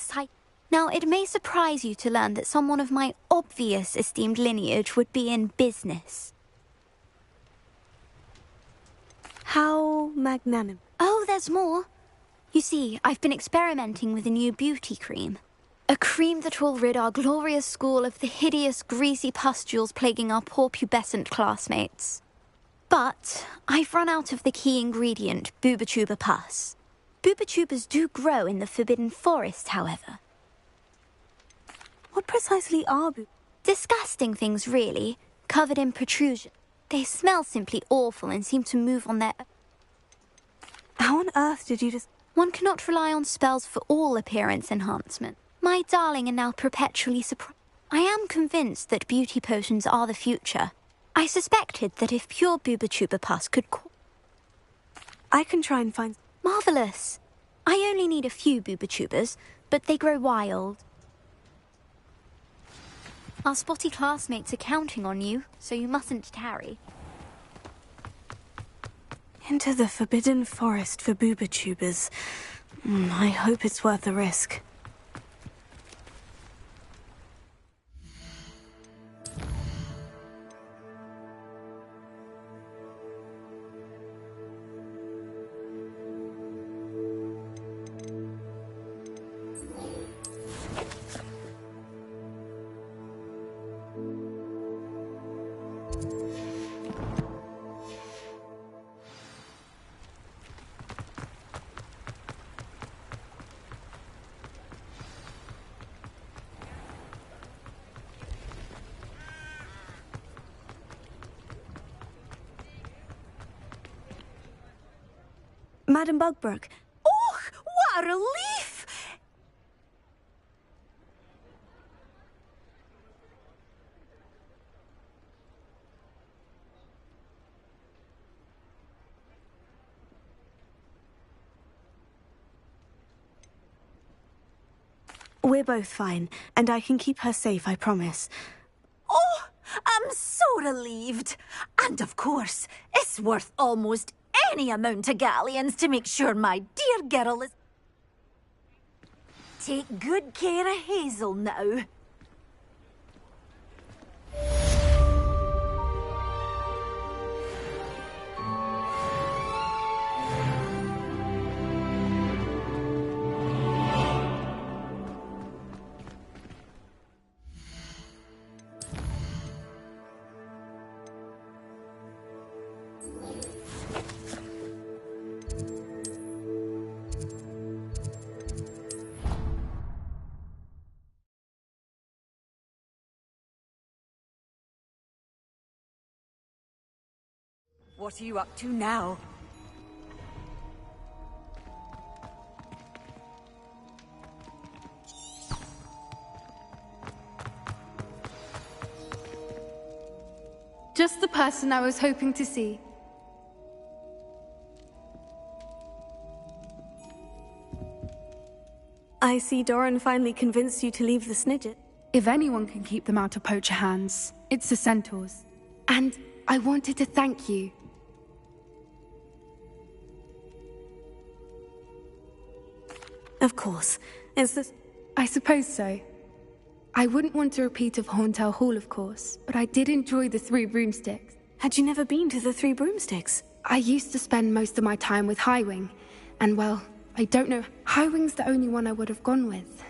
Now, it may surprise you to learn that someone of my obvious esteemed lineage would be in business. How magnanimous. Oh, there's more. You see, I've been experimenting with a new beauty cream. A cream that will rid our glorious school of the hideous, greasy pustules plaguing our poor pubescent classmates. But I've run out of the key ingredient, Booba-Tuber pus. Booba-Tubers do grow in the Forbidden Forest, however. What precisely are Disgusting things, really, covered in protrusion. They smell simply awful and seem to move on their... How on earth did you just... One cannot rely on spells for all appearance enhancement. My darling and now perpetually surprised. I am convinced that beauty potions are the future. I suspected that if pure Booba-Tuber pus could... I can try and find... Marvellous. I only need a few Booba-Tubers, but they grow wild. Our spotty classmates are counting on you, so you mustn't tarry. Into the Forbidden Forest for Booba-Tubers. I hope it's worth the risk. Madam Bugbrook. Oh, what a relief! We're both fine, and I can keep her safe, I promise. Oh, I'm so relieved. And of course, it's worth almost any amount of galleons to make sure my dear girl is... Take good care of Hazel now. What are you up to now? Just the person I was hoping to see. I see Doran finally convinced you to leave the Snidget. If anyone can keep them out of poacher hands, it's the centaurs. And I wanted to thank you. Of course. Is this... I suppose so. I wouldn't want a repeat of Horntail Hall, of course, but I did enjoy the Three Broomsticks. Had you never been to the Three Broomsticks? I used to spend most of my time with Highwing, and well, I don't know. Highwing's the only one I would have gone with.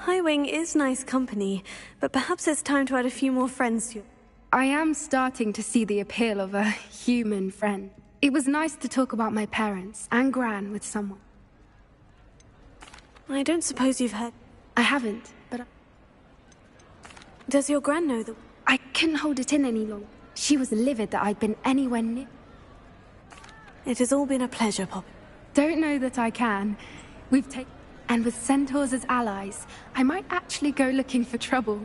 Highwing is nice company, but perhaps it's time to add a few more friends to you. I am starting to see the appeal of a human friend. It was nice to talk about my parents and Gran with someone. I don't suppose you've heard... I haven't, but... Does your Gran know that... I couldn't hold it in any longer. She was livid that I'd been anywhere near... It has all been a pleasure, Pop. Don't know that I can. We've taken... And with centaurs as allies, I might actually go looking for trouble.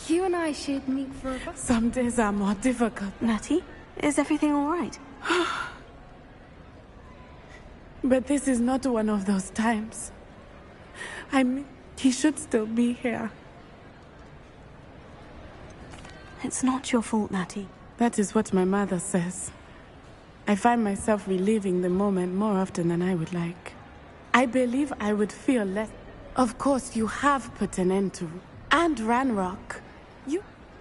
You and I should meet for a... Some days are more difficult. Natty, is everything all right? But this is not one of those times. I mean, he should still be here. It's not your fault, Natty. That is what my mother says. I find myself reliving the moment more often than I would like. I believe I would feel less... Of course, you have put an end to... And Ranrock.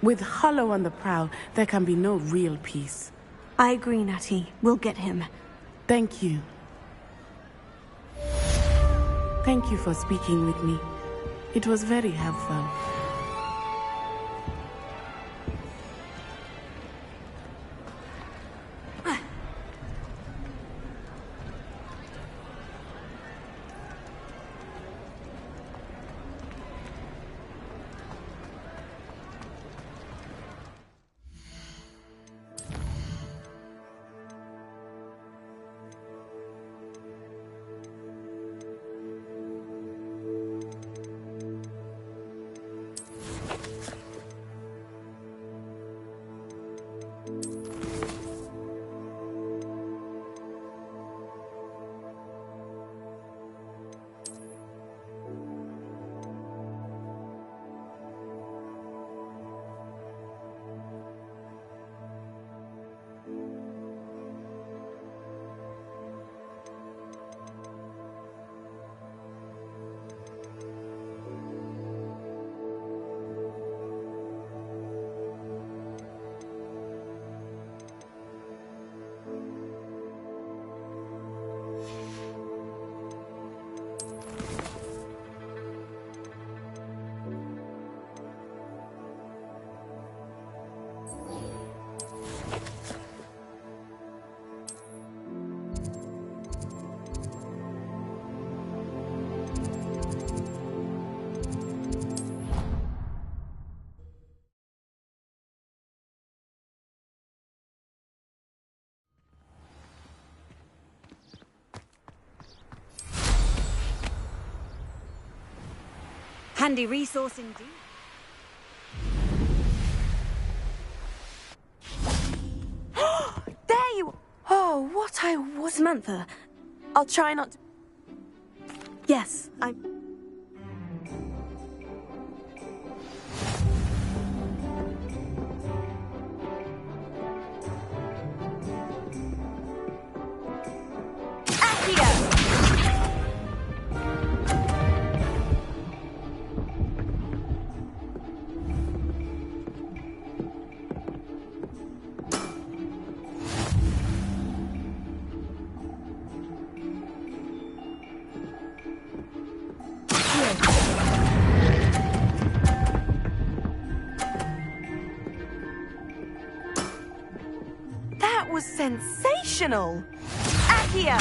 With Hollow on the prowl, there can be no real peace. I agree, Natty. We'll get him. Thank you. Thank you for speaking with me. It was very helpful. Handy resource indeed. There you... Oh, what I was... Samantha. I'll try not to... Yes, I'm... That was sensational! Accio!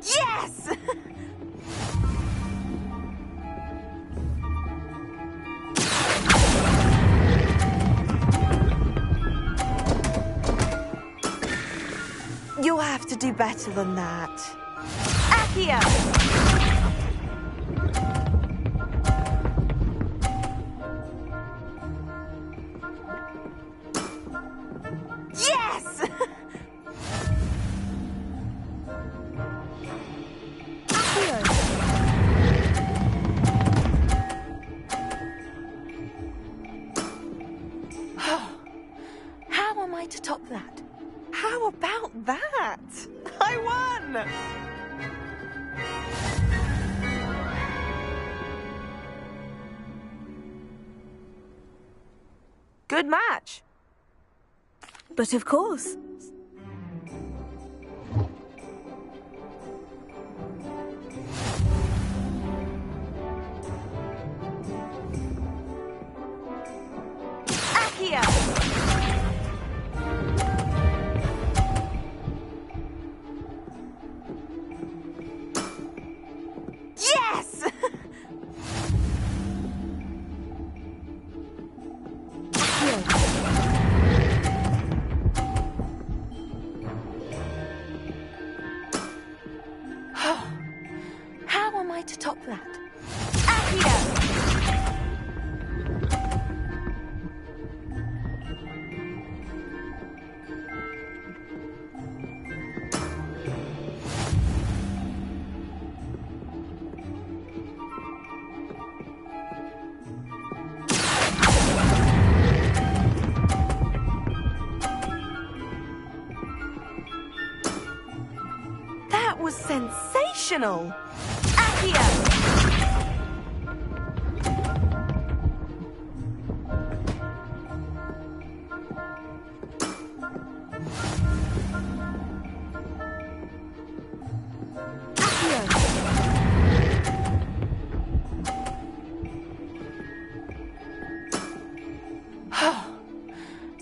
Yes! You'll have to do better than that. Accio! Yes! How am I to top that? How about that? I won! Good match. But of course. Accio! Yes! How am I to top that? Accio! That was sensational! Accio!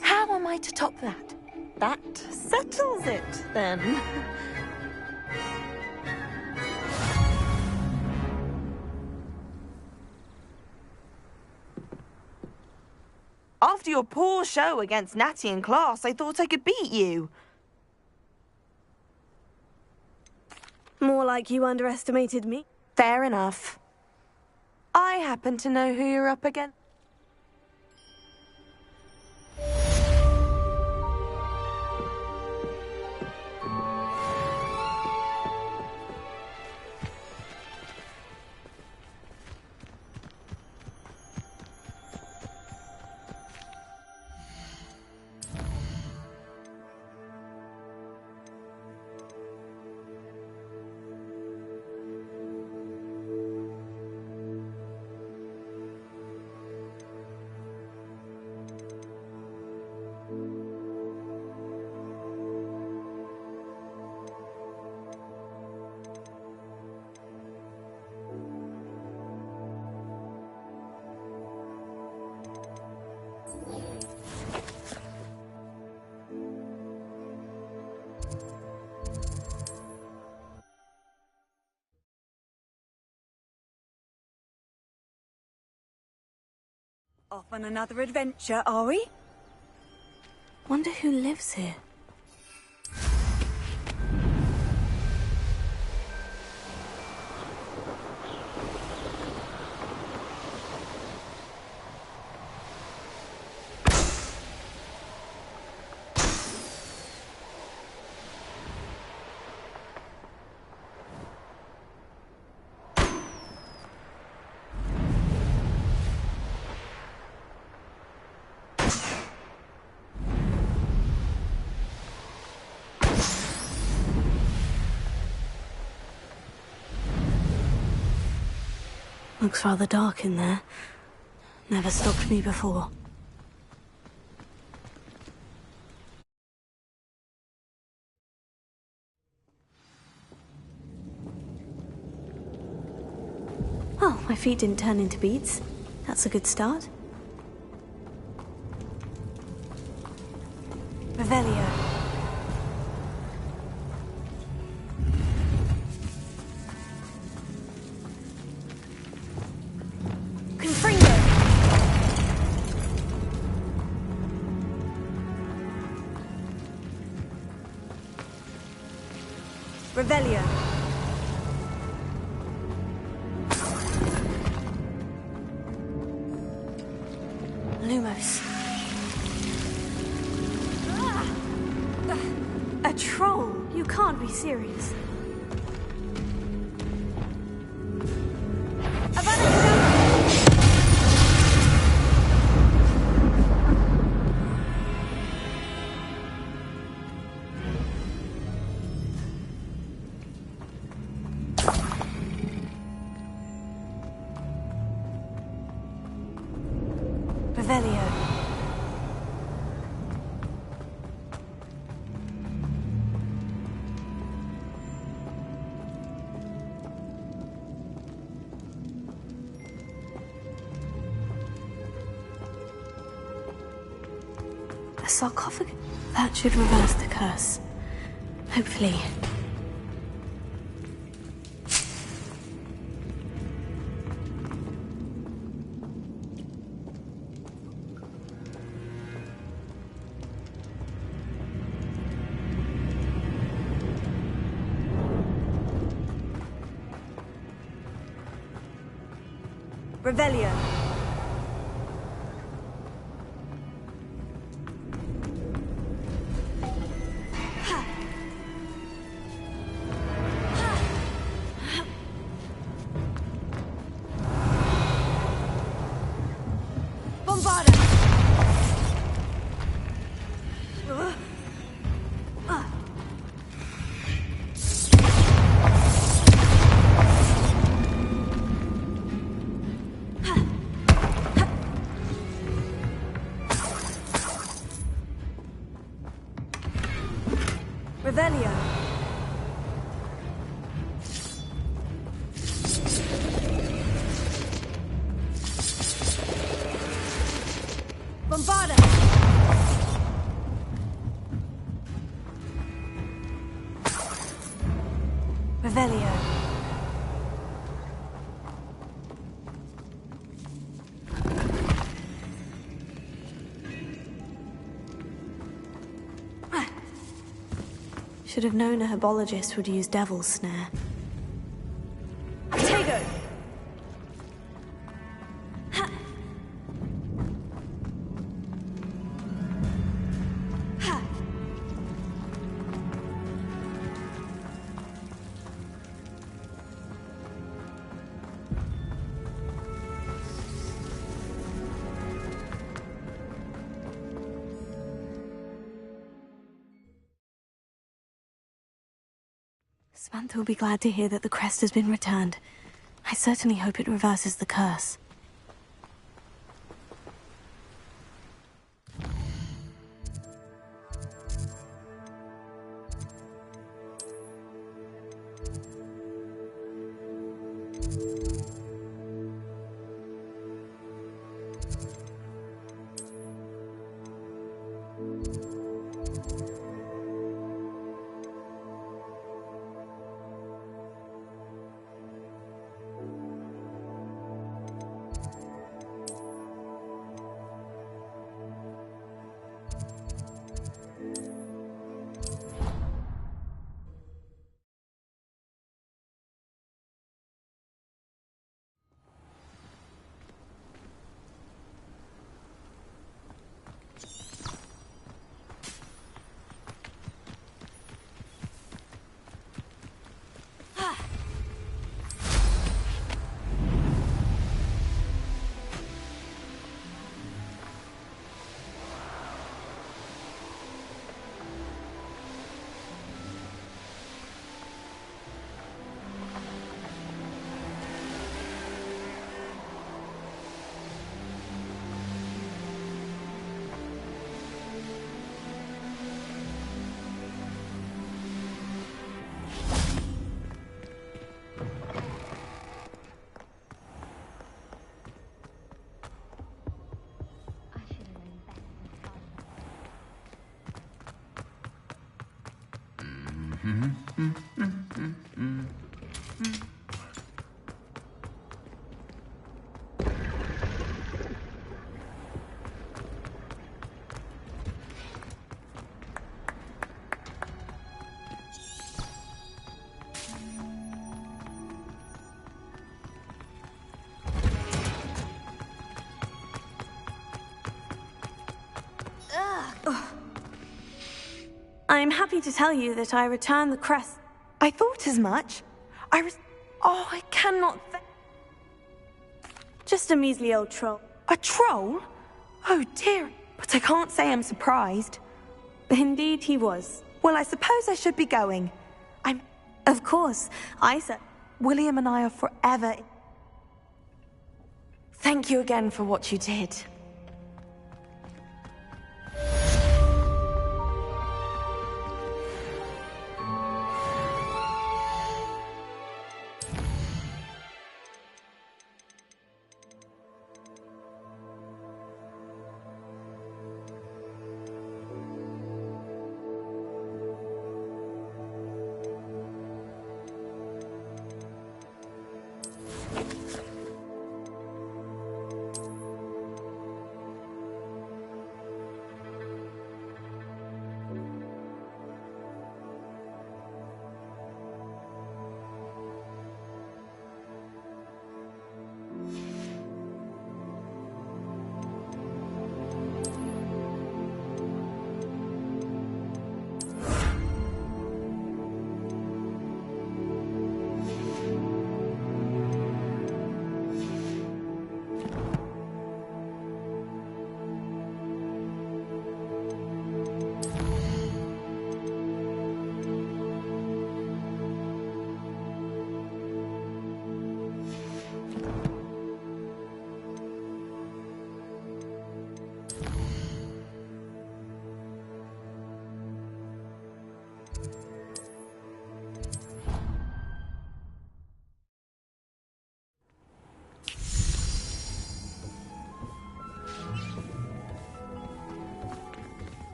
How am I to top that? That settles it, then. After your poor show against Natty in class, I thought I could beat you. More like you underestimated me. Fair enough. I happen to know who you're up against. Off on another adventure, are we? Wonder who lives here. Looks rather dark in there. Never stopped me before. Oh, my feet didn't turn into beads. That's a good start. Revelio. Confringo. Revelio. Lumos. A troll? You can't be serious. Revelio. A sarcophagus? That should reverse the curse. Hopefully. Revelio. Bombarda. Revelio. Bombarda. Revelio. Should have known a herbologist would use Devil's Snare. Tego! Samantha will be glad to hear that the crest has been returned. I certainly hope it reverses the curse. I'm happy to tell you that I returned the crest. I thought as much. Oh, I cannot Just a measly old troll. A troll? Oh dear, but I can't say I'm surprised. Indeed he was. Well, I suppose I should be going. Of course, I said... William and I are forever... Thank you again for what you did.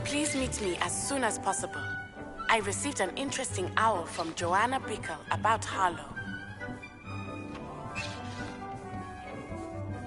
Please meet me as soon as possible. I received an interesting owl from Joanna Bickle about Harlow.